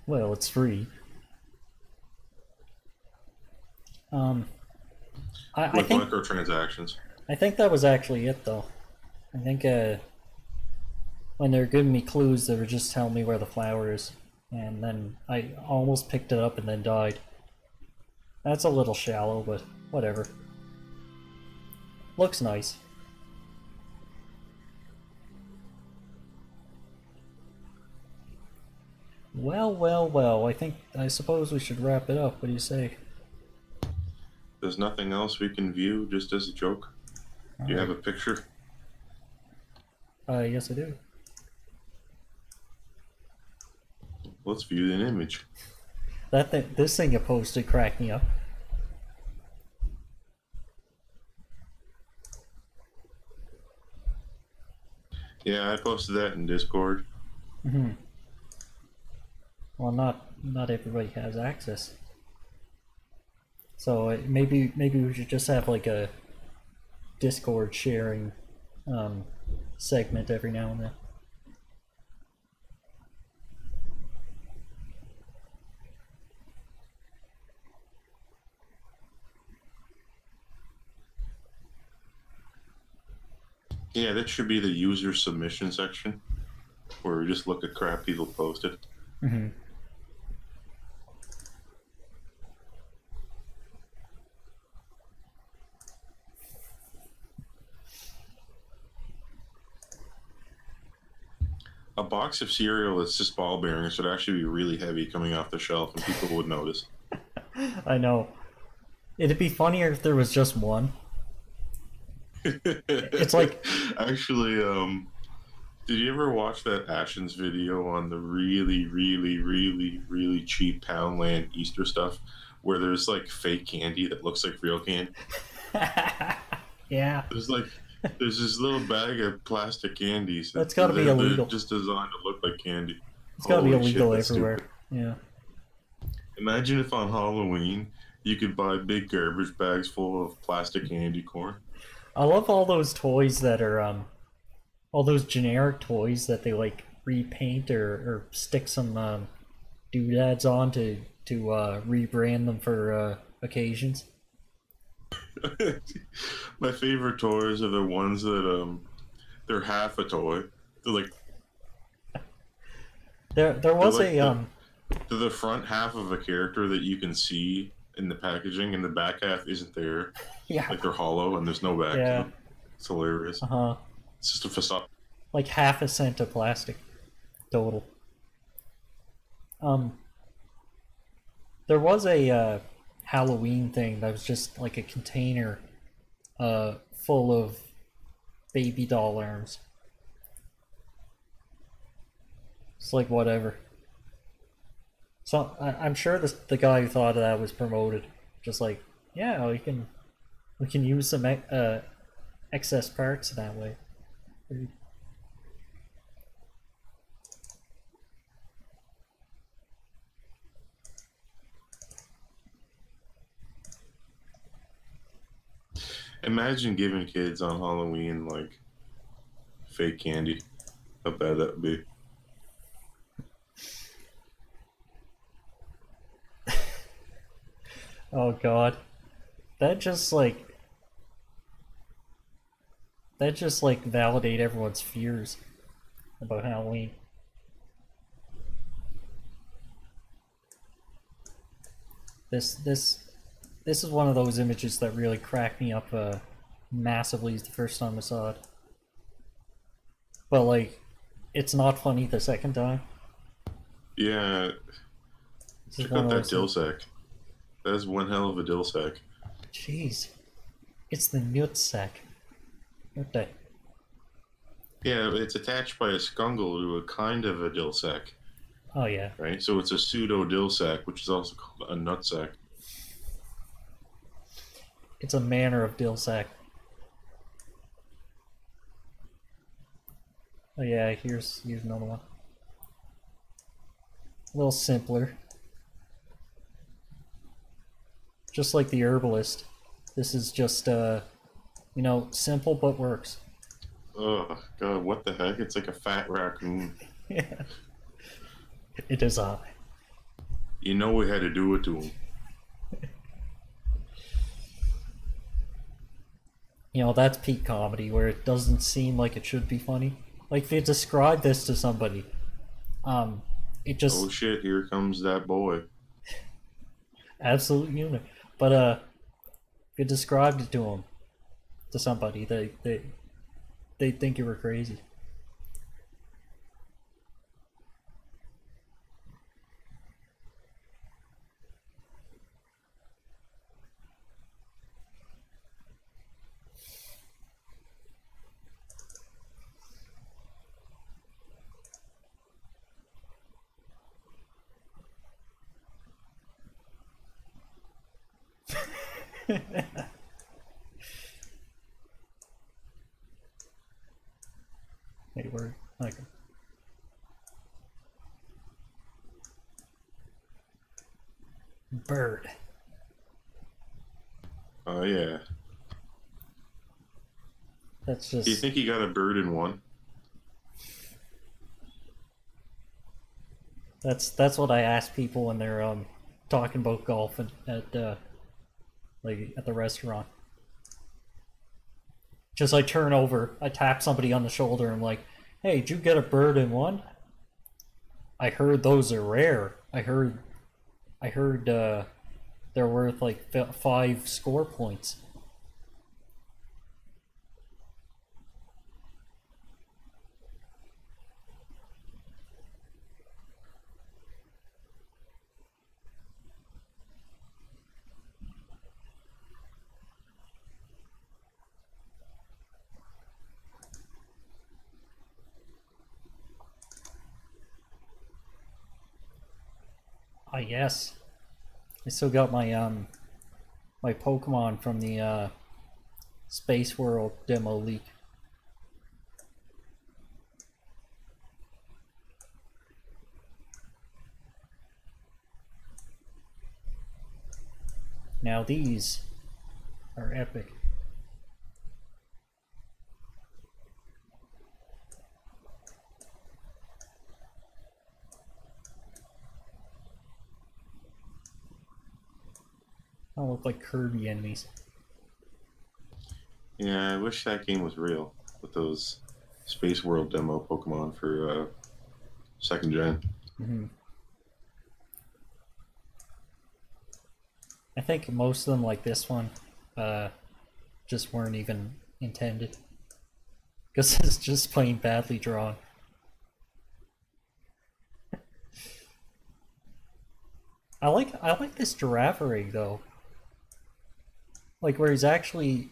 Speaker 2: Well, it's free.
Speaker 1: With
Speaker 2: I think
Speaker 1: microtransactions.
Speaker 2: I think that was actually it, though. I think when they were giving me clues, they were just telling me where the flower is, and then I almost picked it up and then died. That's a little shallow, but whatever. Looks nice. Well, well, well, I suppose we should wrap it up. What do you say?
Speaker 1: There's nothing else we can view just as a joke? Do you have a picture?
Speaker 2: Yes I do.
Speaker 1: Let's view an image.
Speaker 2: This thing you posted cracked me up.
Speaker 1: Yeah, I posted that in Discord.
Speaker 2: Mm-hmm. Well, not everybody has access. So maybe we should just have like a Discord sharing segment every now and then.
Speaker 1: Yeah, that should be the user submission section, where we just look at crap people posted.
Speaker 2: Mm-hmm.
Speaker 1: A box of cereal that's just ball bearings should actually be really heavy coming off the shelf, and people would notice.
Speaker 2: I know. It'd be funnier if there was just one. It's like...
Speaker 1: Actually, did you ever watch that Ashens video on the really, really, really, really cheap Poundland Easter stuff, where there's like fake candy that looks like real candy?
Speaker 2: Yeah.
Speaker 1: There's this little bag of plastic candies.
Speaker 2: That's gotta be illegal.
Speaker 1: Just designed to look like candy.
Speaker 2: It's gotta be illegal everywhere. Yeah.
Speaker 1: Imagine if on Halloween you could buy big garbage bags full of plastic candy corn.
Speaker 2: I love all those toys that are all those generic toys that they like repaint or stick some doodads on to rebrand them for occasions.
Speaker 1: My favorite toys are the ones that they're half a toy. They're like
Speaker 2: there was
Speaker 1: like
Speaker 2: a
Speaker 1: they're the front half of a character that you can see in the packaging, and the back half isn't there.
Speaker 2: Yeah.
Speaker 1: Like they're hollow and there's no back to them. It's hilarious.
Speaker 2: Uh-huh.
Speaker 1: It's just a facade.
Speaker 2: Like half a cent of plastic total. There was a Halloween thing that was just like a container full of baby doll arms. It's like whatever. So I'm sure the guy who thought of that was promoted. Just like, yeah, we can use some excess parts that way.
Speaker 1: – Imagine giving kids on Halloween like fake candy. How bad that would be.
Speaker 2: Oh god. That just like validate everyone's fears about Halloween. This is one of those images that really cracked me up massively the first time I saw it. But like, it's not funny the second time.
Speaker 1: Yeah,
Speaker 2: This is
Speaker 1: check
Speaker 2: one
Speaker 1: out
Speaker 2: of
Speaker 1: that
Speaker 2: those
Speaker 1: dill
Speaker 2: things.
Speaker 1: sack. That is one hell of a dill sack.
Speaker 2: Jeez. It's the nutsack. What the?
Speaker 1: Yeah, it's attached by a scungle to a kind of a dill sack,
Speaker 2: Oh yeah.
Speaker 1: right? So it's a pseudo dill sack, which is also called a nut sack.
Speaker 2: It's a manner of dill sack. Oh yeah, here's another one. A little simpler. Just like the herbalist. This is just you know, simple but works.
Speaker 1: Oh god, what the heck? It's like a fat raccoon.
Speaker 2: Yeah. It is I.
Speaker 1: You know we had to do it to him.
Speaker 2: You know, that's peak comedy where it doesn't seem like it should be funny. Like if you describe this to somebody, it just
Speaker 1: Oh shit, here comes that boy.
Speaker 2: absolute humor. But if you described it to them, to somebody, they think you were crazy. Hey, word. Okay. Bird.
Speaker 1: Oh yeah.
Speaker 2: That's
Speaker 1: Do you
Speaker 2: just
Speaker 1: think he got a bird in one?
Speaker 2: that's what I ask people when they're talking about golf at like at the restaurant. Just I turn over, I tap somebody on the shoulder, and I'm like, "Hey, did you get a bird in one? I heard those are rare. I heard they're worth like 5 score points." Ah, yes. I still got my Pokemon from the Space World demo leak. Now these are epic. They look like Kirby enemies.
Speaker 1: Yeah, I wish that game was real with those Space World demo Pokemon for second gen.
Speaker 2: I think most of them, like this one, just weren't even intended. Because it's just plain badly drawn. I like this giraffe rig though. Like where he's actually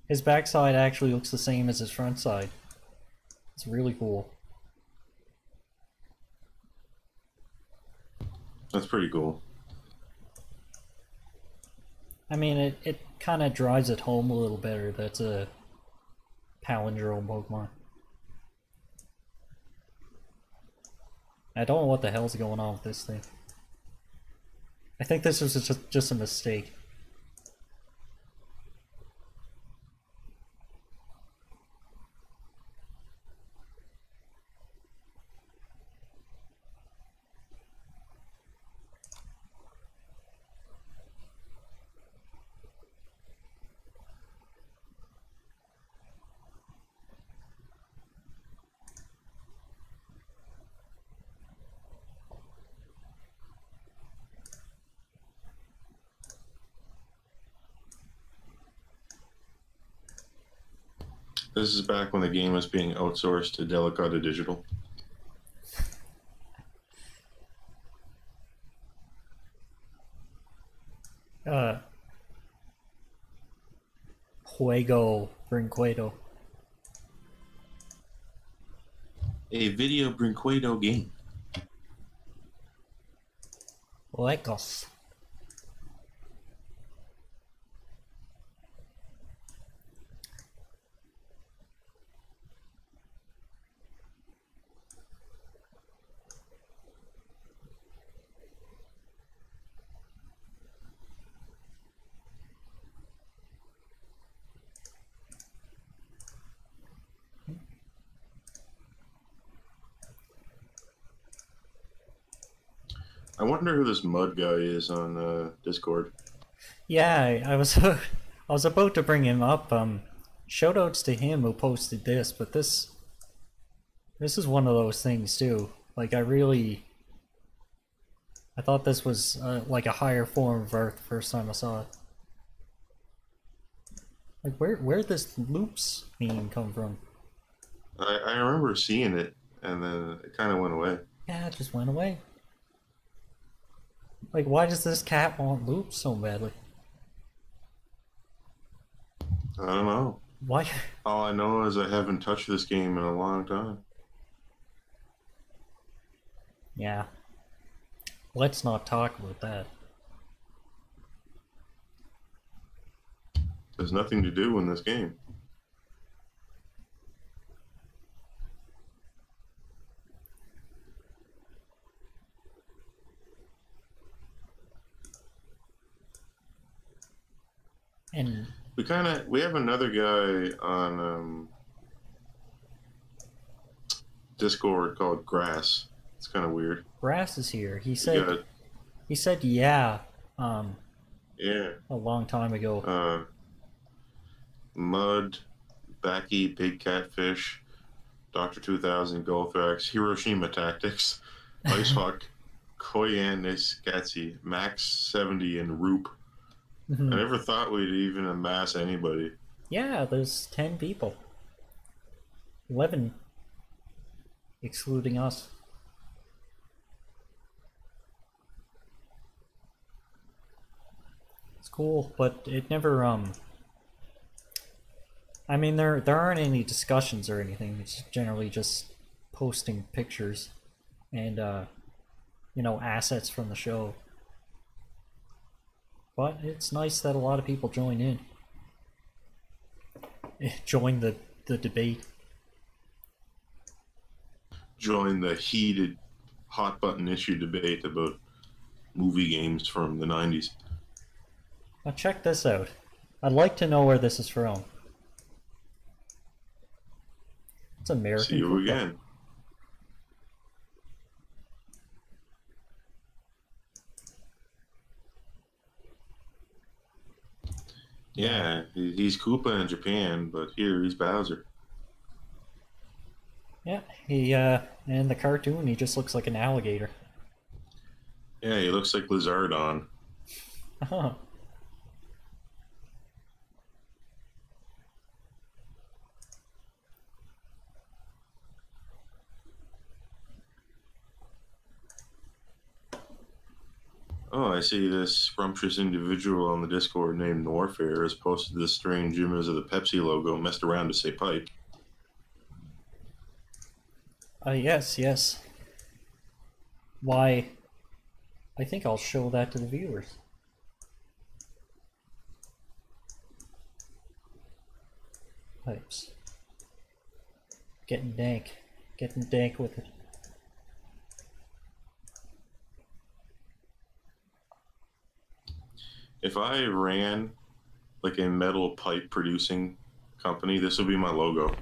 Speaker 2: his backside actually looks the same as his front side. It's really cool.
Speaker 1: That's pretty cool.
Speaker 2: I mean, it kind of drives it home a little better. That's a palindrome Pokemon. I don't know what the hell's going on with this thing. I think this was just a mistake.
Speaker 1: This is back when the game was being outsourced to Delicata Digital.
Speaker 2: Juego Brinquedo.
Speaker 1: A video Brinquedo game.
Speaker 2: Lecos.
Speaker 1: I wonder who this mud guy is on Discord.
Speaker 2: Yeah, I was I was about to bring him up. Shoutouts to him who posted this, but this is one of those things too. Like I thought this was like a higher form of art the first time I saw it. Like where'd this loops meme come from?
Speaker 1: I remember seeing it, and then it kind of went away.
Speaker 2: Yeah, it just went away. Like, why does this cat want loops so badly?
Speaker 1: I don't know.
Speaker 2: Why?
Speaker 1: All I know is I haven't touched this game in a long time.
Speaker 2: Yeah. Let's not talk about that.
Speaker 1: There's nothing to do in this game.
Speaker 2: And
Speaker 1: we have another guy on Discord called Grass. It's kind of weird.
Speaker 2: Grass is here. He said yeah,
Speaker 1: yeah,
Speaker 2: a long time ago.
Speaker 1: Mud, Backy, Big Catfish, Dr. 2000, Goldthrax, Hiroshima Tactics, Icehawk, Koyan Niskatsi, Max 70, and Roop. I never thought we'd even amass anybody.
Speaker 2: Yeah, there's 10 people. 11. Excluding us. It's cool, but it never, I mean, there aren't any discussions or anything. It's generally just posting pictures and, you know, assets from the show. But it's nice that a lot of people join in. Join the debate.
Speaker 1: Join the heated, hot button issue debate about movie games from the 90s.
Speaker 2: Now check this out. I'd like to know where this is from. It's American
Speaker 1: See you
Speaker 2: football.
Speaker 1: again. Yeah, he's Koopa in Japan, but here he's Bowser.
Speaker 2: Yeah, he, in the cartoon, he just looks like an alligator.
Speaker 1: Yeah, he looks like Lizardon.
Speaker 2: Oh.
Speaker 1: Oh, I see this scrumptious individual on the Discord named Norfair has posted this strange image of the Pepsi logo messed around to say pipe.
Speaker 2: Yes. Why? I think I'll show that to the viewers. Pipes. Getting dank. Getting dank with it.
Speaker 1: If I ran like a metal pipe producing company, this would be my logo.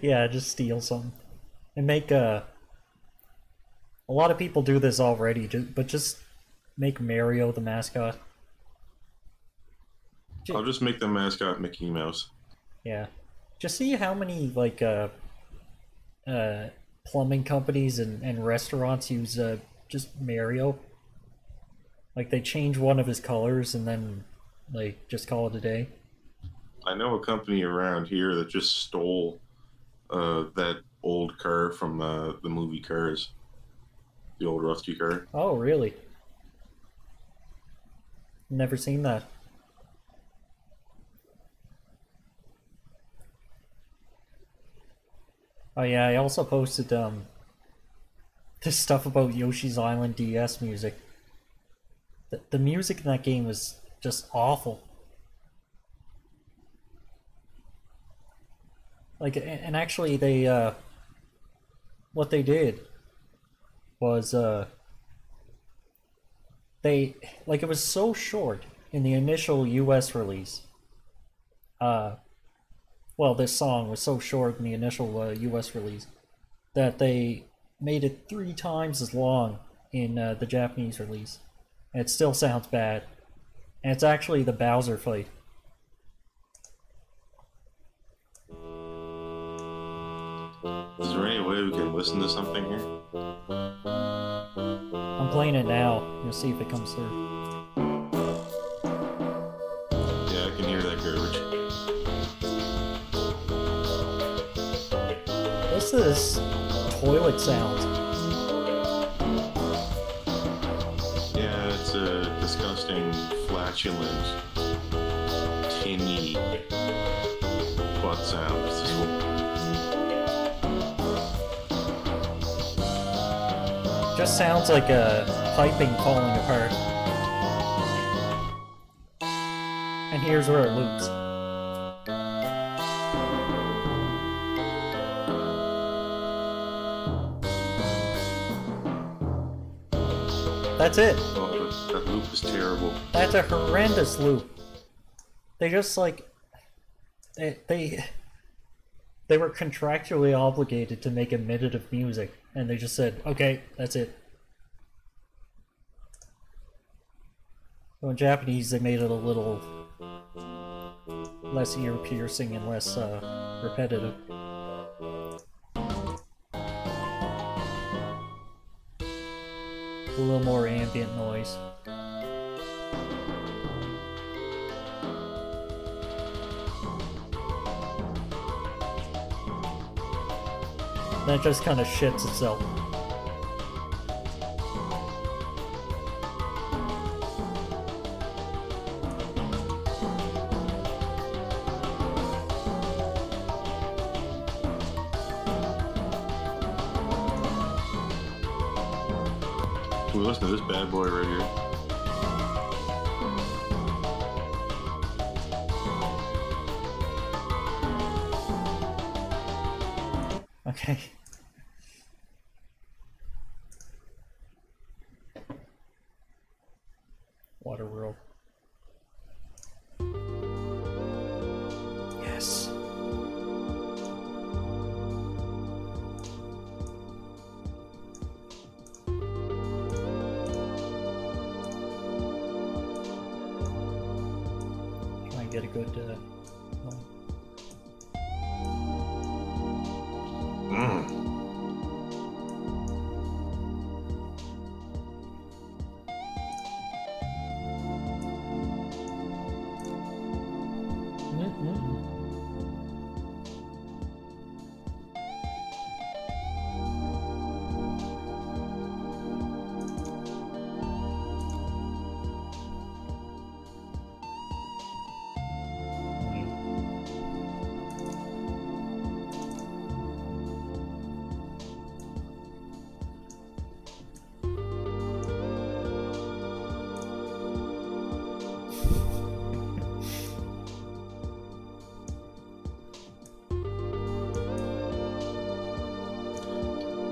Speaker 2: Yeah, just steal some. And make a lot of people do this already, but just make Mario the mascot.
Speaker 1: I'll just make the mascot Mickey Mouse.
Speaker 2: Yeah. Just see how many, like, plumbing companies and restaurants use, just Mario. Like, they change one of his colors and then Like, just call it a day.
Speaker 1: I know a company around here that just stole that old car from the movie Cars, the old rusty car.
Speaker 2: Oh, really? Never seen that. Oh yeah, I also posted this stuff about Yoshi's Island DS music. The music in that game was just awful. Like, and actually they what they did was they, like, it was so short in the initial US release. Well, this song was so short in the initial US release that they made it 3 times as long in the Japanese release. And it still sounds bad. And it's actually the Bowser fight.
Speaker 1: Is there any way we can listen to something here?
Speaker 2: I'm playing it now. You'll see if it comes through.
Speaker 1: Yeah, I can hear that garbage.
Speaker 2: What's this toilet sound?
Speaker 1: Yeah, it's a disgusting, flatulent, tinny butt sound. It's just
Speaker 2: Just sounds like a piping falling apart. And here's where it loops. That's it.
Speaker 1: oh, that loop is terrible.
Speaker 2: That's a horrendous loop. They just like they were contractually obligated to make a minute of music, and they just said, "Okay, that's it." So in Japanese, they made it a little less ear-piercing and less repetitive. A little more ambient noise. That just kind of shits itself.
Speaker 1: Can we listen to this bad boy right here?
Speaker 2: Okay. Waterworld. Yes. Try and get a good one.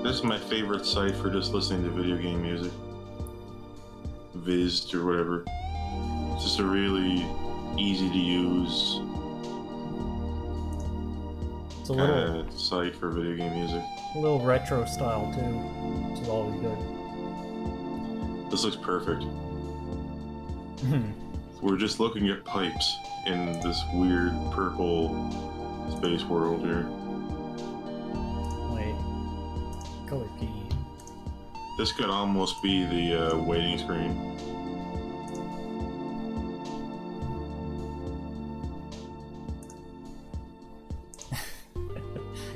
Speaker 1: This is my favorite site for just listening to video game music. Viz or whatever. It's just a really easy to use
Speaker 2: It's a little,
Speaker 1: site for video game music.
Speaker 2: a little retro style too, which is always good.
Speaker 1: This looks perfect. We're just looking at pipes in this weird purple space world here.
Speaker 2: Wait, color P.
Speaker 1: This could almost be the waiting screen.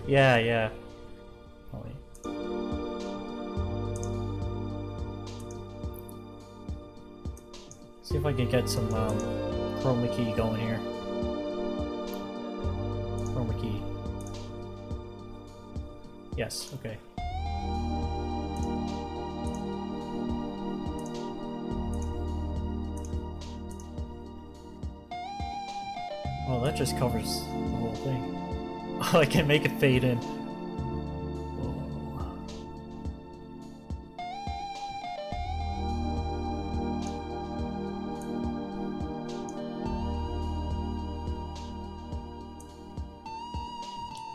Speaker 2: Yeah, yeah. Oh, wait. See if I can get some chroma key going here. Chroma key. Yes, okay. Well, that just covers the whole thing. Oh, I can make it fade in.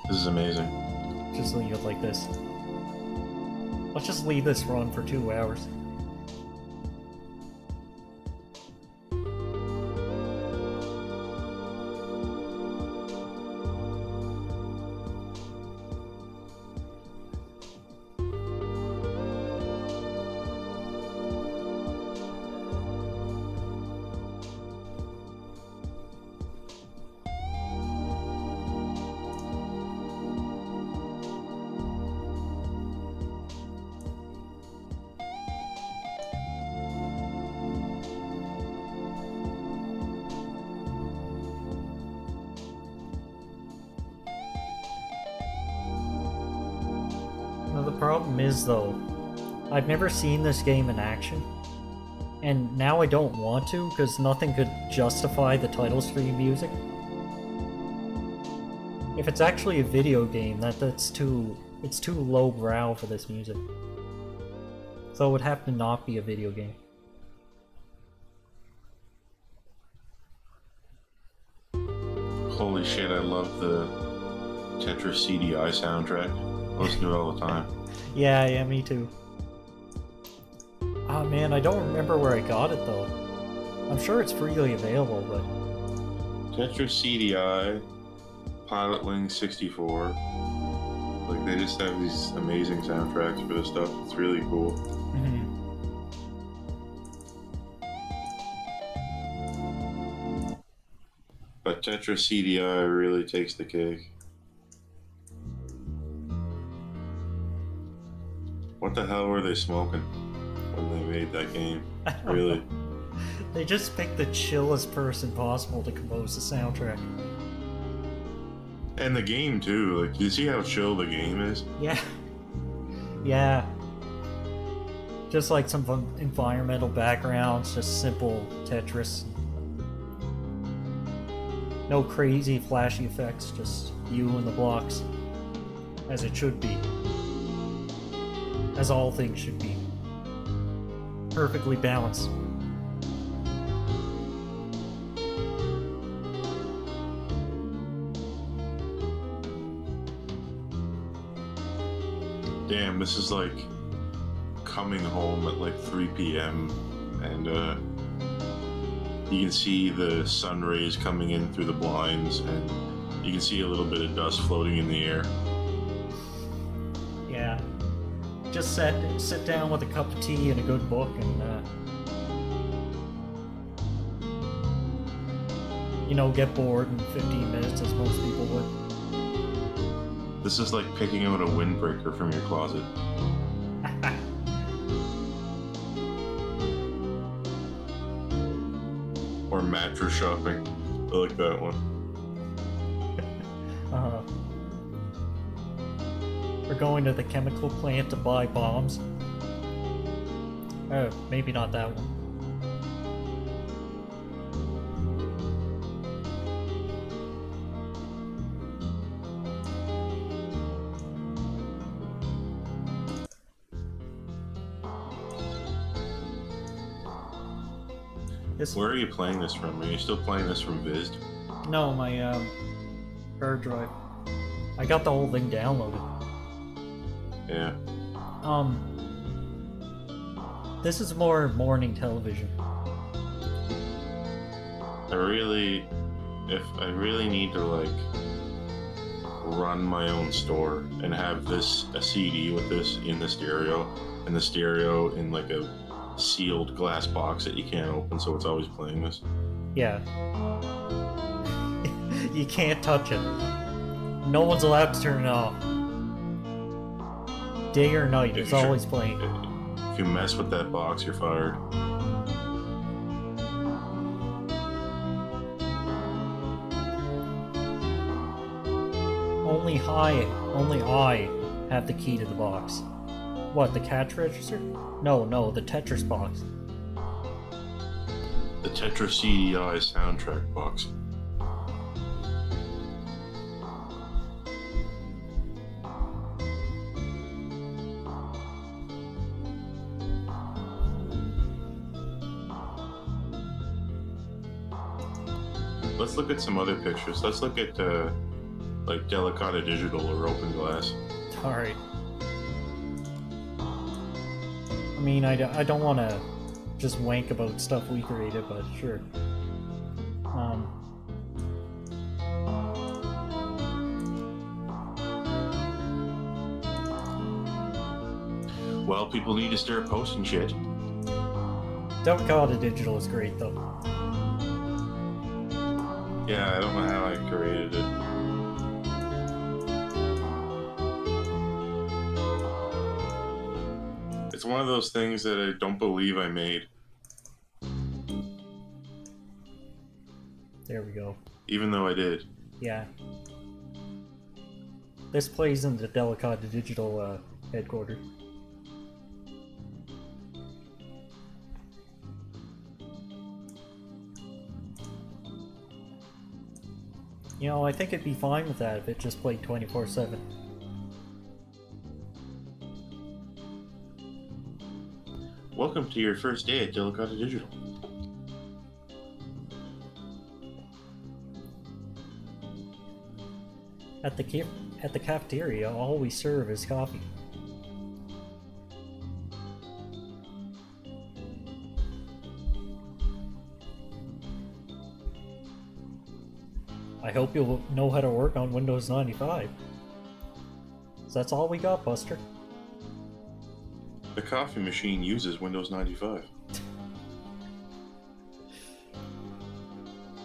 Speaker 1: This is amazing.
Speaker 2: Just leave it like this. Let's just leave this run for 2 hours. The problem is, though, I've never seen this game in action, and now I don't want to because nothing could justify the title screen music. If it's actually a video game, it's too lowbrow for this music. So it would have to not be a video game.
Speaker 1: Holy shit, I love the Tetris CDI soundtrack. I listen to it all the time.
Speaker 2: Yeah, me too. Ah, man, I don't remember where I got it, though. I'm sure it's freely available, but...
Speaker 1: Tetris CDI, Pilot Wing 64. Like, they just have these amazing soundtracks for this stuff. It's really cool.
Speaker 2: Mm-hmm.
Speaker 1: But Tetris CDI really takes the cake. What the hell were they smoking when they made that game? Really?
Speaker 2: They just picked the chillest person possible to compose the soundtrack.
Speaker 1: And the game too. Like, do you see how chill the game is?
Speaker 2: Yeah. Yeah. Just like some environmental backgrounds, just simple Tetris. No crazy flashy effects, just you and the blocks. As it should be. As all things should be. Perfectly balanced.
Speaker 1: Damn, this is like coming home at like 3 p.m. and you can see the sun rays coming in through the blinds, and you can see a little bit of dust floating in the air.
Speaker 2: Yeah. Just sit down with a cup of tea and a good book and you know, get bored in 15 minutes as most people would.
Speaker 1: This is like picking out a windbreaker from your closet. Or mattress shopping. I like that one.
Speaker 2: We're going to the chemical plant to buy bombs. Oh, maybe not that one.
Speaker 1: Where are you playing this from? Are you still playing this from Viz?
Speaker 2: No, my hard drive. I got the whole thing downloaded.
Speaker 1: Yeah.
Speaker 2: This is more morning television.
Speaker 1: If I really need to like run my own store and have a CD with this in the stereo, and the stereo in like a sealed glass box that you can't open, so it's always playing this.
Speaker 2: Yeah. You can't touch it. No one's allowed to turn it off. Day or night, it's always playing.
Speaker 1: If you mess with that box, you're fired.
Speaker 2: Only I have the key to the box. What, the catch register? No, the Tetris box.
Speaker 1: The Tetris CDI soundtrack box. Let's look at some other pictures. Let's look at like Delicata Digital or Open Glass.
Speaker 2: Alright. I mean, I don't want to just wank about stuff we created, but sure.
Speaker 1: Well, people need to start posting shit.
Speaker 2: Delicata Digital is great, though.
Speaker 1: Yeah, I don't know how I created it. It's one of those things that I don't believe I made.
Speaker 2: There we go.
Speaker 1: Even though I did.
Speaker 2: Yeah. This plays in the Delicata Digital headquarters. You know, I think it'd be fine with that if it just played 24/7.
Speaker 1: Welcome to your first day at Delicata Digital.
Speaker 2: At the cafeteria, all we serve is coffee. I hope you'll know how to work on Windows 95. So that's all we got, Buster.
Speaker 1: The coffee machine uses Windows 95.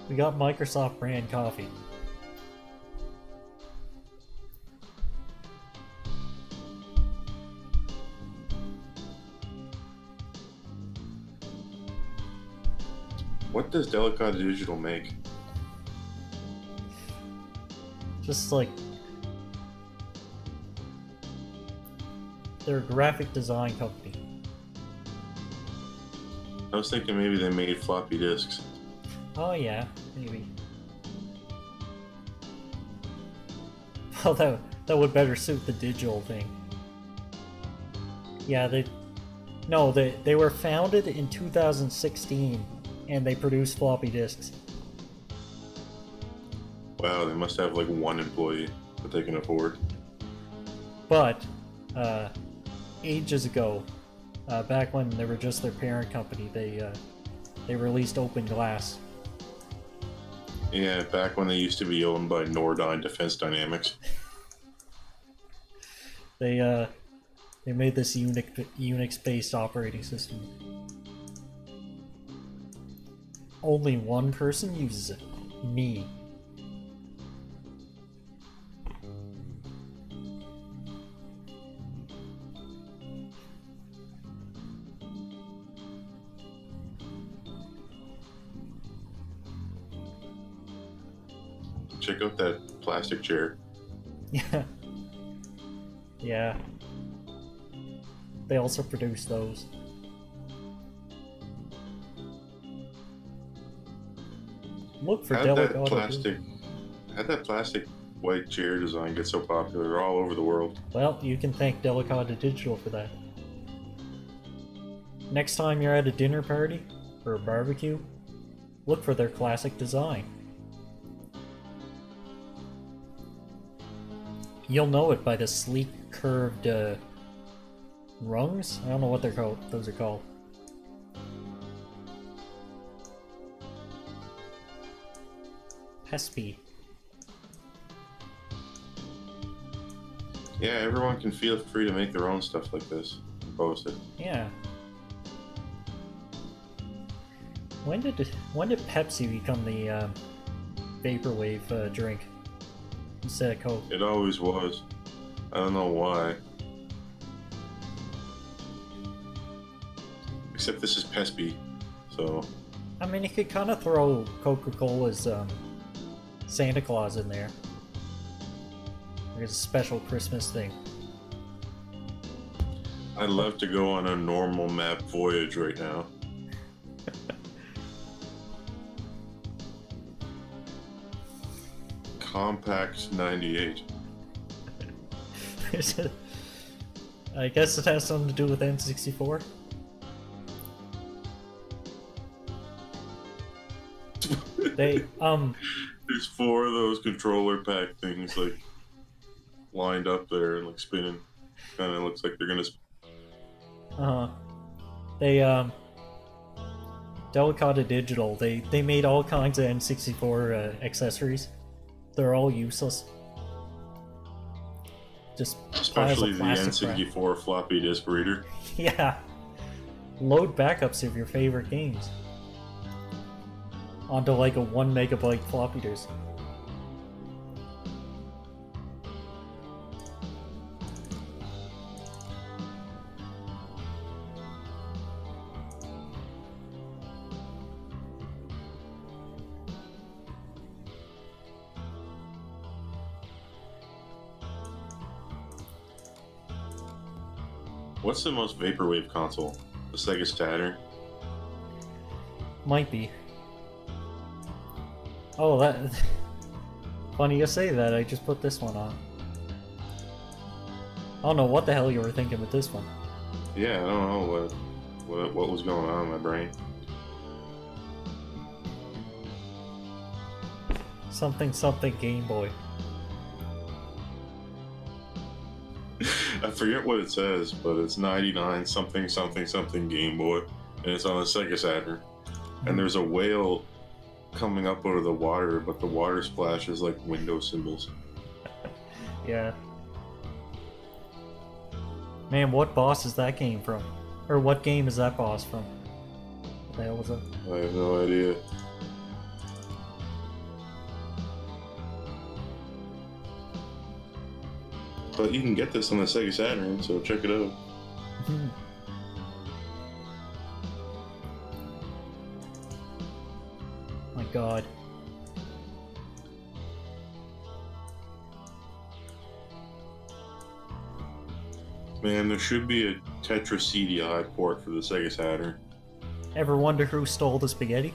Speaker 2: We got Microsoft brand coffee.
Speaker 1: What does Delicata Digital make?
Speaker 2: Just like... they're a graphic design company.
Speaker 1: I was thinking maybe they made floppy disks.
Speaker 2: Oh yeah, maybe. Well, that would better suit the digital thing. Yeah, they were founded in 2016, and they produce floppy disks.
Speaker 1: Wow, they must have like one employee that they can afford.
Speaker 2: But ages ago, back when they were just their parent company, they released Open Glass.
Speaker 1: Yeah, back when they used to be owned by Nordyne Defense Dynamics.
Speaker 2: They made this Unix-based operating system. Only one person uses it. Me.
Speaker 1: Check out that plastic chair.
Speaker 2: Yeah. Yeah. They also produce those. Look for Delicata.
Speaker 1: How'd that plastic white chair design get so popular? They're all over the world.
Speaker 2: Well, you can thank Delicata Digital for that. Next time you're at a dinner party or a barbecue, look for their classic design. You'll know it by the sleek, curved rungs? I don't know what they're called. Those are called. Hespe.
Speaker 1: Yeah, everyone can feel free to make their own stuff like this and post it.
Speaker 2: Yeah. When did Pepsi become the vaporwave drink? instead of Coke.
Speaker 1: It always was. I don't know why. Except this is Pesby, so...
Speaker 2: I mean, you could kind of throw Coca-Cola's Santa Claus in there. There's a special Christmas thing.
Speaker 1: I'd love to go on a normal map voyage right now. Compact 98.
Speaker 2: I guess it has something to do with N64. They,
Speaker 1: There's 4 of those controller pack things, like, lined up there and, like, spinning. Kinda looks like they're gonna...
Speaker 2: They, Delicata Digital, they made all kinds of N64 accessories. They're all useless. Just
Speaker 1: Especially the
Speaker 2: plastic
Speaker 1: N64
Speaker 2: crap.
Speaker 1: floppy disk reader.
Speaker 2: Yeah. Load backups of your favorite games onto like a 1 megabyte floppy disk.
Speaker 1: What's the most vaporwave console? The Sega Saturn?
Speaker 2: Might be. Oh, that... Funny you say that, I just put this one on. I don't know what the hell you were thinking with this one.
Speaker 1: Yeah, I don't know what was going on in my brain.
Speaker 2: Something something Game Boy.
Speaker 1: I forget what it says, but it's 99 something something something Game Boy, and it's on a Sega Saturn. And there's a whale coming up out of the water, but the water splash is like window symbols.
Speaker 2: Yeah. Man, what boss is that game from? Or what game is that boss from? What the hell was that?
Speaker 1: I have no idea. But you can get this on the Sega Saturn, so check it out.
Speaker 2: My god.
Speaker 1: Man, there should be a Tetris CDI port for the Sega Saturn.
Speaker 2: Ever wonder who stole the spaghetti?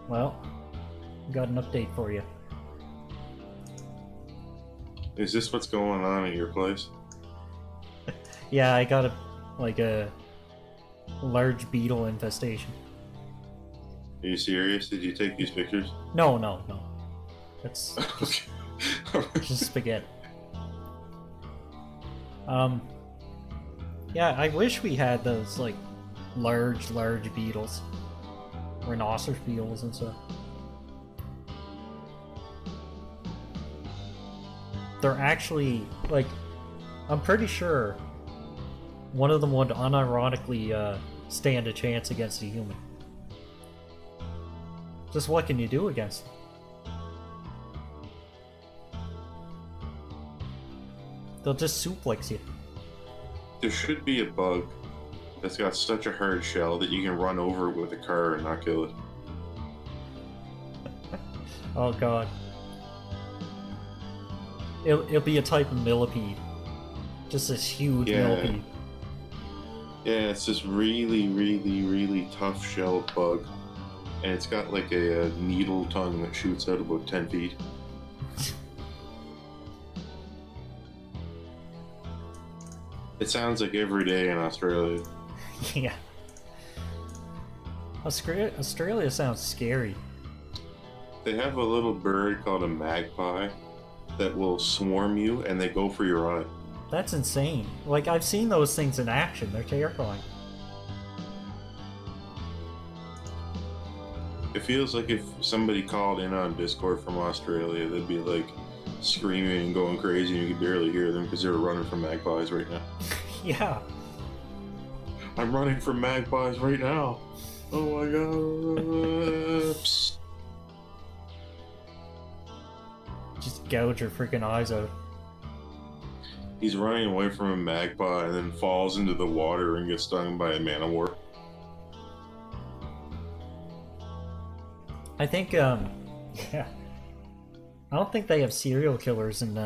Speaker 2: Well, got an update for you.
Speaker 1: Is this what's going on at your place?
Speaker 2: Yeah, I got a large beetle infestation.
Speaker 1: Are you serious? Did you take these pictures?
Speaker 2: No. That's
Speaker 1: Okay.
Speaker 2: just spaghetti. Yeah, I wish we had those, like, large beetles. Rhinoceros beetles and stuff. They're actually, like, I'm pretty sure one of them would unironically stand a chance against a human. Just what can you do against them? They'll just suplex you.
Speaker 1: There should be a bug that's got such a hard shell that you can run over it with a car and not kill it.
Speaker 2: Oh god. It'll be a type of millipede. Just this huge millipede.
Speaker 1: Yeah, it's this really tough shell bug. And it's got like a needle tongue that shoots out about 10 feet. It sounds like every day in Australia.
Speaker 2: Yeah. Australia sounds scary.
Speaker 1: They have a little bird called a magpie that will swarm you and they go for your eye.
Speaker 2: That's insane. Like, I've seen those things in action. They're terrifying.
Speaker 1: It feels like if somebody called in on Discord from Australia, they'd be like screaming and going crazy and you could barely hear them because they're running from magpies right now.
Speaker 2: Yeah.
Speaker 1: I'm running from magpies right now. Oh my god. Psst.
Speaker 2: gouge her freaking eyes out.
Speaker 1: He's running away from a magpie and then falls into the water and gets stung by a man-o-war.
Speaker 2: I think, yeah. I don't think they have serial killers in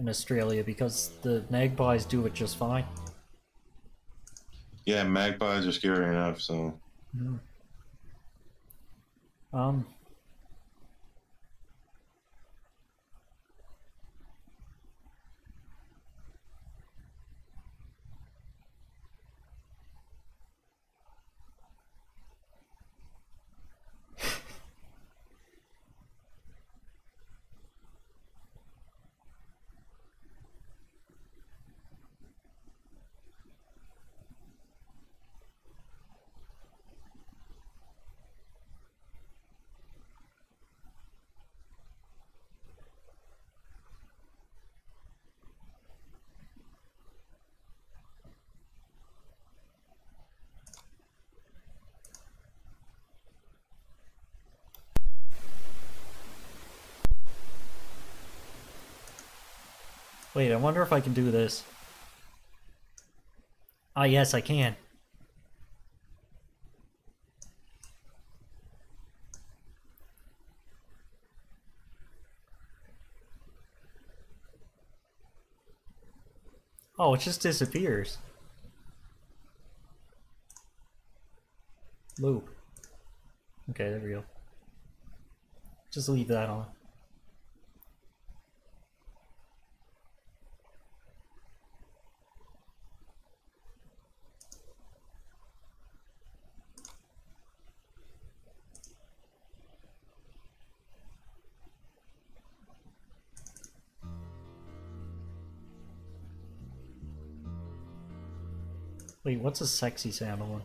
Speaker 2: Australia because the magpies do it just fine.
Speaker 1: Yeah, magpies are scary enough, so...
Speaker 2: Mm. Wait, I wonder if I can do this. Ah, yes, I can. Oh, it just disappears. Loop. Okay, there we go. Just leave that on. Wait, what's a sexy sound one?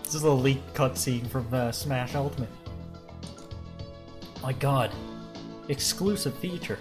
Speaker 2: This is a leaked cutscene from Smash Ultimate. My god. Exclusive feature.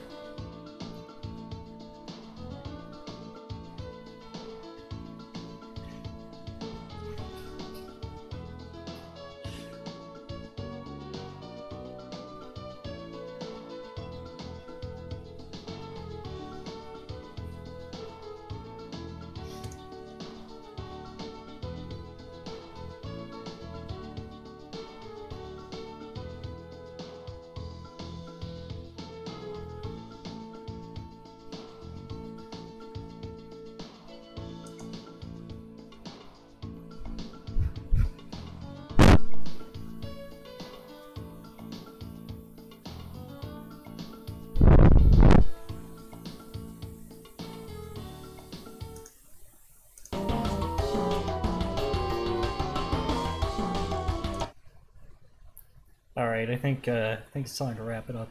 Speaker 2: All right, I think it's time to wrap it up.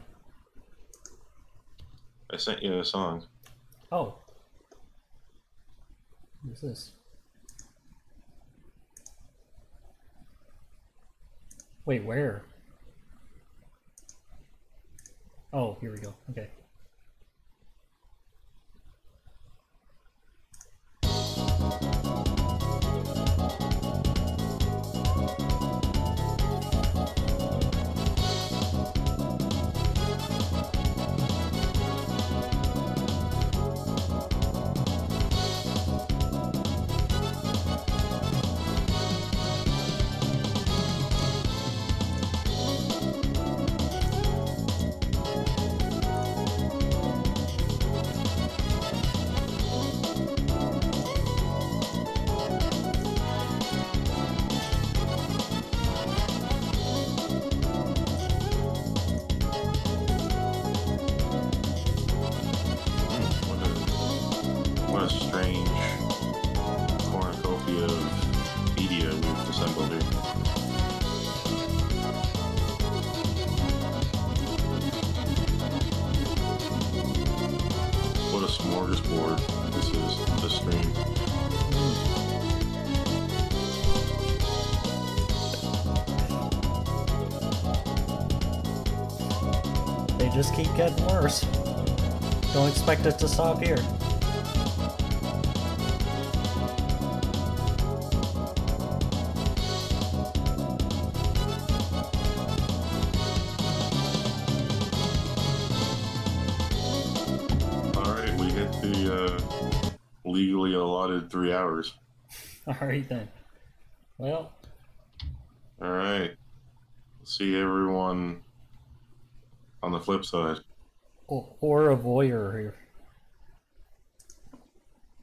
Speaker 1: I sent you a song.
Speaker 2: Oh, what's this? Wait, where? Oh, here we go. Okay.
Speaker 1: What a strange cornucopia of media we've assembled here. What a smorgasbord this is, this stream.
Speaker 2: They just keep getting worse. Don't expect it to stop here.
Speaker 1: Alright, we hit the legally allotted 3 hours.
Speaker 2: Alright then. Well.
Speaker 1: Alright. See everyone on the flip side.
Speaker 2: Or a voyeur here.